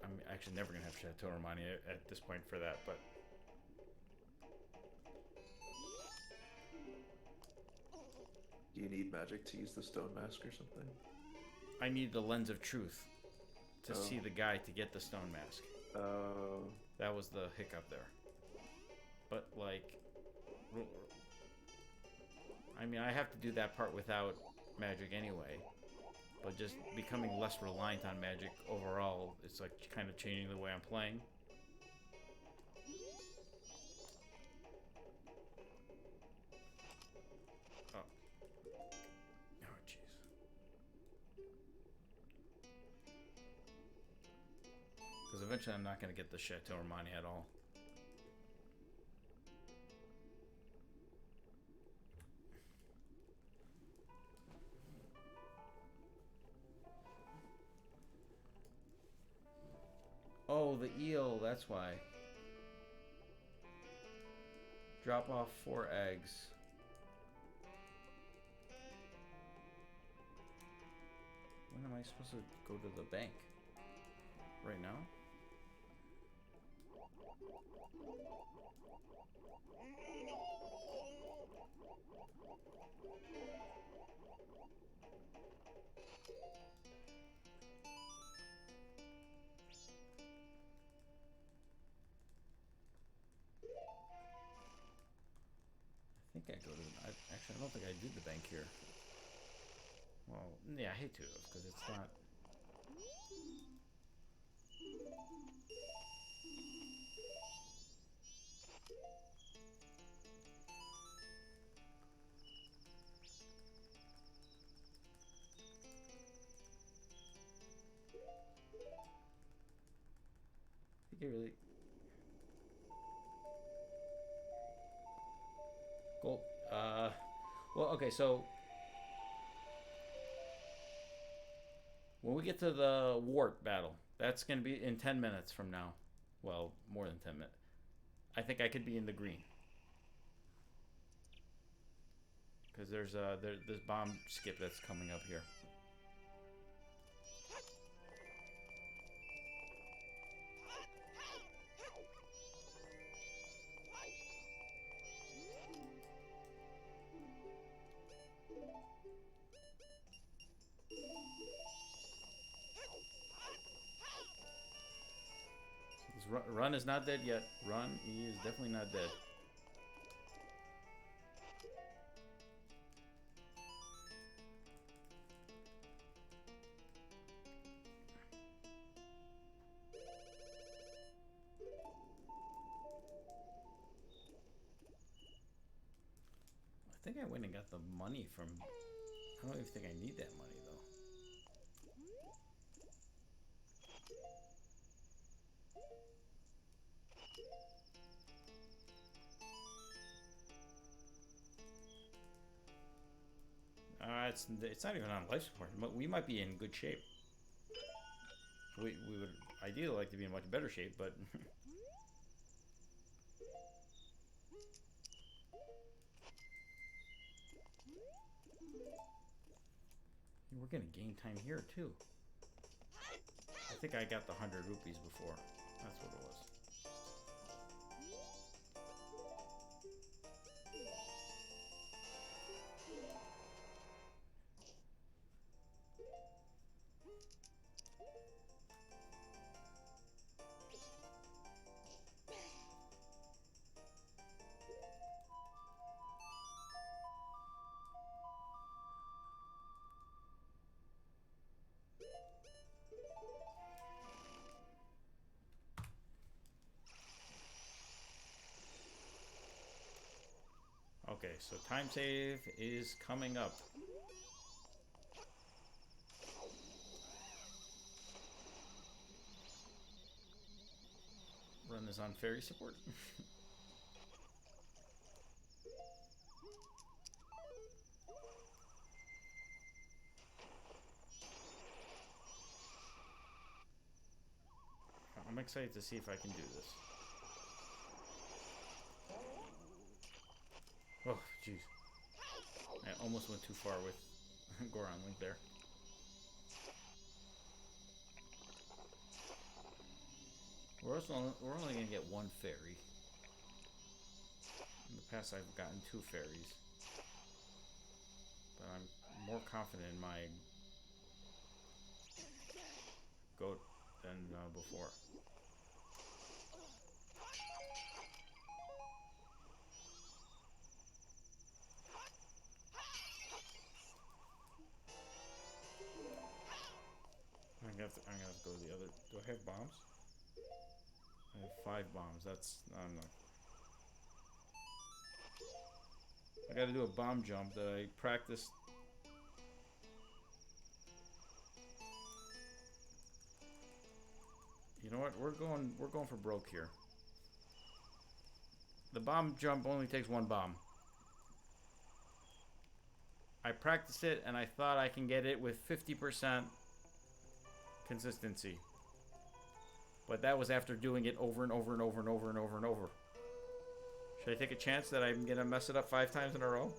I'm actually never gonna have Chateau Romani at this point for that, but. Do you need magic to use the stone mask or something? I need the lens of truth to see the guy to get the stone mask. Oh. That was the hiccup there. But like, I mean, I have to do that part without magic anyway. But just becoming less reliant on magic overall, it's like kind of changing the way I'm playing. Because eventually I'm not going to get the Chateau Romani at all. Oh, the eel, that's why. Drop off 4 eggs. When am I supposed to go to the bank? Right now? I think I go to. Actually, I don't think I do the bank here. Well, yeah, I hate to because it's not. I think it really. Gold. Well, okay, so when we get to the wart battle, that's going to be in 10 minutes from now. Well, more than 10 minutes. I think I could be in the green. Because there's this bomb skip that's coming up here. Run is not dead yet. Run, he is definitely not dead. I think I went and got the money from. I don't even think I need that money though. It's not even on life support. We might be in good shape. We would ideally like to be in much better shape, but we're gonna gain time here too. I think I got the 100 rupees before. That's what it was. Okay, so time save is coming up. Run this on fairy support. I'm excited to see if I can do this. Oh, jeez. I almost went too far with Goron Link there. We're only going to get one fairy. In the past, I've gotten 2 fairies. But I'm more confident in my goat than before. I'm gonna have to go the other. Do I have bombs? I have 5 bombs. That's I'm not. I got to do a bomb jump that I practiced. You know what? We're going for broke here. The bomb jump only takes 1 bomb. I practiced it and I thought I can get it with 50% consistency. But that was after doing it over and over and over and over and over and over. Should I take a chance that I'm gonna mess it up 5 times in a row?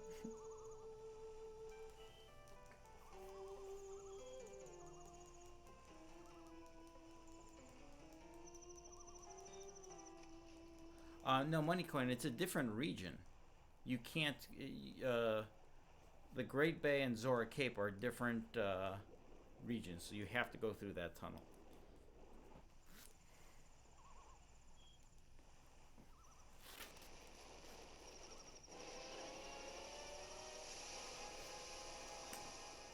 No, Moneycoin, it's a different region. You can't... the Great Bay and Zora Cape are different regions, so you have to go through that tunnel.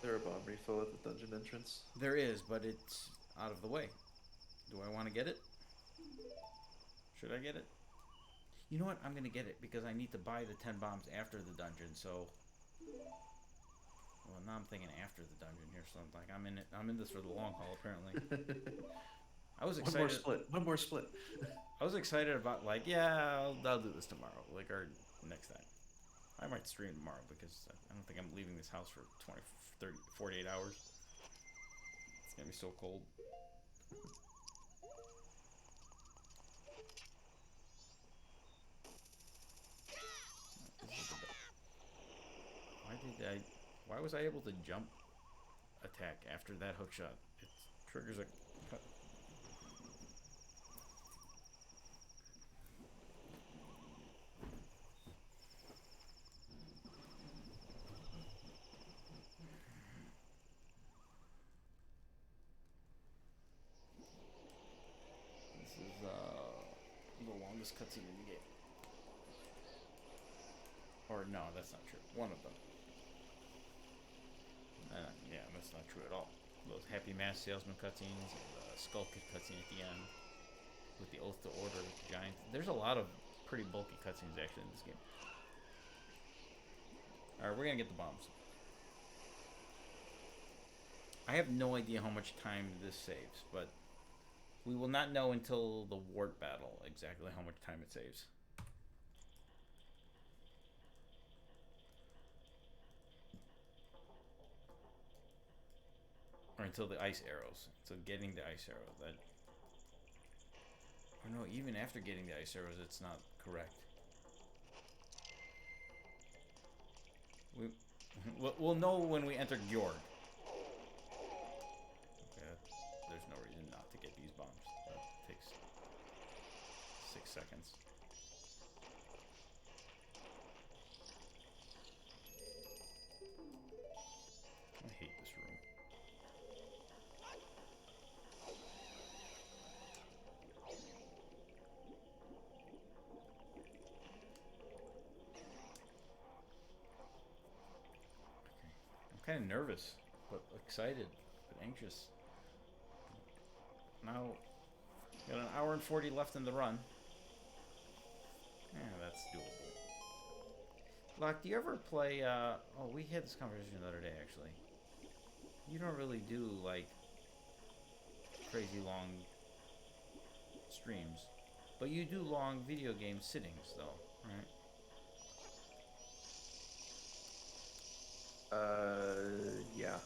There a bomb refill at the dungeon entrance? There is, but it's out of the way. Do I want to get it? Should I get it? You know what? I'm going to get it because I need to buy the 10 bombs after the dungeon, so... Well, now I'm thinking after the dungeon here, so I'm like, I'm in this for the long haul, apparently. I was excited. One more split. I was excited about, like, yeah, I'll do this tomorrow, like, or next time. I might stream tomorrow because I don't think I'm leaving this house for 20, 30, 48 hours. It's gonna be so cold. Why was I able to jump attack after that hook shot? It triggers a cut. This is the longest cutscene in the game. Or no, that's not true. One of them. Yeah, that's not true at all. Those Happy Mass Salesman cutscenes, and the Skull Kid cutscene at the end, with the Oath to Order, Giant. There's a lot of pretty bulky cutscenes actually in this game. Alright, we're gonna get the bombs. I have no idea how much time this saves, but we will not know until the Wart battle exactly how much time it saves. Or until the ice arrows. So getting the ice arrow. That. Or no, even after getting the ice arrows, it's not correct. We'll know when we enter Gjord. Okay, there's no reason not to get these bombs. That takes 6 seconds. I hate this room. I'm kind of nervous, but excited, but anxious. Now, got an hour and 40 left in the run. Yeah, that's doable. Locke, do you ever play? Oh, we had this conversation the other day, actually. You don't really do like crazy long streams, but you do long video game sittings, though, right? Yeah.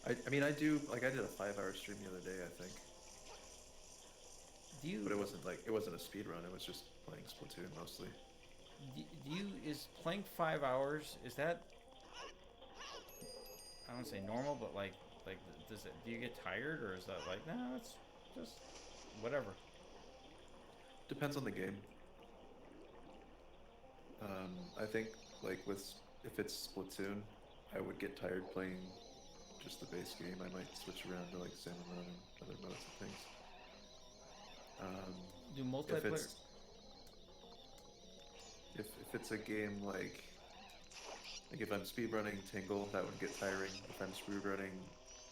I mean, I do, like, I did a 5-hour stream the other day, I think. Do you? But it wasn't a speed run, it was just playing Splatoon mostly. Do you? Is playing 5 hours? Is that? I don't say normal, but like, does it? Do you get tired, or is that like, nah, it's just whatever? Depends on the game. I think, like, if it's Splatoon, I would get tired playing just the base game. I might switch around to, like, Salmon Run and other modes and things. Do If multiplayer? it's a game like if I'm speedrunning Tingle, that would get tiring. If I'm speedrunning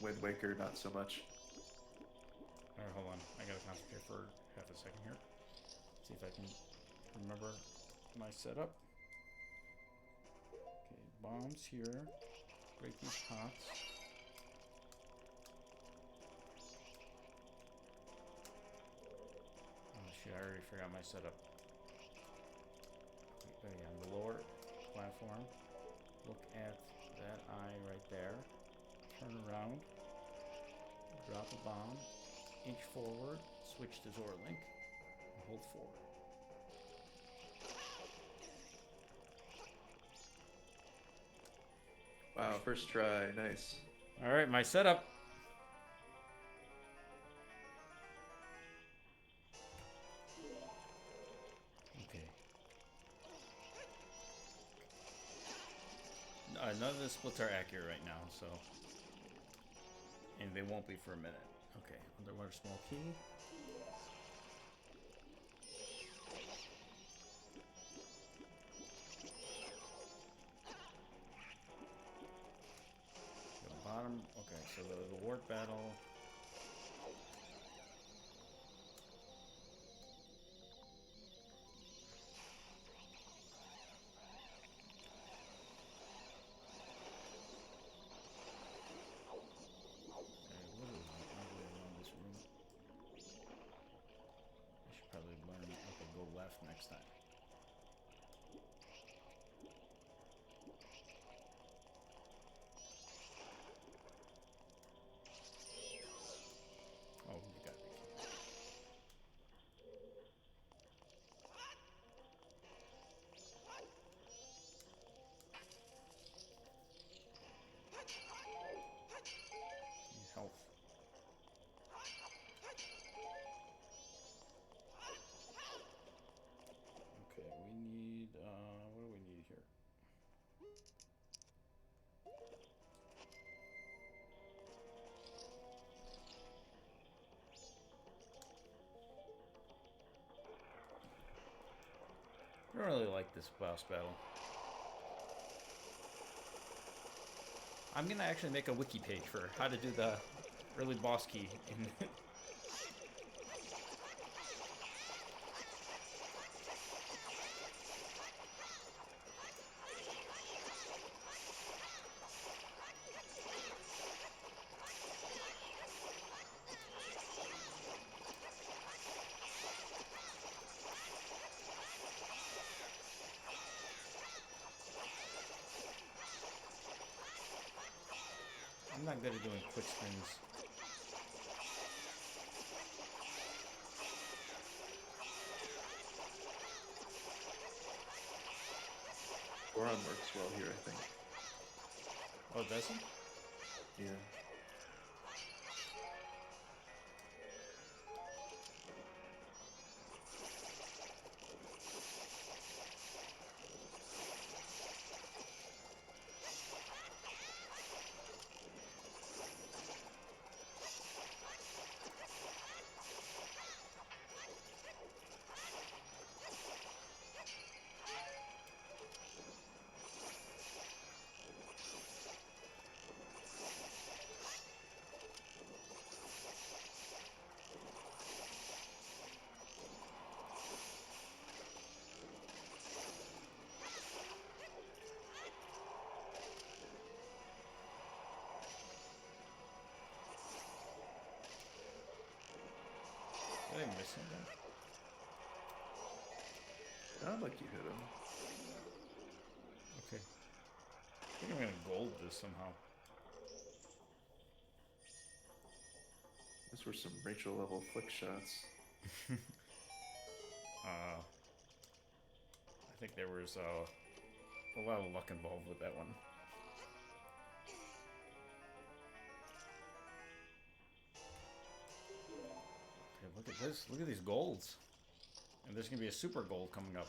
Wind Waker, not so much. Alright, hold on. I gotta concentrate for half a second here. See if I can remember my setup. Okay, bombs here. Break these pots. Oh shit, I already forgot my setup. Okay, on the lower platform. Look at that eye right there. Turn around. Drop a bomb. Inch forward. Switch to Zorlink. And hold forward. Wow, first try, nice. Alright, my setup. Okay. None of the splits are accurate right now, so. And they won't be for a minute. Okay, underwater small key. The bottom. Okay, so the warp battle. Probably learn how to go left next time. Oh, you got me. Need health. Okay, we need, what do we need here? I don't really like this boss battle. I'm gonna actually make a wiki page for how to do the early boss key in I'm not good at doing quick spins. Goron works well here, I think. Oh, does he? Yeah. miss him then? Sound like you hit him. Okay. I think I'm gonna gold this somehow. Those were some Rachel level flick shots. I think there was a lot of luck involved with that one. Okay, look at this. Look at these golds. And there's gonna be a super gold coming up.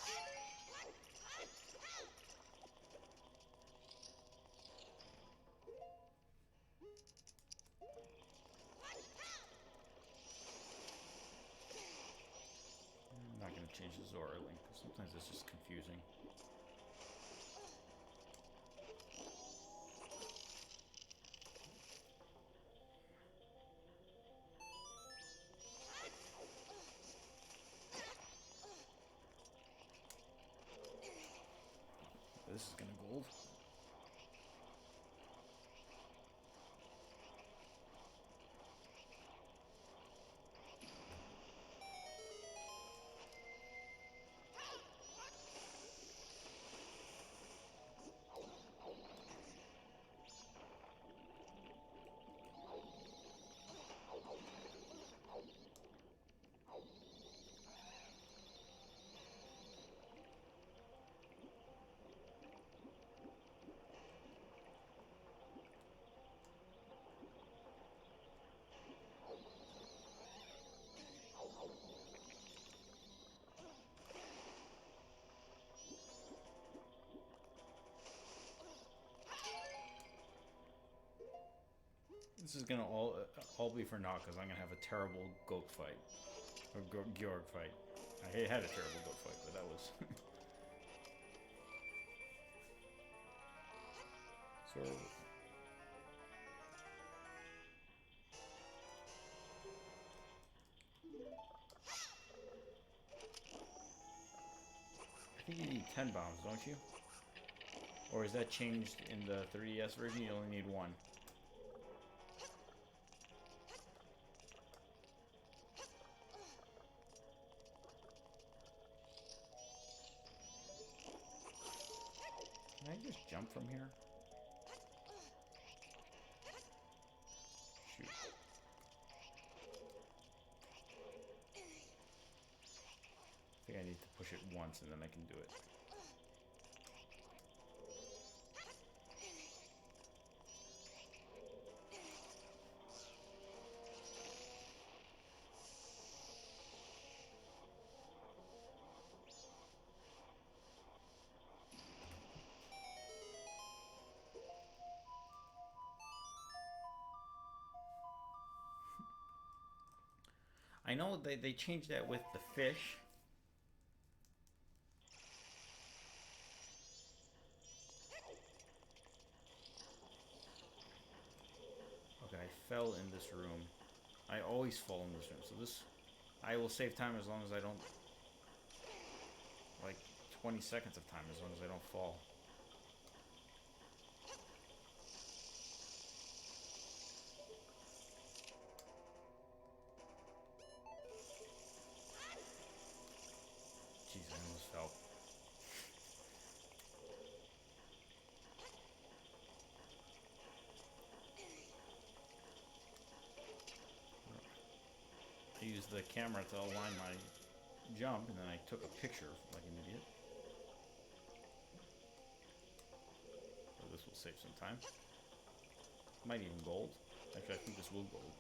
I'm not gonna change the Zora link because sometimes it's just confusing. This is gonna gold. This is gonna all be for naught because I'm gonna have a terrible goat fight or Georg fight. I had a terrible goat fight, but that was. So. I think you need 10 bombs, don't you? Or is that changed in the 3DS version? You only need 1. Can I just jump from here? Shoot. I think I need to push it once and then I can do it. I know they changed that with the fish. Okay, I fell in this room. I always fall in this room. So this, I will save time as long as I don't, like 20 seconds of time as long as I don't fall. Jeez, I almost fell. I used the camera to align my jump, and then I took a picture like an idiot. So this will save some time. Might even gold. Actually, I think this will gold.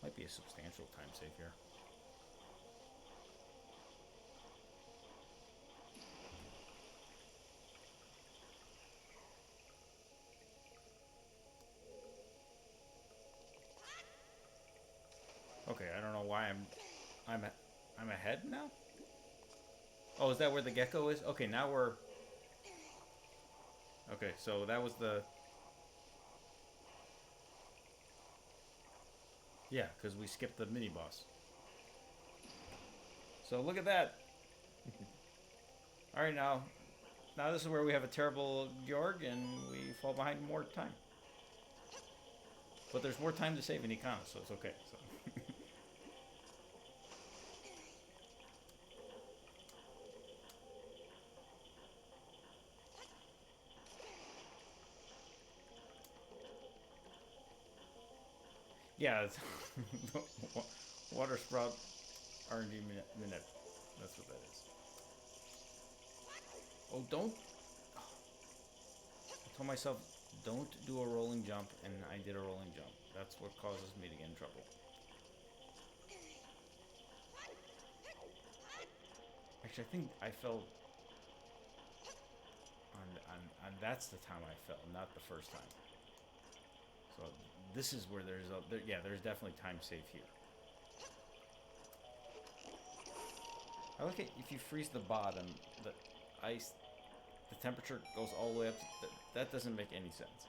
Might be a substantial time save here. Okay, I don't know why I'm ahead now. Oh, is that where the gecko is? Okay, now we're. Okay, so that was the. Yeah, because we skipped the mini boss. So look at that. All right, now this is where we have a terrible Georg and we fall behind more time. But there's more time to save in Ikana, so it's okay. So. Yeah, it's water sprout RNG minute. That's what that is. Oh, don't. I told myself, don't do a rolling jump, and I did a rolling jump. That's what causes me to get in trouble. Actually, I think I fell. On that's the time I fell, not the first time. So this is where there's yeah, there's definitely time save here. I like it if you freeze the bottom, the ice, the temperature goes all the way up. That doesn't make any sense.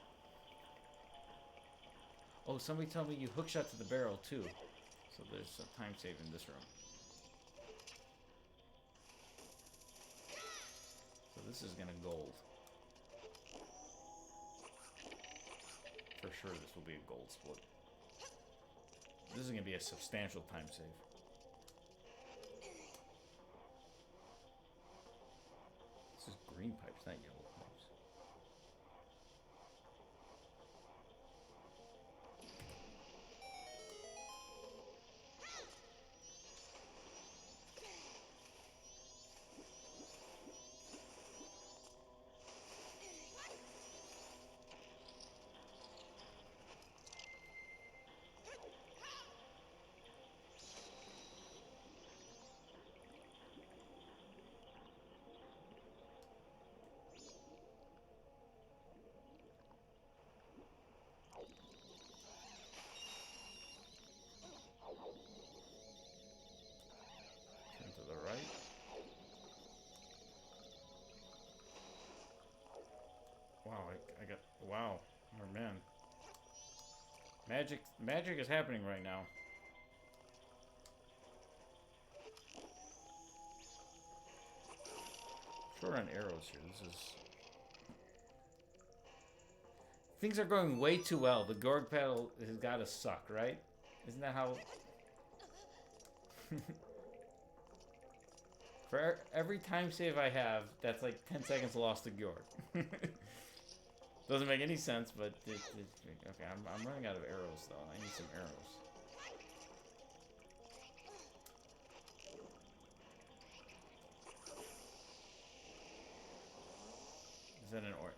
Oh, somebody told me you hookshot to the barrel too. So there's a time save in this room. So this is gonna gold. For sure this will be a gold split. This is gonna be a substantial time save. This is green pipes, not yellow pipes. Turn to the right. Wow, I got, wow, oh man. Magic is happening right now. Short on arrows here, this is... Things are going way too well. The Gorg paddle has gotta suck, right? Isn't that how... For every time save I have, that's like 10 seconds lost to Gorg. Doesn't make any sense, but okay, I'm running out of arrows though. I need some arrows.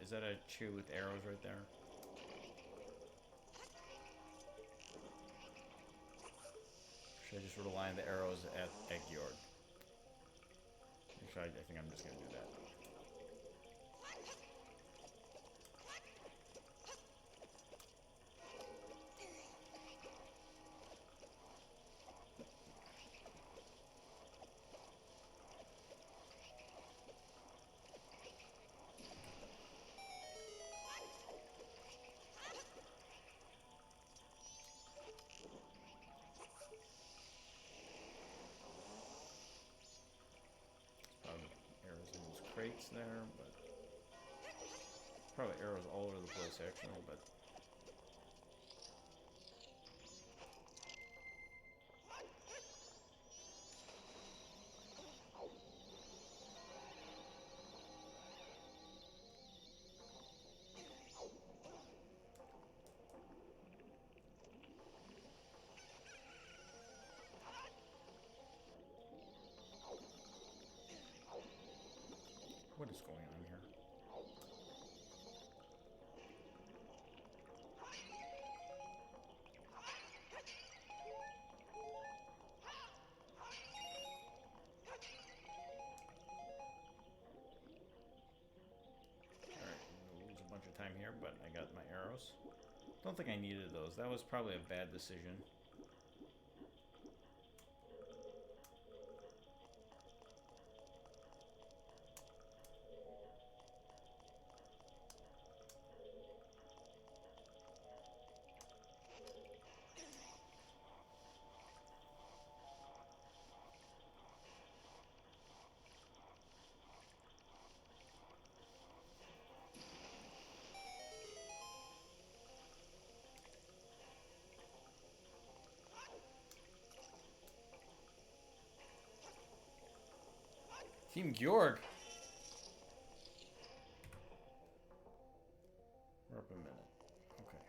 Is that a chew with arrows right there? Should I just rely on the arrows at Gjord? Actually, I think I'm just gonna do that. Arrows in those crates there, but probably arrows all over the place actually, but what is going on here? Alright, we'll lose a bunch of time here, but I got my arrows. Don't think I needed those. That was probably a bad decision. Team Gjord. We're up a minute. Okay.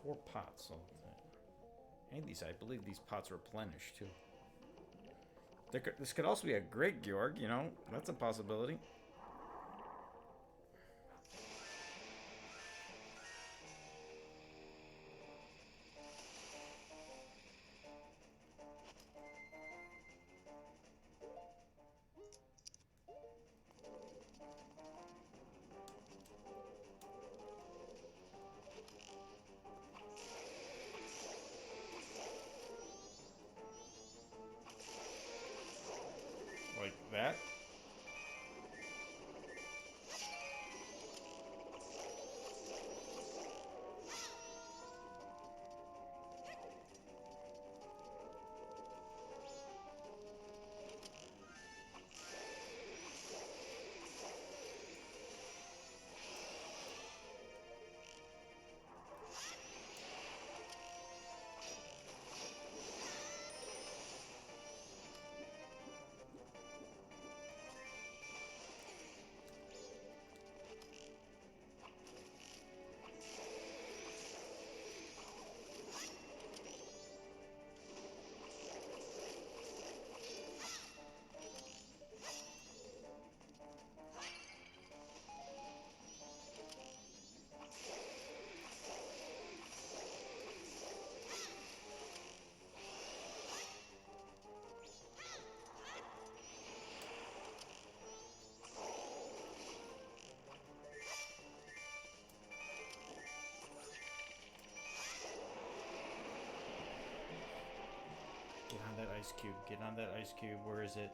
4 pots. So, and I believe these pots replenish too. This could also be a great Georg, you know? That's a possibility. Like that. Get on that ice cube. Get on that ice cube. Where is it?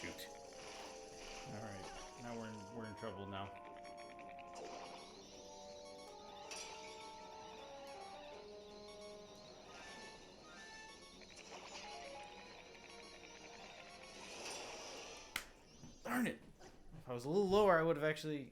Shoot. All right. Now we're in trouble now. Darn it! If I was a little lower, I would have actually.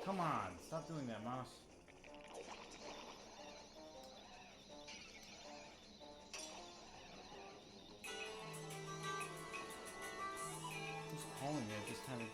Come on, stop doing that, mouse. Who's calling me at this time of day?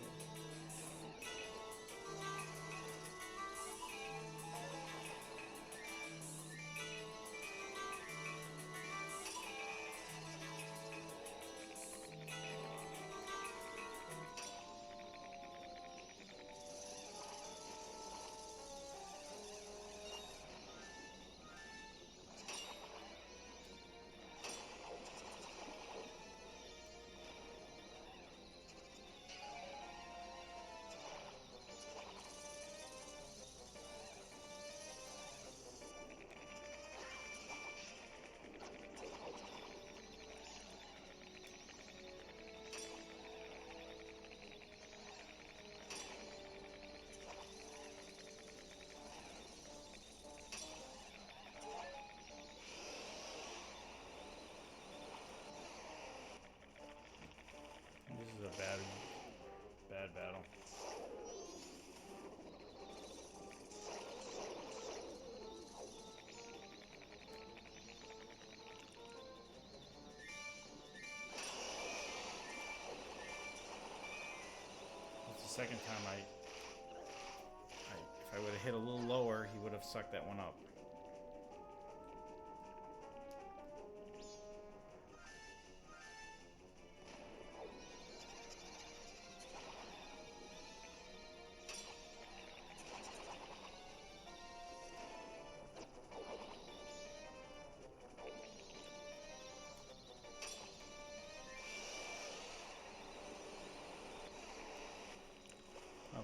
second time if I would have hit a little lower, he would have sucked that one up.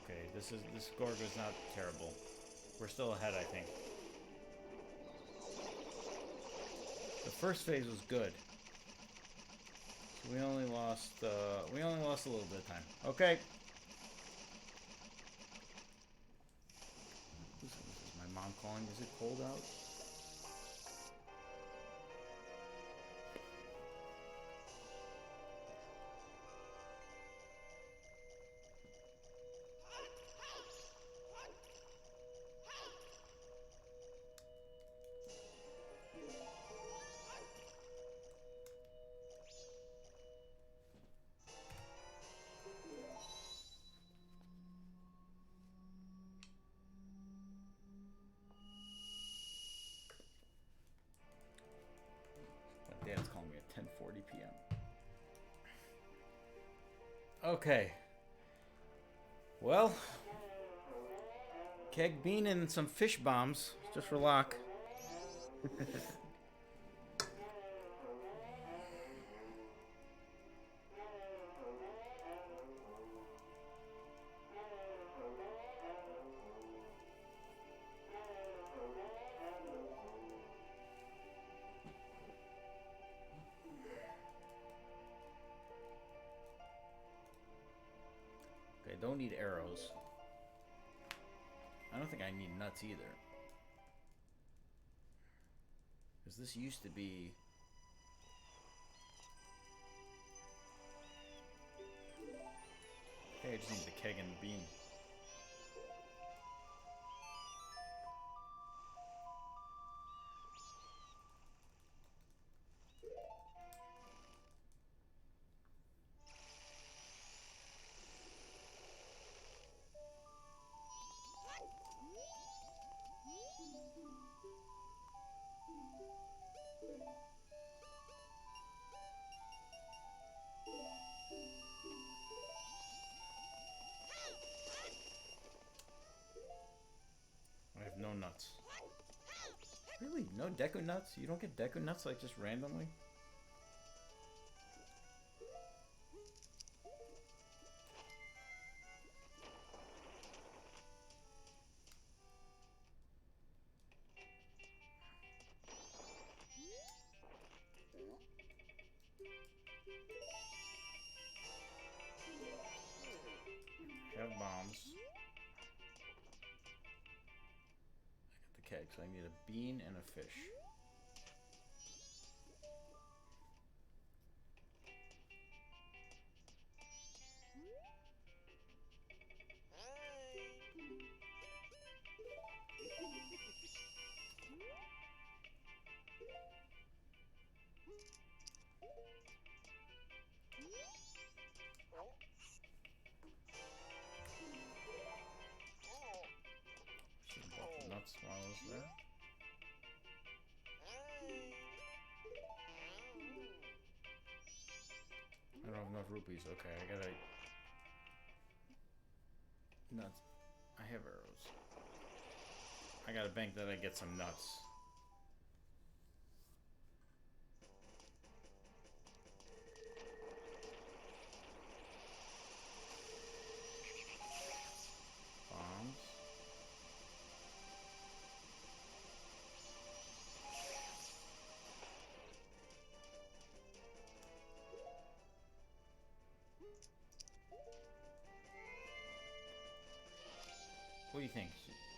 Okay, this Gorgo's not terrible. We're still ahead, I think. The first phase was good. So we only lost a little bit of time. Okay. This is my mom calling. Is it cold out? My dad's calling me at 10:40 p.m. Okay. Well, keg bean and some fish bombs, just for luck. Okay, don't need arrows. I don't think I need nuts either. Because this used to be... Okay, I just need the keg and the bean. I have no nuts. Really? No Deku nuts? You don't get Deku nuts like just randomly? I have bombs. I got the keg, so I need a bean and a fish. Should have bought the nuts while I was there. I don't have enough rupees. Okay, I gotta... Nuts. I have arrows. I gotta bank that I get some nuts. Bombs. What do you think?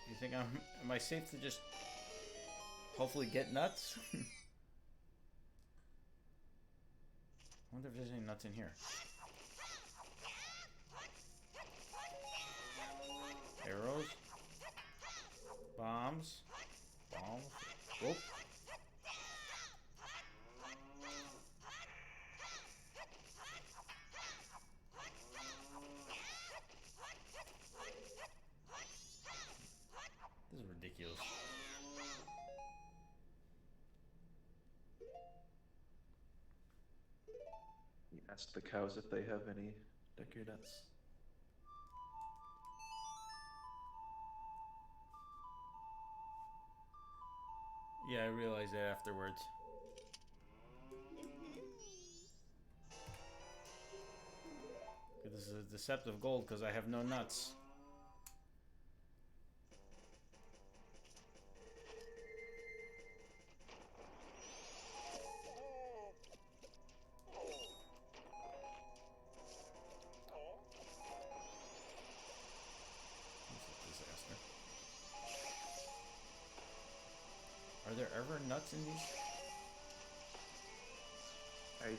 You think am I safe to just hopefully get nuts? I wonder if there's any nuts in here. Arrows. Bombs. Bombs. Whoop. ridiculous. You ask the cows if they have any deku nuts. Yeah, I realized that afterwards. This is a deceptive gold because I have no nuts. This is a disaster. Are there ever nuts in these? I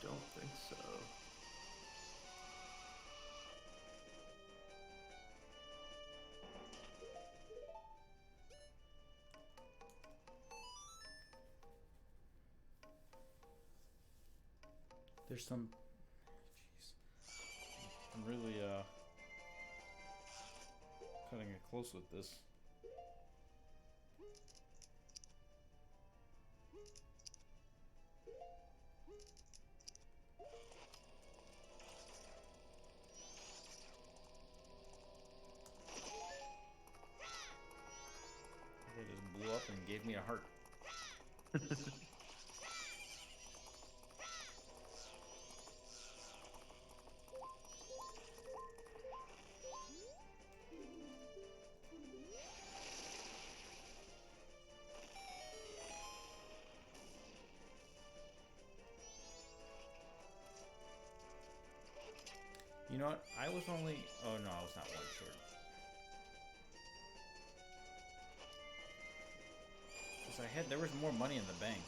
don't think so. There's some. Jeez. I'm really cutting it close with this. It just blew up and gave me a heart. You know what? I was only. Oh no, I was not one short. Because there was more money in the bank.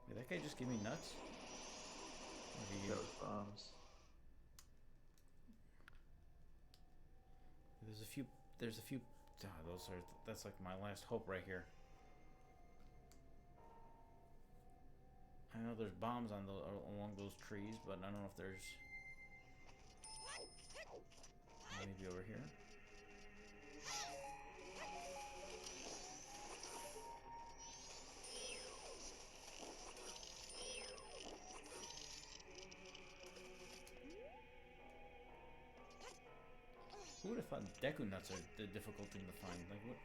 Did that guy just give me nuts? Or did he- Those bombs. There's a few. There's a few. Those are. That's like my last hope right here. I know there's bombs on along those trees, but I don't know if there's. Maybe over here. Who would have thought Deku nuts are the difficult thing to find? Like what?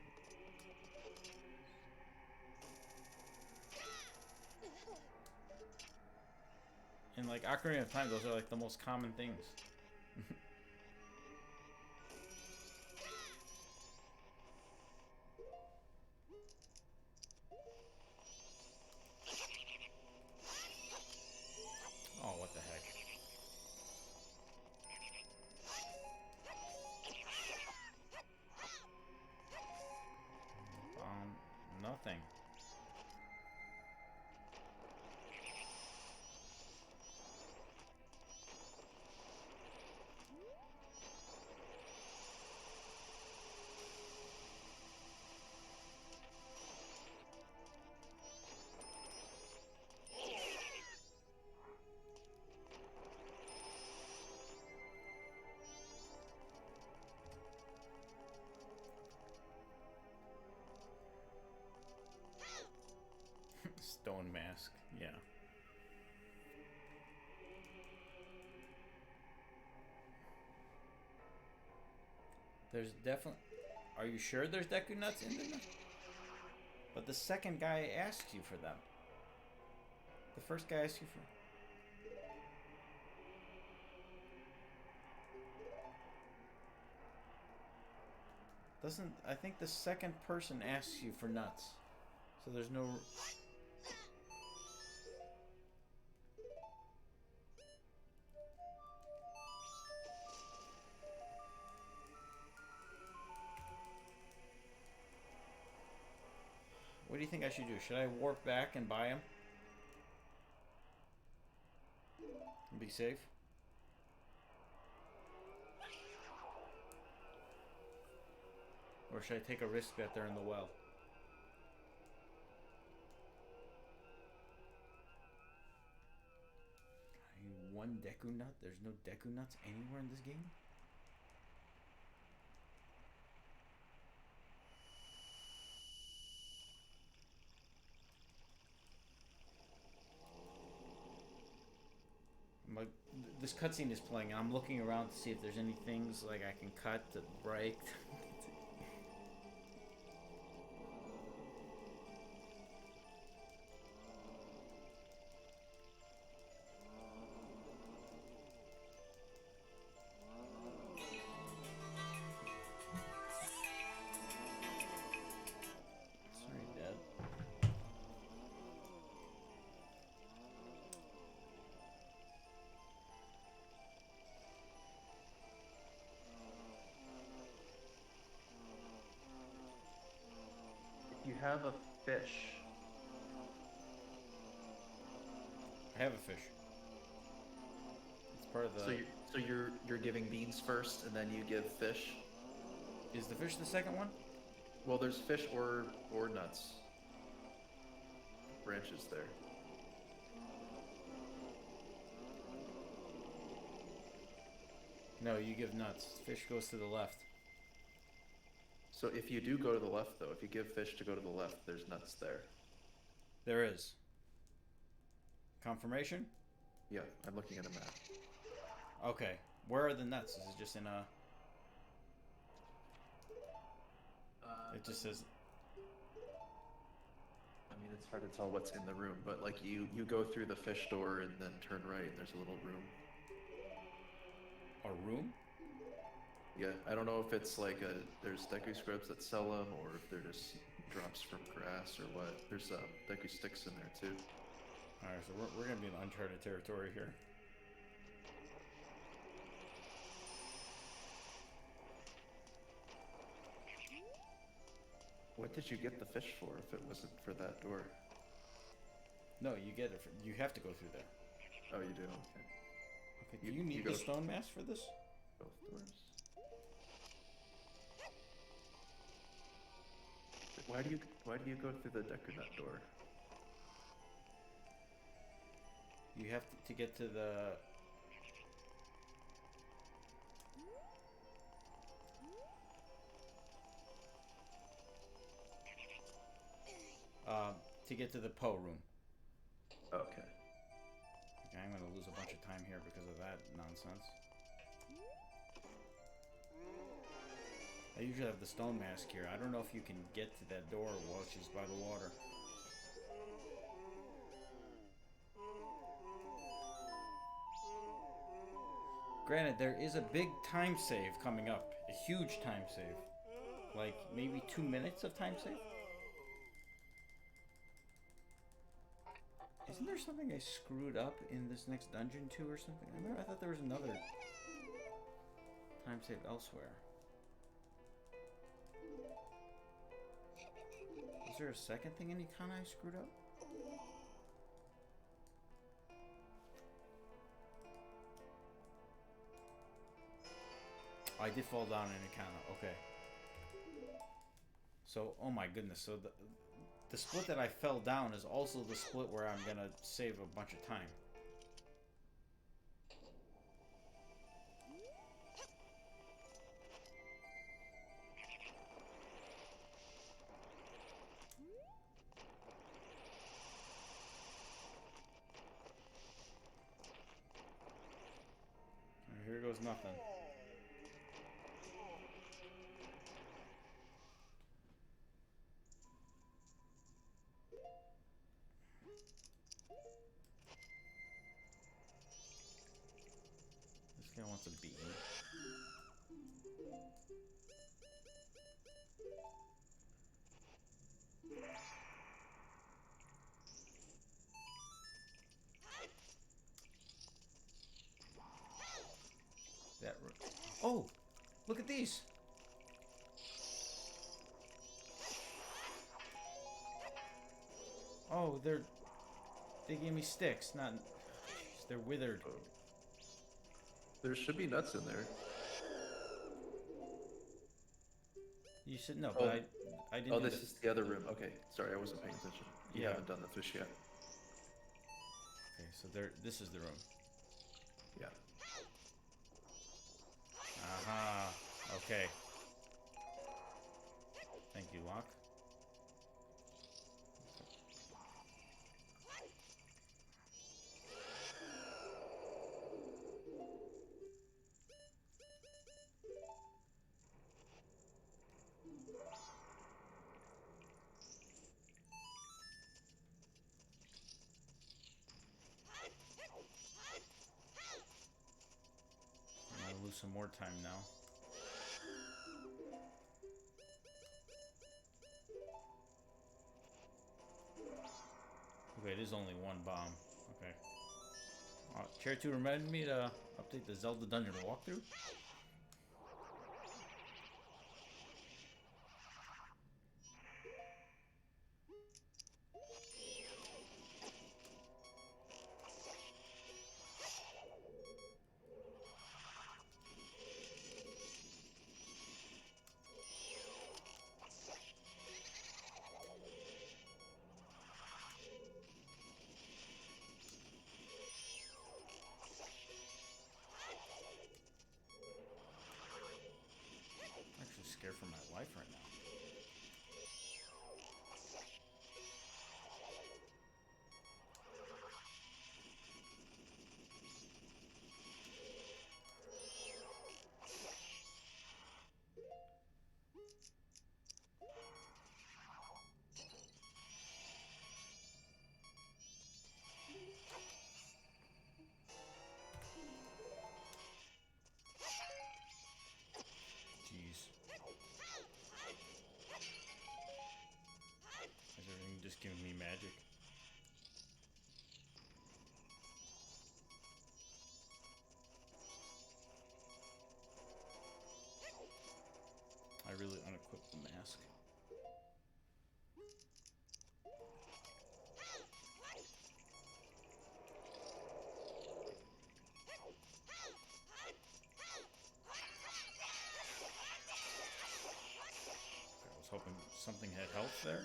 In like Ocarina of Time, those are like the most common things. Oh, what the heck? Nothing. Stone mask, yeah. There's definitely. Are you sure there's Deku nuts in there? But the second guy asks you for them. The first guy asks you for. Doesn't I think the second person asks you for nuts, so there's no. What do you think I should do? Should I warp back and buy him? And be safe? Or should I take a risk that they're in the well? One Deku nut? There's no Deku nuts anywhere in this game? this cutscene is playing, and I'm looking around to see if there's any things like I can cut to break. Sorry, Dad. If you have a fish, I have a fish. It's part of the. so you're giving beans first, and then you give fish. Is the fish the second one? Well, there's fish or nuts. Branches there. No, you give nuts. Fish goes to the left. So if you do go to the left, though, if you give fish to go to the left, there's nuts there. There is. Confirmation? Yeah, I'm looking at a map. Okay. Where are the nuts? Is it just in a... It just says... I mean, it's hard to tell what's in the room, but like you go through the fish door and then turn right, and there's a little room. A room? Yeah, I don't know if it's like there's Deku scrubs that sell them, or if they're just drops from grass or what. There's Deku sticks in there too. Alright, so we're gonna be in uncharted territory here. What did you get the fish for if it wasn't for that door? No, you get it. You have to go through there. Oh, you do? Okay. Okay, do you need the go stone mask for this? both doors. Why do you go through the Deku Nut door? You have to get to the... to get to the Poe room. Okay. Okay, I'm gonna lose a bunch of time here because of that nonsense. I usually have the stone mask here. I don't know if you can get to that door while she's by the water. Granted, there is a big time save coming up. A huge time save. Like, maybe 2 minutes of time save? Isn't there something I screwed up in this next dungeon too or something? I thought there was another time save elsewhere. Is there a second thing in Ikana I screwed up? I did fall down in Ikana, okay. So, oh my goodness, so the split that I fell down is also the split where I'm gonna save a bunch of time. And here goes nothing. This guy wants a bean. That. Oh, look at these. Oh, they gave me sticks, not. They're withered. There should be nuts in there. You said no, but I didn't. Oh, do this is the other room. Okay, sorry, I wasn't paying attention. You Yeah. haven't done the fish yet. Okay, so this is the room. Yeah. Aha. Okay. Thank you, Locke. more time now. Okay, it is only one bomb. Okay. Chair 2 reminded me to update the Zelda Dungeon walkthrough. I'm actually scared for my life right now. Jeez. Is everything just giving me magic? I really unequipped the mask. I was hoping something had health there.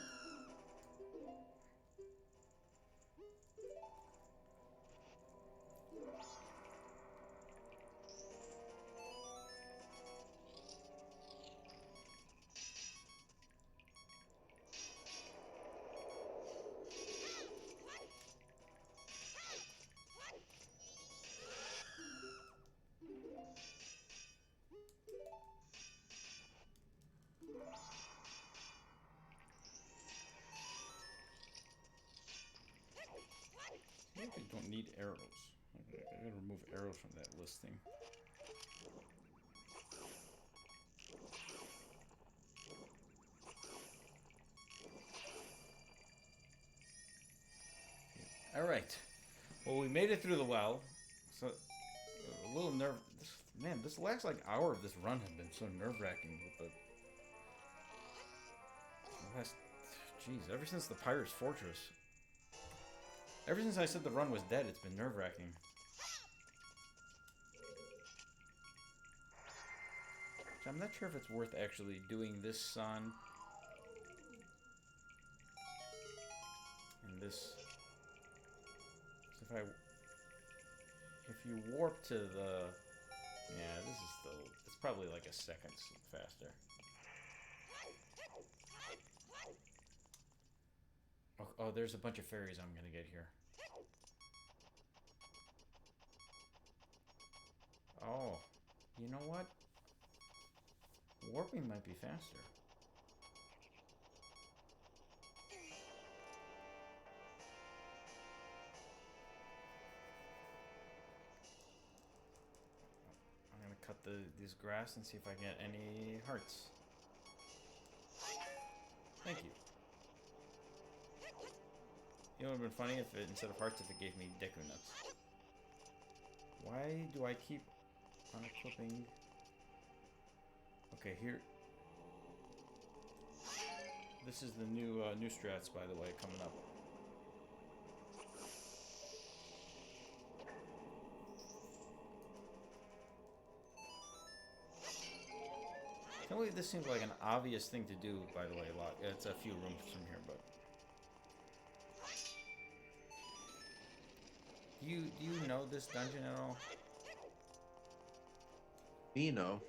Maybe I don't need arrows. I gotta remove arrows from that listing. All right. Well, we made it through the well. So a little man, this last like hour of this run has been so nerve-wracking with the last. Jeez, ever since the Pirate's Fortress. Ever since I said the run was dead, it's been nerve-wracking. I'm not sure if it's worth actually doing this sun and this. If you warp to the, yeah, this is still, it's probably like a second faster. Oh, there's a bunch of fairies I'm gonna get here. Oh, you know what? Warping might be faster. I'm gonna cut this grass and see if I get any hearts. Thank you. You know what would have been funny if it, instead of hearts, if it gave me Deku Nuts. Why do I keep unequipping? Okay, here. This is the new strats, by the way, coming up. Can't believe this seems like an obvious thing to do, by the way. It's a few rooms from here, but. Do you know this dungeon at all? Me, no.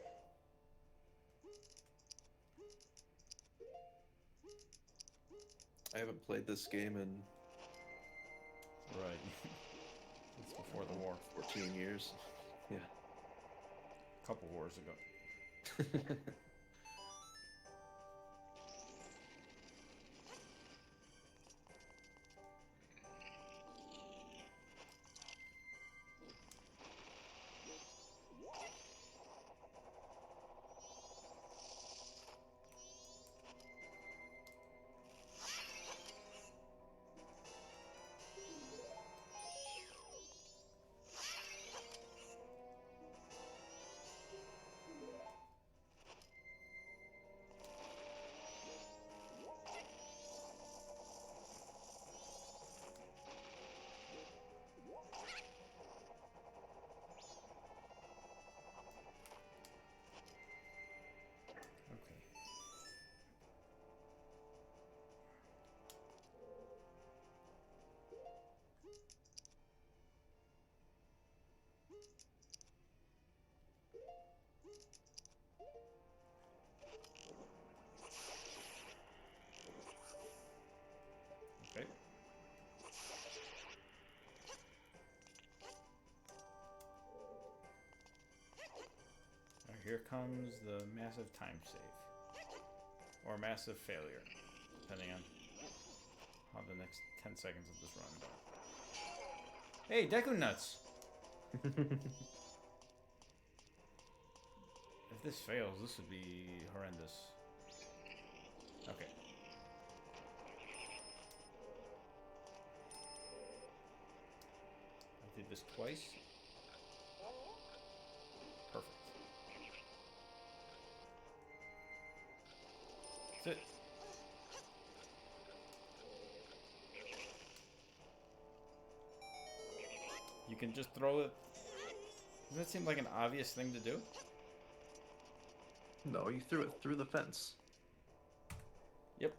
I haven't played this game in Right. It's before the war. 14 years. Yeah. A couple wars ago. here comes the massive time save. Or massive failure, depending on how the next 10 seconds of this run go. Hey, Deku Nuts! If this fails, this would be horrendous. Okay. I did this twice. Perfect. That's it. You can just throw it. Doesn't that seem like an obvious thing to do? No, you threw it through the fence. Yep.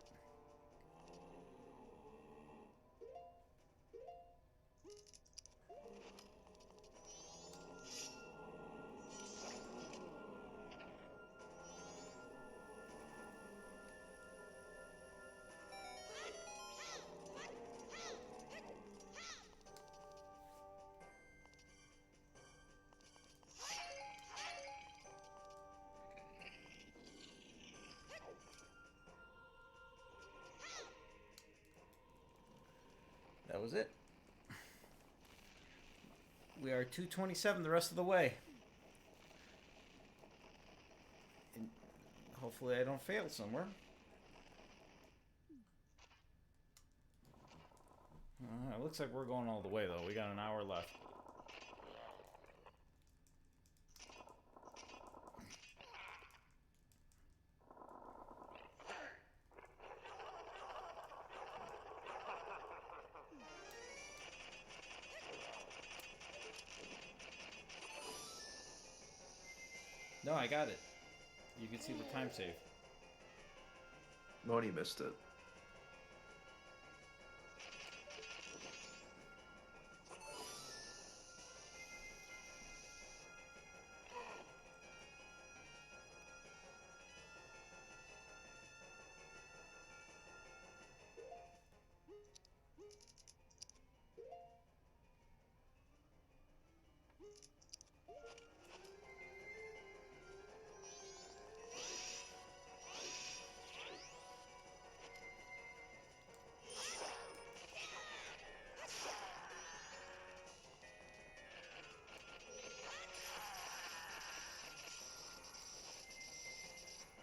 That was it. We are 227 the rest of the way. And hopefully I don't fail somewhere. It looks like we're going all the way though. We got an hour left. No, I got it. You can see the time save. Moni missed it.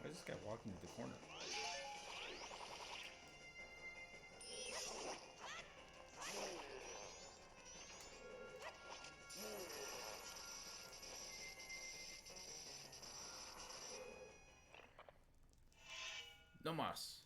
Why is this guy walking to the corner? No mas.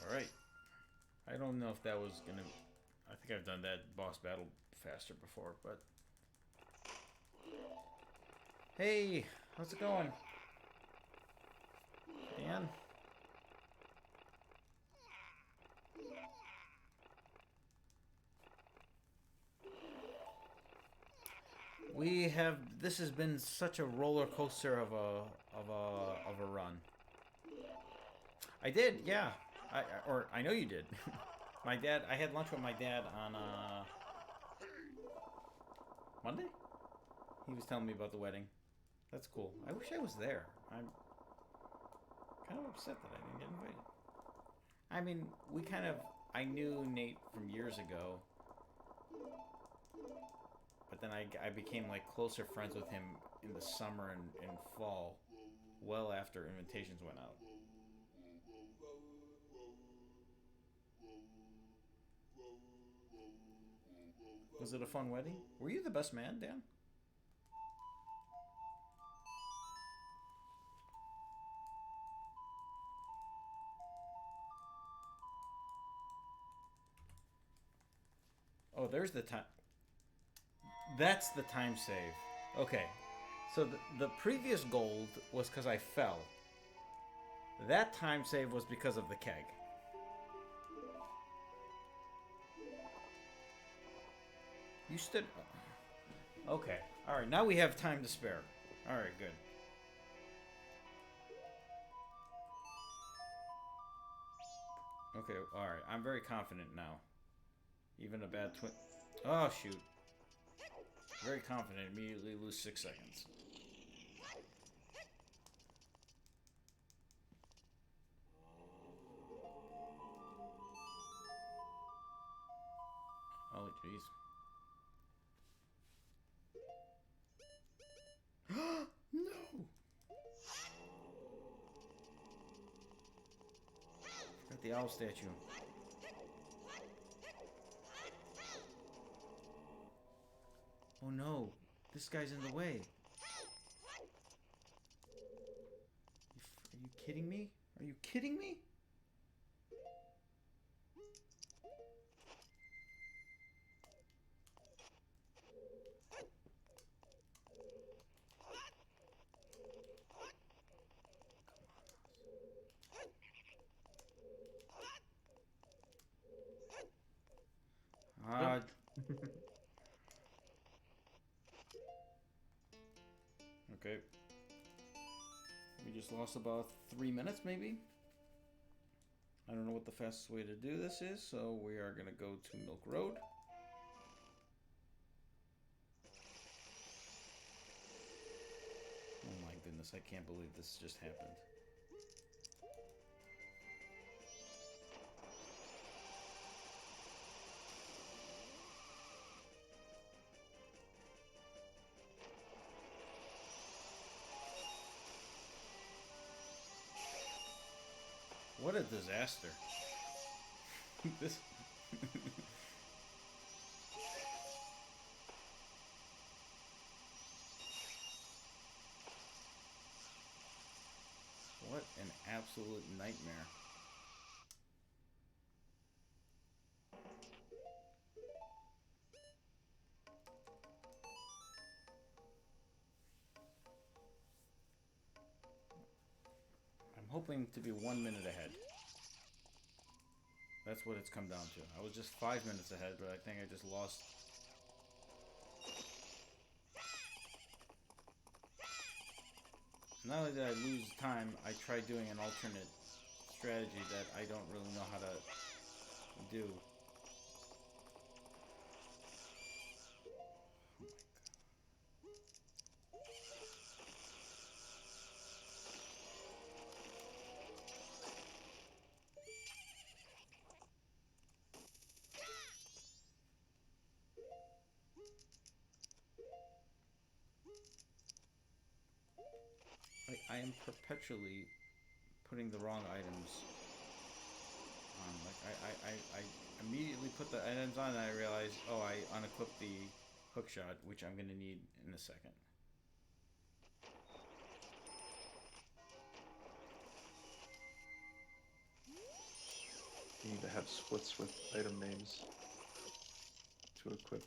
Alright. I don't know if that was gonna... I think I've done that boss battle faster before, but... Hey! How's it going? Dan? We have... This has been such a roller coaster of a run. I did, yeah. I know you did. My dad, I had lunch with my dad on Monday? He was telling me about the wedding. That's cool. I wish I was there. I'm kind of upset that I didn't get invited. I mean, I knew Nate from years ago. But then I became like closer friends with him in the summer and fall, well after invitations went out. Was it a fun wedding? Were you the best man, Dan? Oh, there's the time. That's the time save. Okay. So the previous gold was because I fell. That time save was because of the keg. You stood... Okay. Alright, now we have time to spare. Alright, good. Okay, alright. I'm very confident now. Even a bad twin... Oh, shoot. Very confident. Immediately lose 6 seconds. Oh, jeez. No! Got the owl statue. Oh no, this guy's in the way. Are you kidding me? Are you kidding me? Okay. We just lost about 3 minutes, maybe? I don't know what the fastest way to do this is, so we are going to go to Milk Road. Oh my goodness, I can't believe this just happened. What a disaster. This... What an absolute nightmare. I'm hoping to be 1 minute ahead. That's what it's come down to. I was just 5 minutes ahead, but I think I just lost. Not only did I lose time, I tried doing an alternate strategy that I don't really know how to do. I am perpetually putting the wrong items on. Like, I immediately put the items on and I realize, oh, I unequipped the hook shot, which I'm going to need in a second. You need to have splits with item names to equip.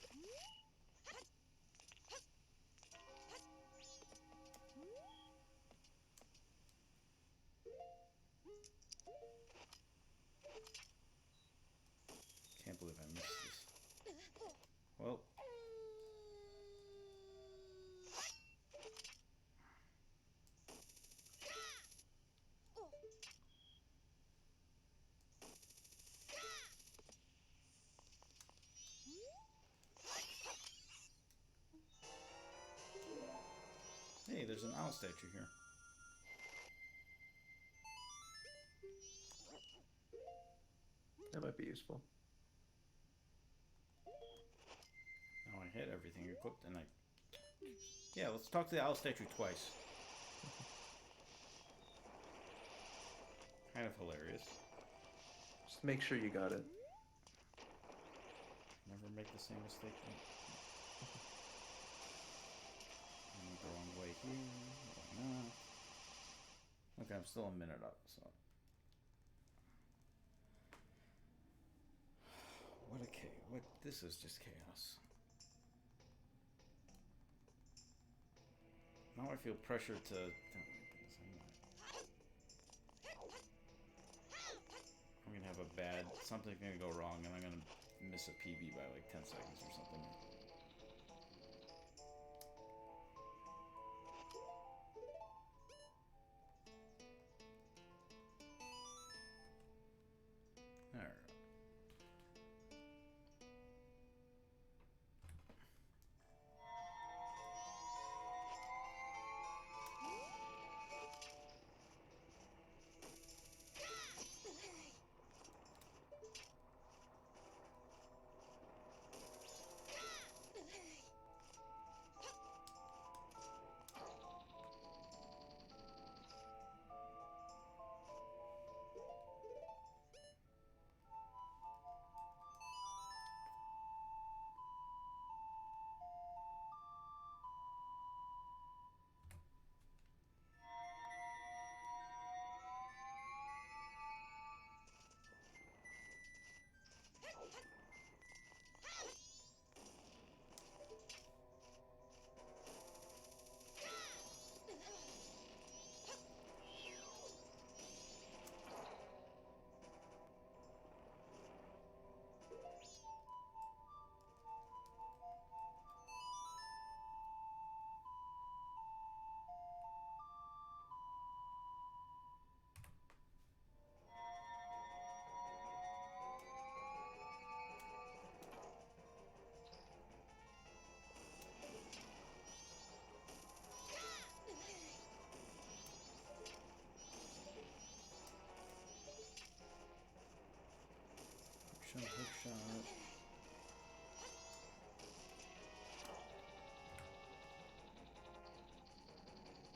Can't believe I missed this. Well. Hey, there's an owl statue here. That might be useful. Now I had everything equipped and I... Yeah, let's talk to the owl statue twice. Kind of hilarious. Just make sure you got it. Never make the same mistake. I went the wrong way here. Why not? Okay, I'm still a minute up, so... What a chaos. What? This is just chaos. Now I feel pressure to... Oh my goodness, I'm not... something's gonna go wrong and I'm gonna miss a PB by like 10 seconds or something. Alright. Hook shot.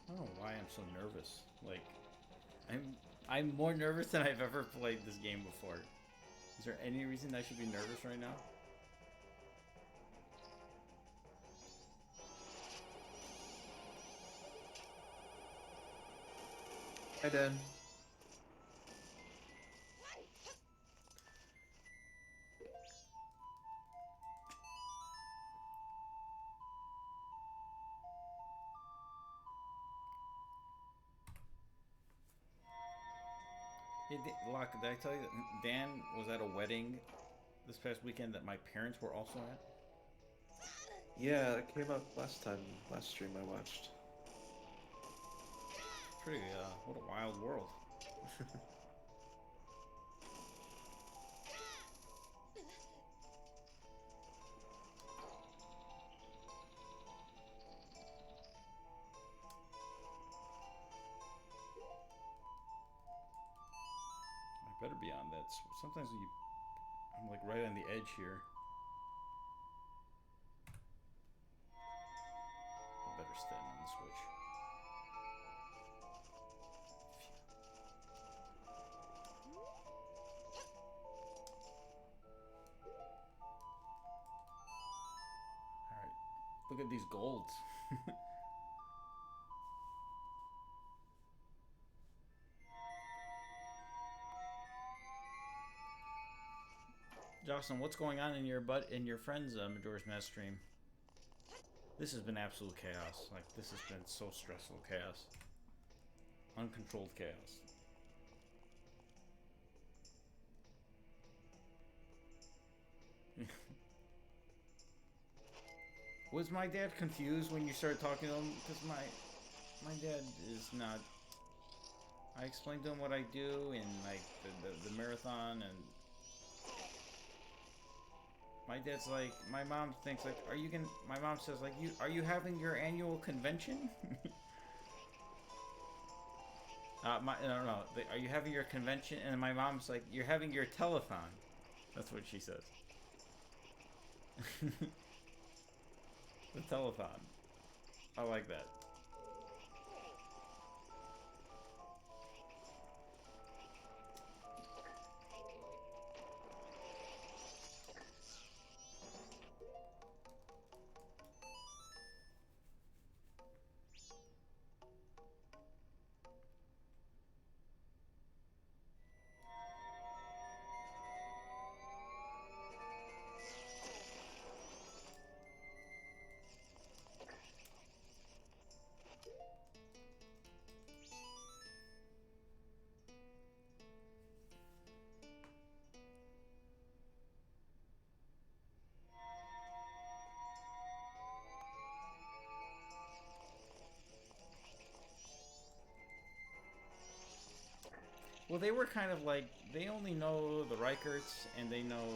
I don't know why I'm so nervous. Like, I'm more nervous than I've ever played this game before. Is there any reason I should be nervous right now? Hi, Dan. Hey, Locke, did I tell you that Dan was at a wedding this past weekend that my parents were also at? Yeah, it came up last stream I watched. Pretty, what a wild world. I better be on that. Sometimes I'm like right on the edge here. I better stand on the switch. Alright. Look at these golds. Jocelyn, what's going on in your friend's Majora's Mask stream? This has been absolute chaos. Like, this has been so stressful chaos. Uncontrolled chaos. Was my dad confused when you started talking to him? Because my dad is not. I explained to him what I do in like the marathon, and my dad's like, my mom thinks like, are you gonna? My mom says like, are you having your annual convention? No. Are you having your convention? And my mom's like, you're having your telethon. That's what she says. The telethon. I like that. Well, they were kind of like, they only know the Reicherts, and they know...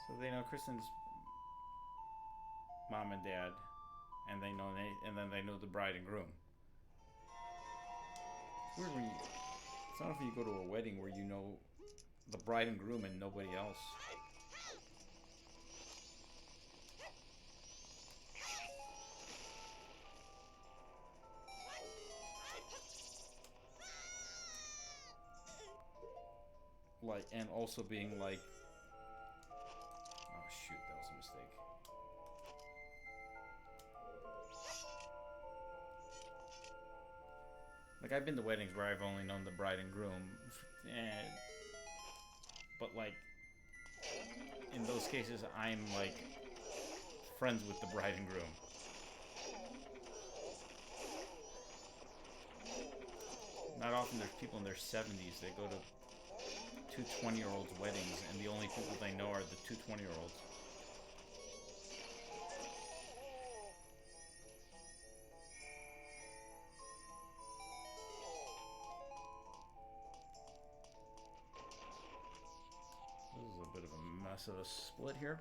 So they know Kristen's mom and dad, and they know and then they know the bride and groom. It's weird when you... It's not if you go to a wedding where you know the bride and groom and nobody else. Like, and also being like, oh shoot, that was a mistake. Like, I've been to weddings where I've only known the bride and groom, and, but like, in those cases, I'm like friends with the bride and groom. Not often there's people in their 70s that go to two 20-year-olds' weddings, and the only people they know are the two 20-year-olds. This is a bit of a mess of a split here.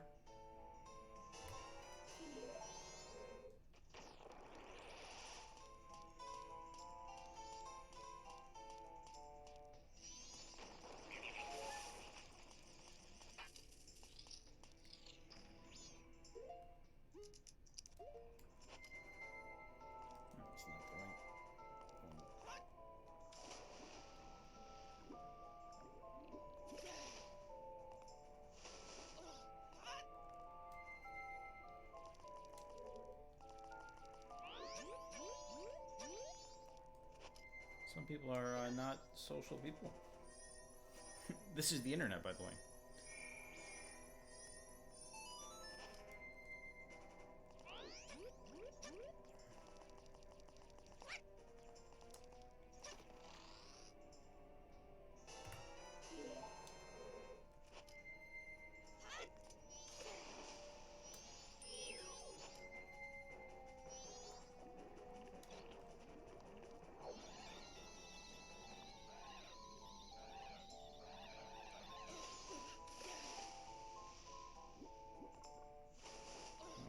Some people are not social people. This is the internet, by the way.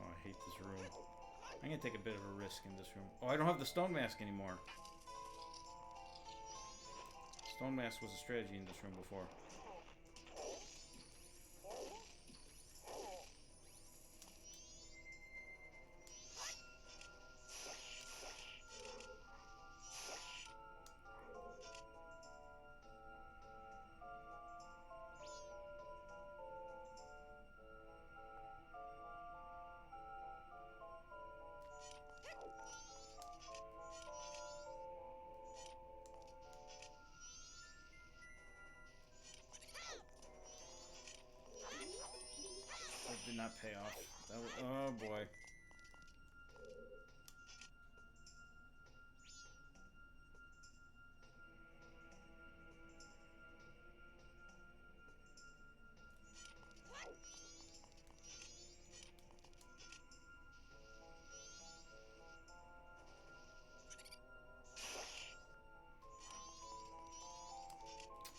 I hate this room. I'm gonna take a bit of a risk in this room. Oh, I don't have the stone mask anymore. Stone mask was a strategy in this room before. Did not pay off. That was, oh boy.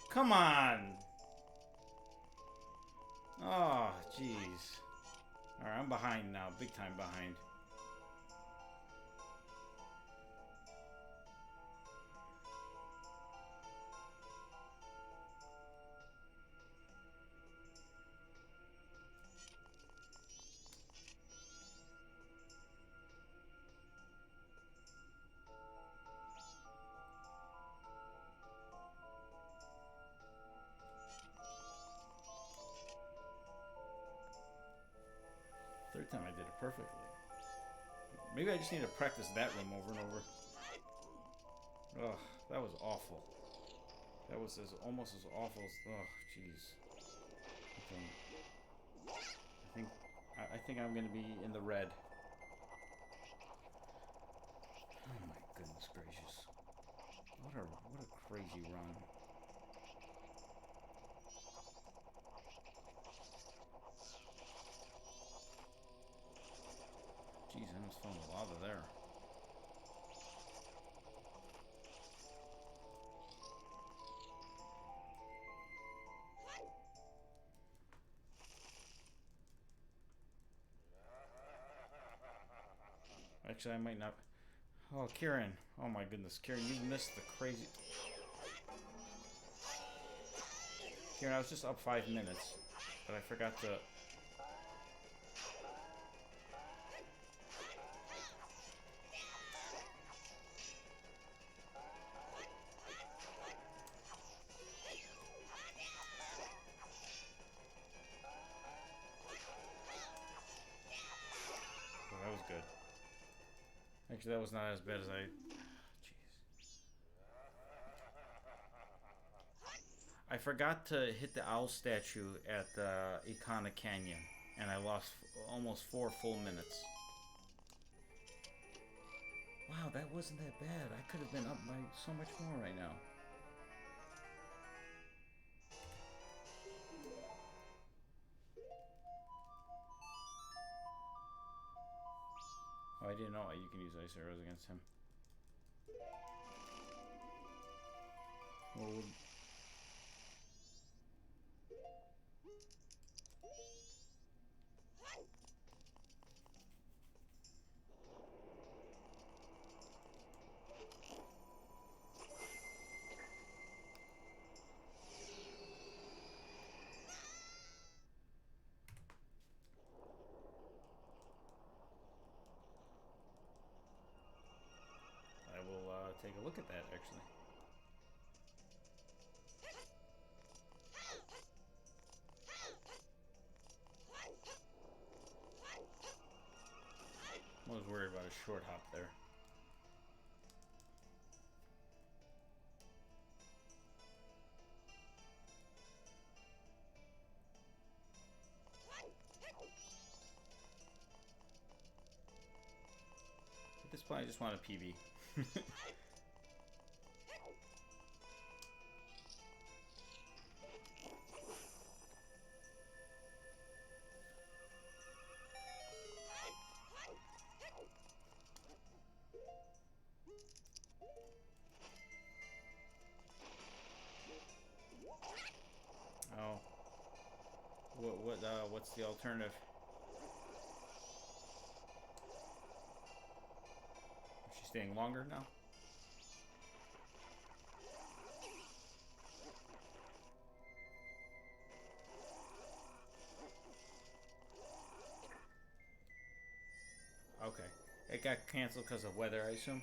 Come on. Oh, jeez. Alright, I'm behind now. Big time behind. Third time I did it perfectly. Maybe I just need to practice that room over and over. Ugh, that was awful. That was almost as awful as... Oh, jeez. I think I'm gonna be in the red. Oh my goodness gracious! What a crazy run. Jeez, I almost fell in the lava there. Actually, I might not. Oh, Kieran. Oh my goodness, Kieran, you missed the crazy. Kieran, I was just up 5 minutes, but I forgot to. Oh, that was good. Actually, that was not as bad as I. Jeez. I forgot to hit the owl statue at Ikana Canyon, and I lost almost 4 full minutes. Wow, that wasn't that bad. I could have been up by so much more right now. Oh, I didn't know you can use ice arrows against him. Well, I will take a look at that, actually. I was worried about a short hop there. At this point, I just want a PB. Oh. What's the alternative? Is she staying longer now? Okay. It got canceled because of weather, I assume?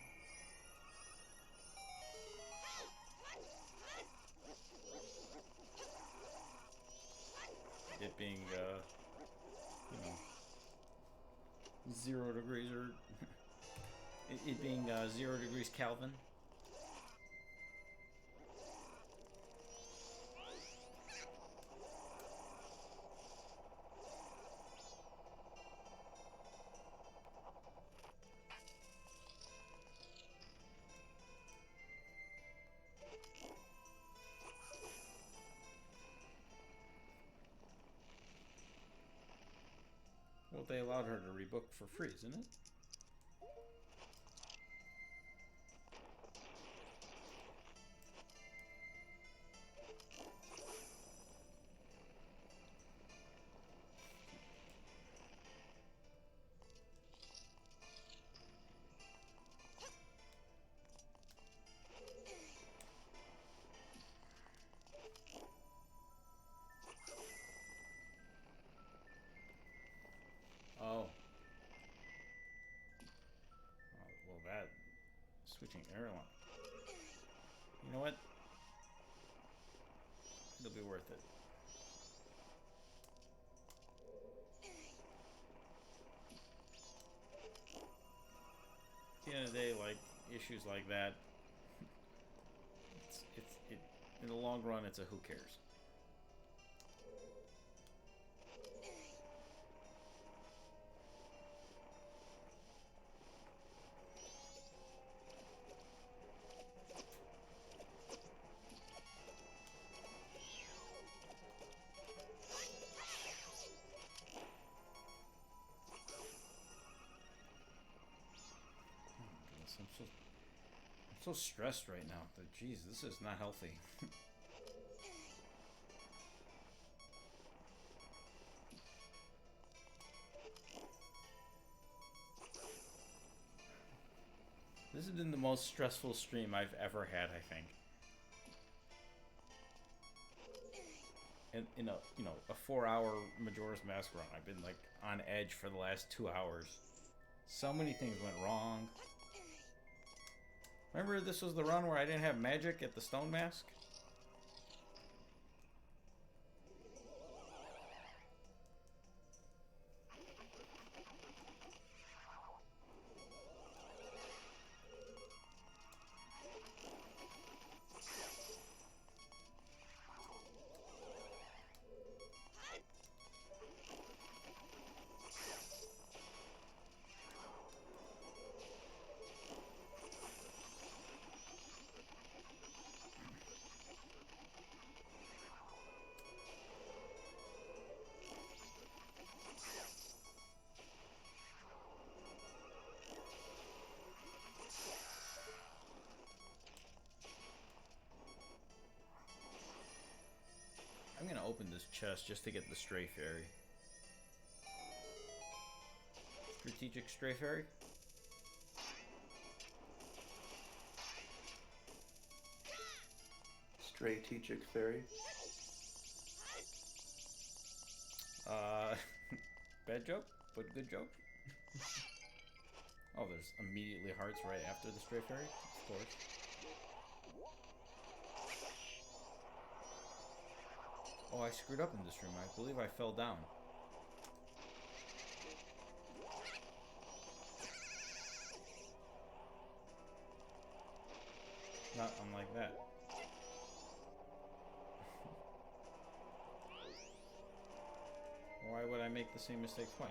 It being, you know, 0 degrees or... it being 0 degrees Kelvin. Well, they allowed her to rebook for free, isn't it? Oh. Well, that... Switching airline. You know what? It'll be worth it. At the end of the day, like, issues like that, in the long run, it's a who cares. I'm so stressed right now. Jeez, this is not healthy. been the most stressful stream I've ever had, I think. And in a 4-hour Majora's Mask run, I've been like on edge for the last 2 hours. So many things went wrong. Remember, this was the run where I didn't have magic at the stone mask? I'm gonna open this chest just to get the Stray Fairy. Strategic Stray Fairy? Strategic fairy. Bad joke, but good joke. Oh, there's immediately hearts right after the Stray Fairy? Of course. Oh, I screwed up in this room. I believe I fell down. Not unlike that. Why would I make the same mistake twice?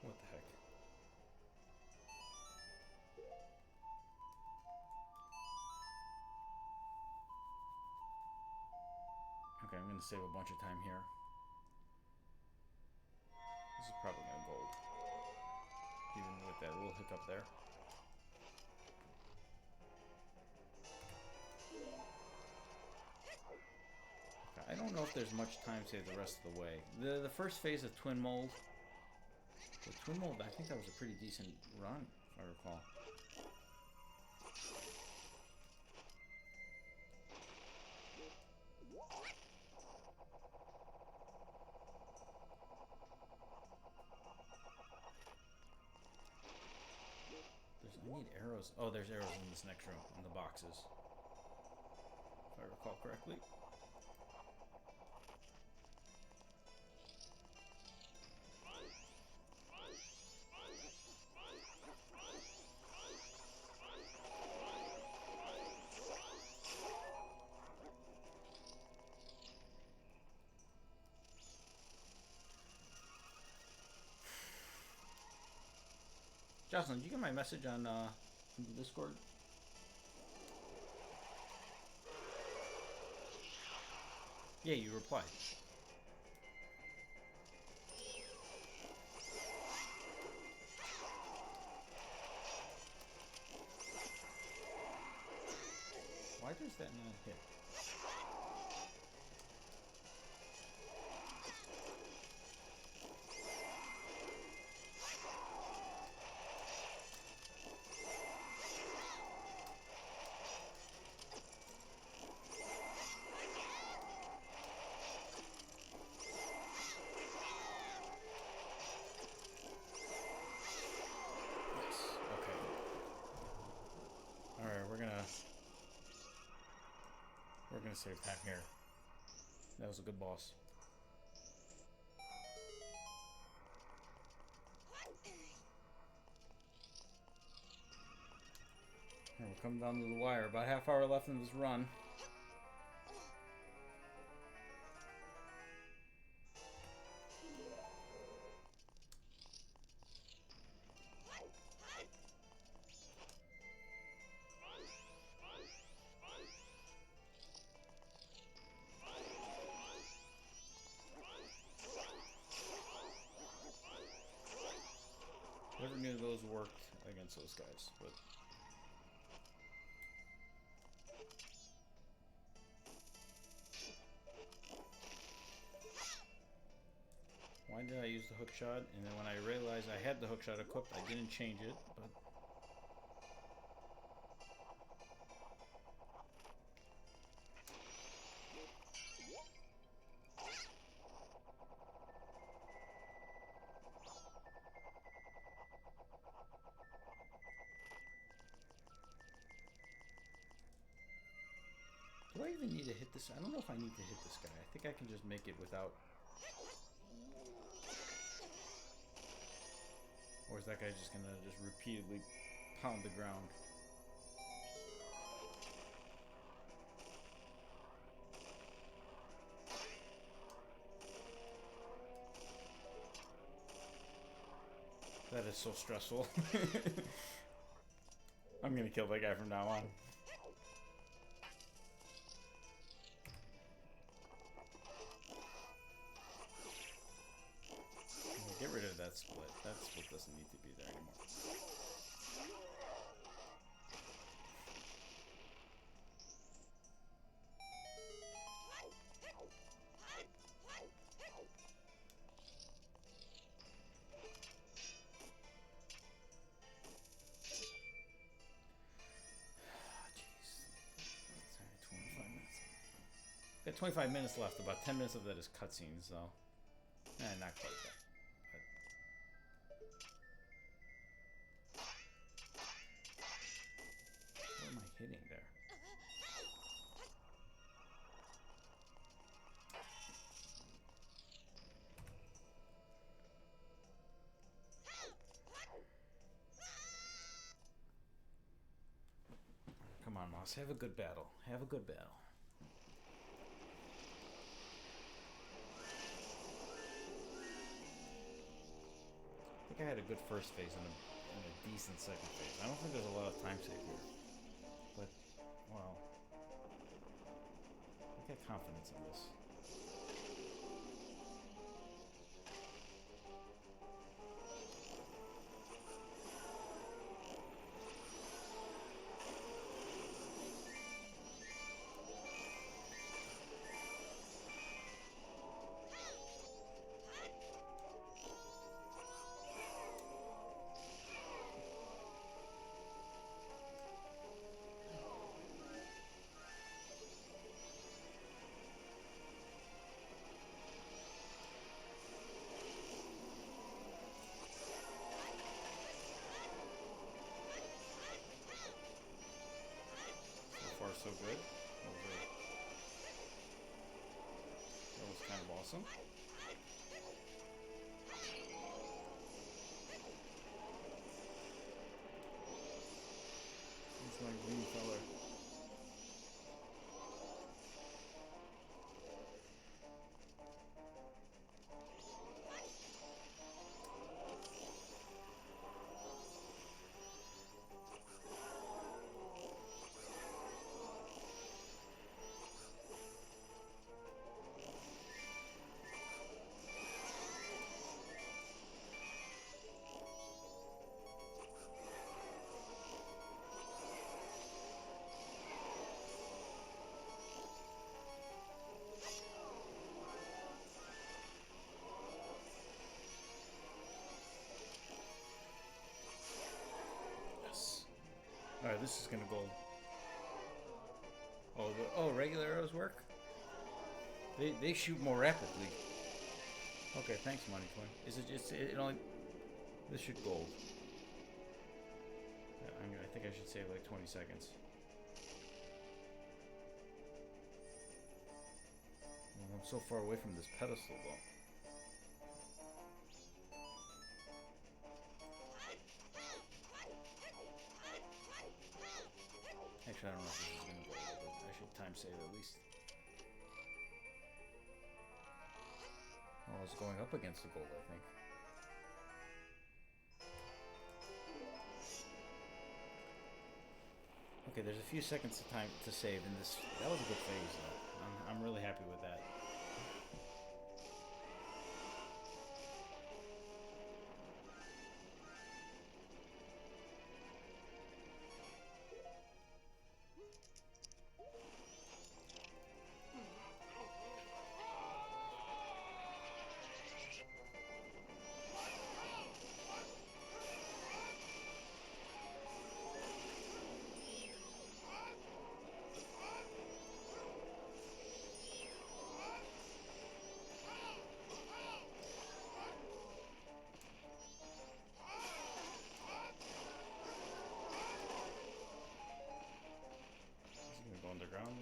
What the heck? Okay, I'm gonna save a bunch of time here. This is probably gonna gold. Even with that little hiccup there. Okay, I don't know if there's much time saved the rest of the way. The first phase of Twin Mold. The Twin Mold, I think that was a pretty decent run, if I recall. I need arrows. Oh, there's arrows in this next room, in the boxes. If I recall correctly. Jocelyn, did you get my message on the Discord? Yeah, you replied. Why does that not hit? We're gonna save time here. That was a good boss. And we're coming down to the wire. About half hour left in this run. against those guys, but why did I use the hook shot? And then when I realized I had the hook shot equipped, I didn't change it, but do I even need to hit this? I don't know if I need to hit this guy. I think I can just make it without. Or is that guy just gonna just repeatedly pound the ground? That is so stressful. I'm gonna kill that guy from now on. Get rid of that split. That split doesn't need to be there anymore. Jeez. 25 minutes. Got 25 minutes left. About 10 minutes of that is cutscenes, though. Not quite that. What am I hitting there? Come on, Moss. Have a good battle. Have a good battle. I think I had a good first phase and a decent second phase. I don't think there's a lot of time save here. But, well, I got confidence in this. So good. That was kind of awesome. He's my green feller. Alright, this is gonna go. Oh, regular arrows work? They shoot more rapidly. Okay, thanks, Money Coin. It only. This should gold. I think I should save like 20 seconds. Well, I'm so far away from this pedestal, though. Actually, I don't know if this is gonna go, but I should time save at least. Oh, it's going up against the gold, I think. Okay, there's a few seconds of time to save in this. That was a good phase, though. I'm really happy with that.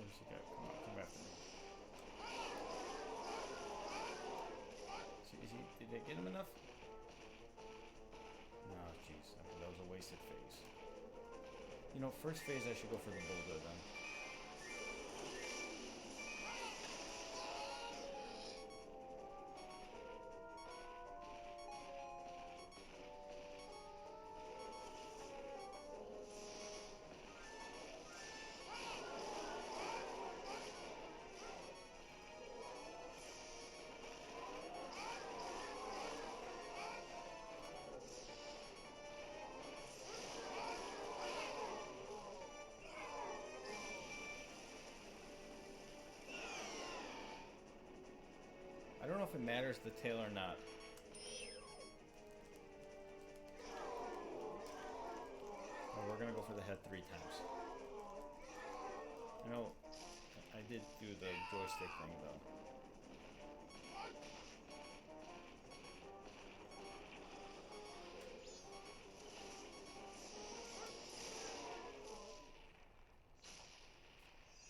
Where's he go? Come on, come after me. Did I get him enough? No, jeez. That was a wasted phase. You know, first phase I should go for the boulder then. I don't know if it matters the tail or not. Oh, we're gonna go for the head 3 times. I know I did do the joystick thing though.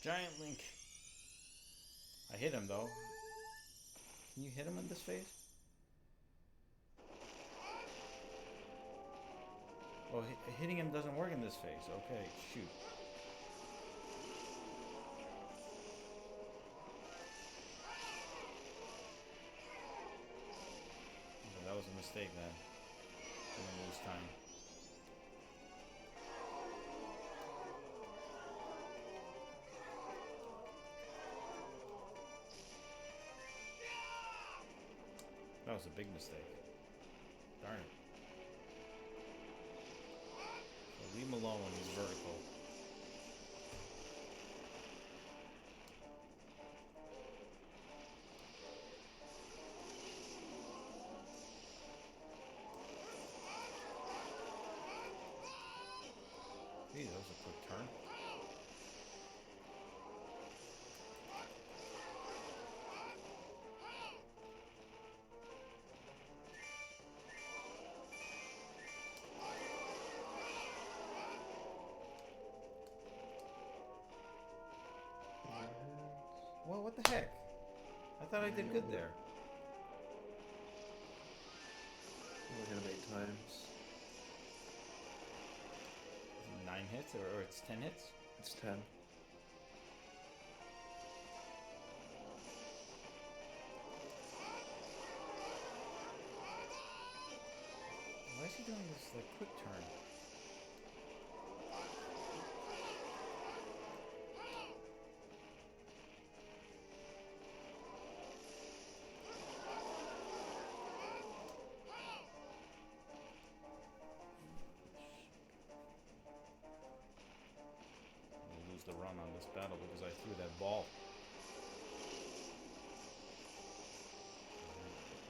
Giant Link. I hit him though. Can you hit him in this phase? Oh, hitting him doesn't work in this phase. Okay, shoot. Oh, that was a mistake then. I'm gonna lose time. That was a big mistake. Darn it. So leave him alone when he's vertical. Gee, that was a quick turn. Well, what the heck? I thought I did good there. Only hit him 8 times. Is it 9 hits or it's 10 hits? It's 10. Why is he doing this like quick turn? I'll lose the run on this battle because I threw that ball.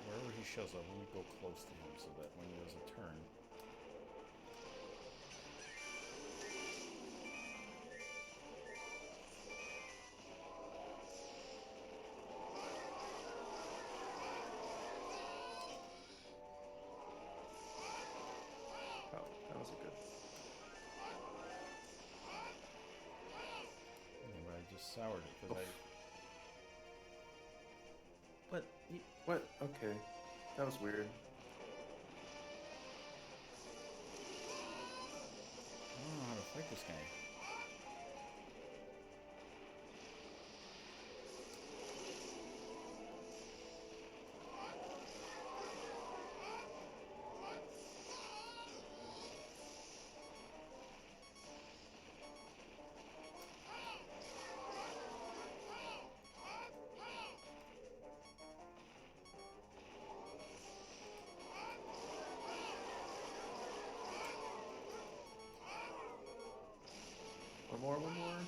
Wherever he shows up, let me go close to him so that when he does a turn. Oh, that was a good. Yeah, but I just soured it because What? What? Okay. That was weird. I don't know how to fight this guy. One more?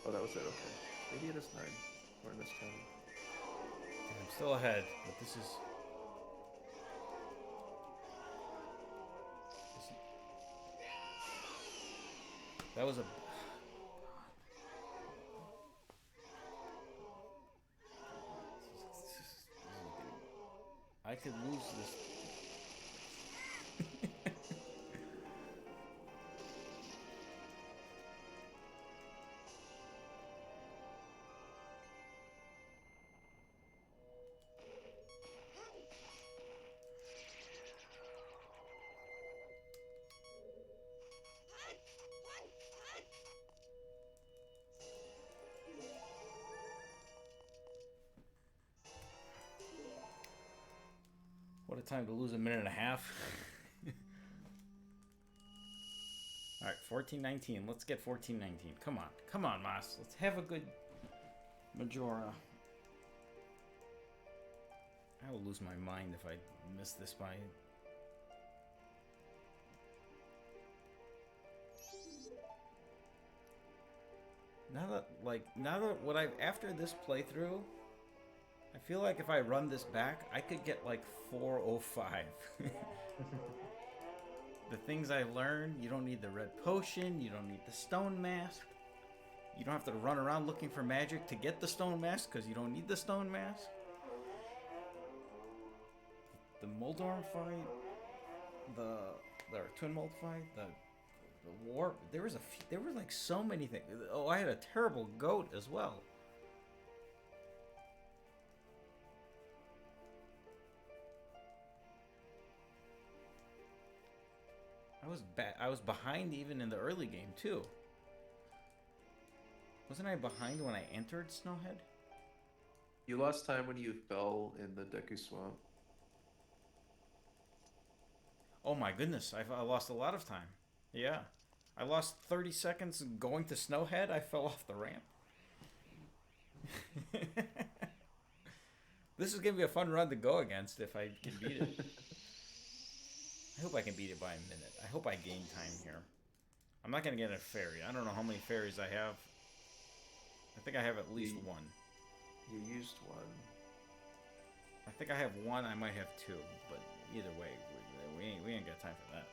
Oh, that was it, okay. Maybe it is 9. We're in this county. I'm still ahead, but this is... That was a... I could lose this. What a time to lose a minute and a half. Alright, 14-19. Let's get 14-19. Come on. Come on, Moss. Let's have a good Majora. I will lose my mind if I miss this by... Now that what I've, after this playthrough, I feel like if I run this back, I could get like 405. The things I learned, you don't need the red potion, you don't need the stone mask. You don't have to run around looking for magic to get the stone mask because you don't need the stone mask. The Moldorm fight, the Twin Mold fight, the warp. There were like so many things. Oh, I had a terrible goat as well. I was behind even in the early game too. Wasn't I behind when I entered Snowhead? You lost time when you fell in the Deku Swamp. Oh my goodness, I lost a lot of time. Yeah. I lost 30 seconds going to Snowhead. I fell off the ramp. This is going to be a fun run to go against if I can beat it. I hope I can beat it by a minute. I hope I gain time here. I'm not going to get a fairy. I don't know how many fairies I have. I think I have at least one. You used one. I think I have one. I might have two. But either way, we ain't got time for that.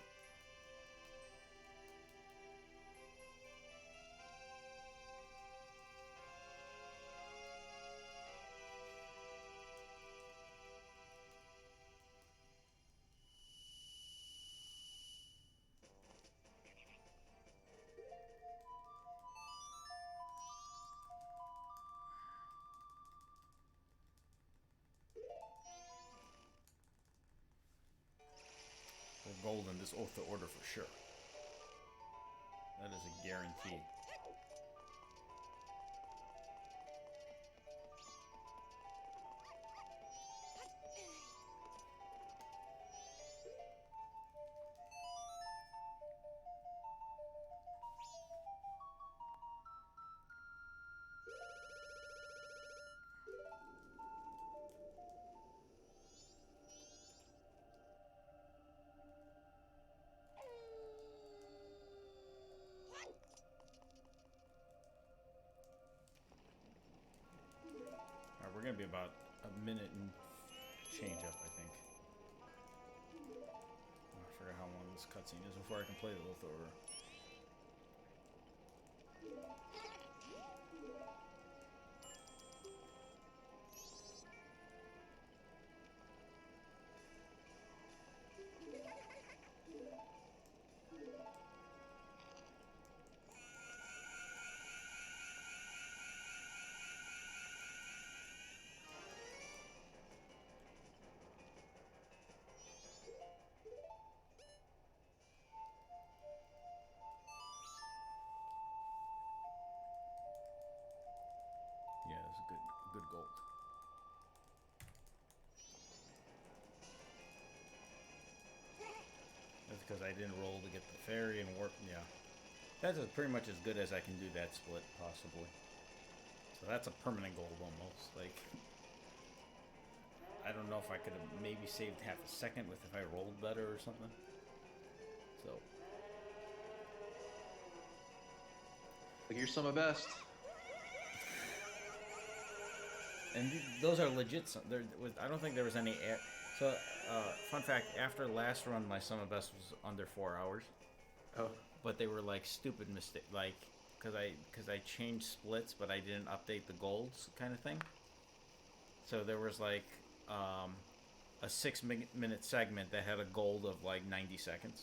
Gold in this Oath to Order for sure. That is a guarantee. We're gonna be about a minute and change up, I think. I forget how long this cutscene is before I can play the Oath Order. Yeah, it's a good gold. That's because I didn't roll to get the fairy and warp. Yeah, that's pretty much as good as I can do that split, possibly. So that's a permanent gold almost. Like, I don't know if I could have maybe saved half a second with if I rolled better or something. So, Like, you're some of best. and those are legit. I don't think there was any. So, fun fact: after last run, my sum of best was under 4 hours. Oh. But they were like stupid mistake, like because I changed splits, but I didn't update the golds, kind of thing. So there was like a 6-minute segment that had a gold of like 90 seconds.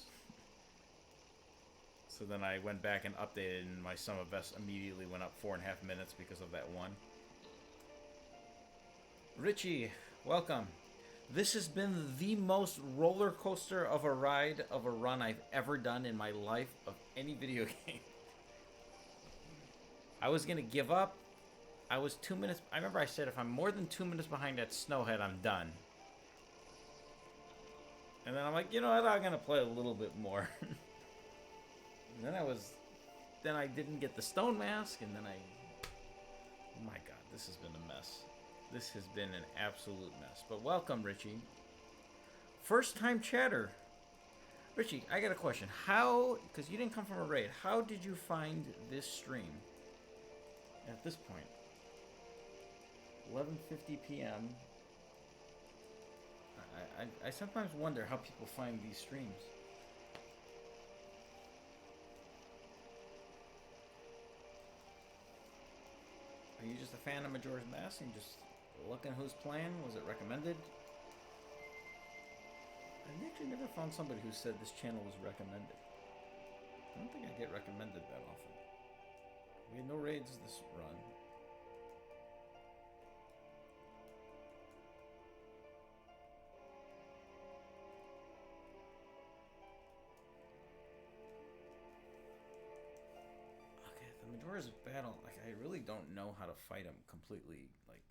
So then I went back and updated, and my sum of best immediately went up 4.5 minutes because of that one. Richie, welcome. This has been the most roller coaster of a ride of a run I've ever done in my life of any video game. I was gonna give up. I was 2 minutes. I remember I said if I'm more than 2 minutes behind at Snowhead, I'm done. And then I'm like, you know what? I'm gonna play a little bit more. And then I didn't get the stone mask, and then oh my god, this has been a mess. This has been an absolute mess. But welcome, Richie. First time chatter. Richie, I got a question. How, because you didn't come from a raid, how did you find this stream at this point? 11:50 p.m. I sometimes wonder how people find these streams. Are you just a fan of Majora's Mask and just looking who's playing? Was it recommended? I actually never found somebody who said this channel was recommended. I don't think I get recommended that often. We had no raids this run. Okay, the Majora's battle, like, I really don't know how to fight him completely, like...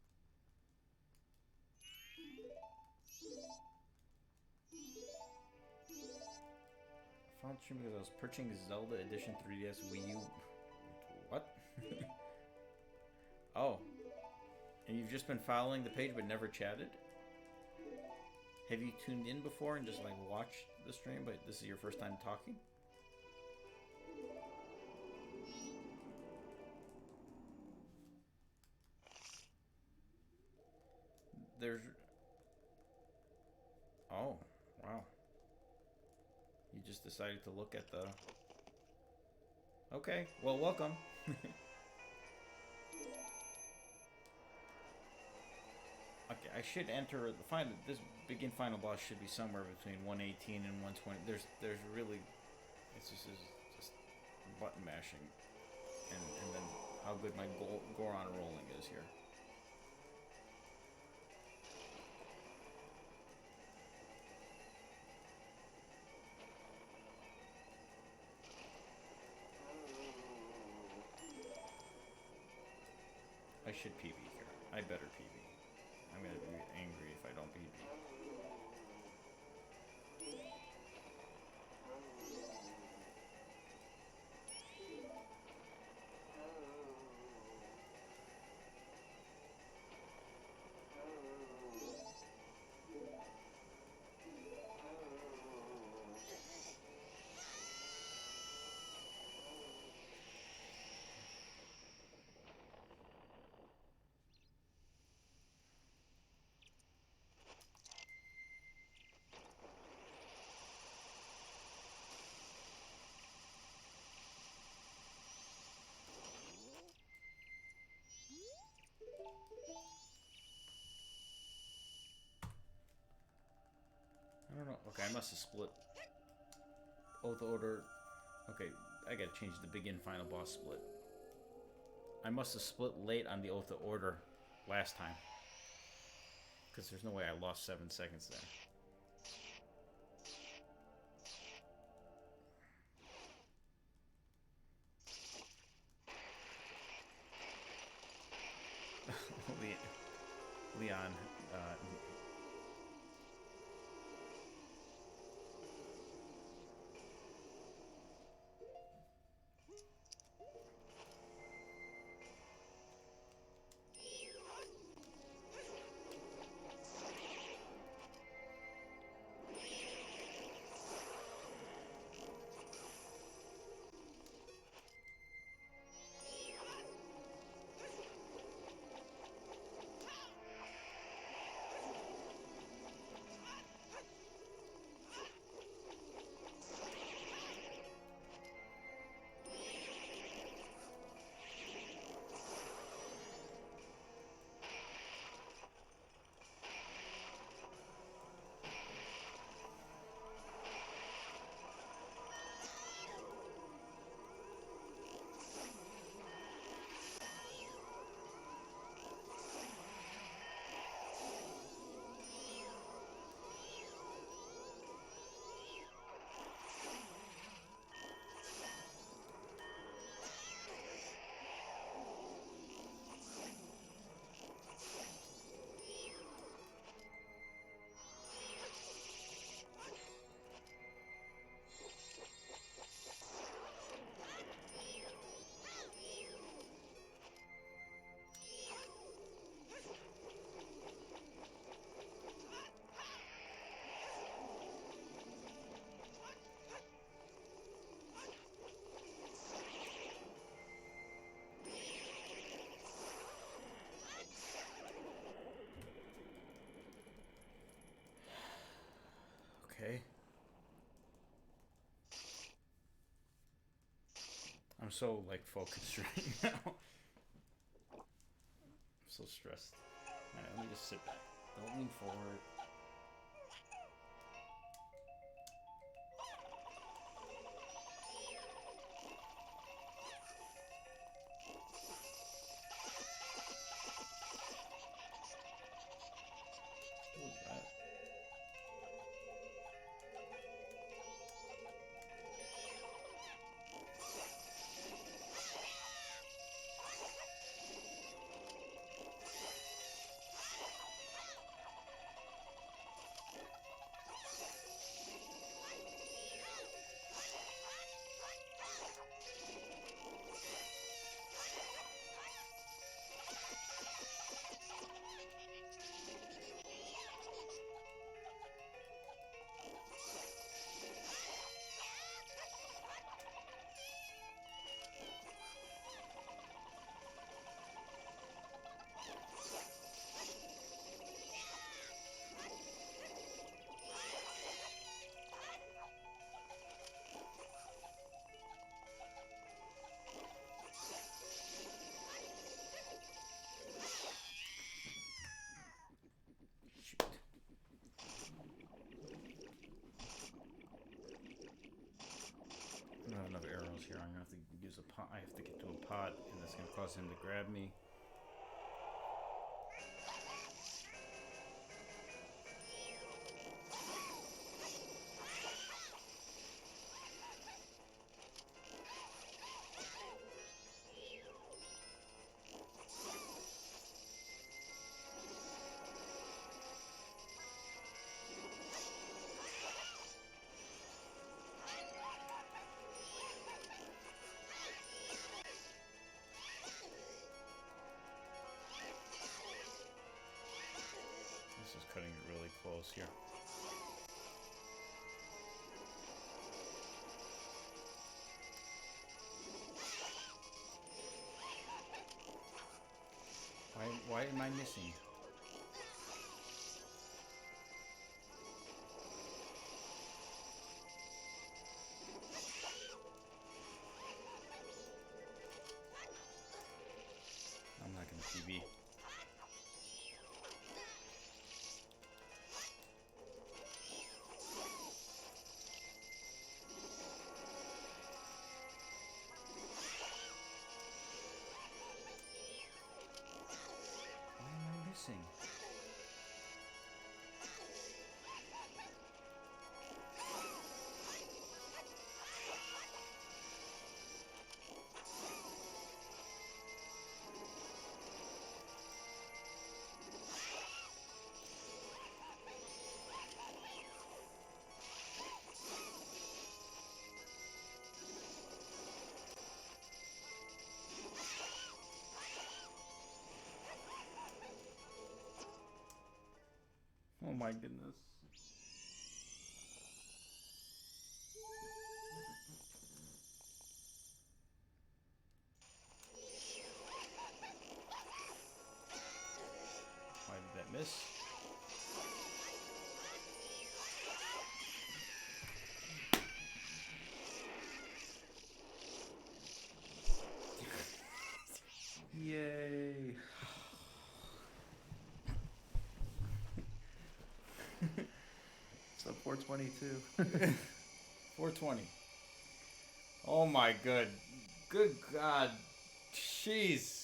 I found stream because I was purchasing Zelda Edition 3DS Wii U. What? Oh. And you've just been following the page but never chatted? Have you tuned in before and just like watched the stream, but this is your first time talking? There's... Oh, wow. You just decided to look at the... Okay, well, welcome. Okay, I should enter the final. This begin final boss should be somewhere between 118 and 120. There's really, it's just button mashing, and then how good my Goron rolling is here. I should PB here. I better PB. I'm gonna be angry if I don't PB. I don't know. Okay, I must have split. Oath order. Okay, I gotta change the begin final boss split. I must have split late on the Oath of Order last time. Because there's no way I lost 7 seconds there. Leon, I'm so like focused right now. I'm so stressed. Alright, let me just sit back. Don't lean forward. What was that? Shoot. I don't have enough arrows here. I'm gonna have to use a pot. I have to get to a pot, and that's gonna cause him to grab me. This is cutting it really close here. Why am I missing? I'm not gonna PB. Why am I missing? Oh my goodness. Why did that miss? Yay! So 422. 420. Oh my good God. Jeez.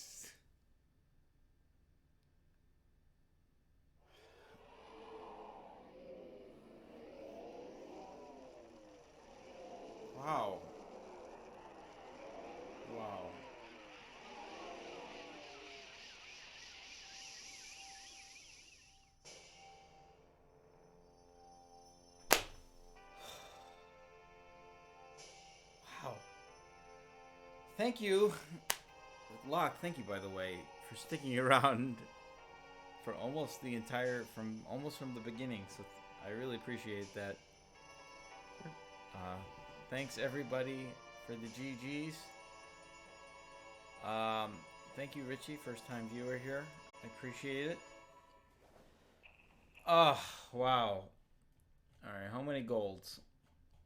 Wow. Wow. Wow. Thank you. Locke, thank you, by the way, for sticking around for almost the entire, from the beginning. So I really appreciate that. Thanks everybody for the GGs. Thank you, Richie, first time viewer here. I appreciate it. Oh, wow. All right, how many golds?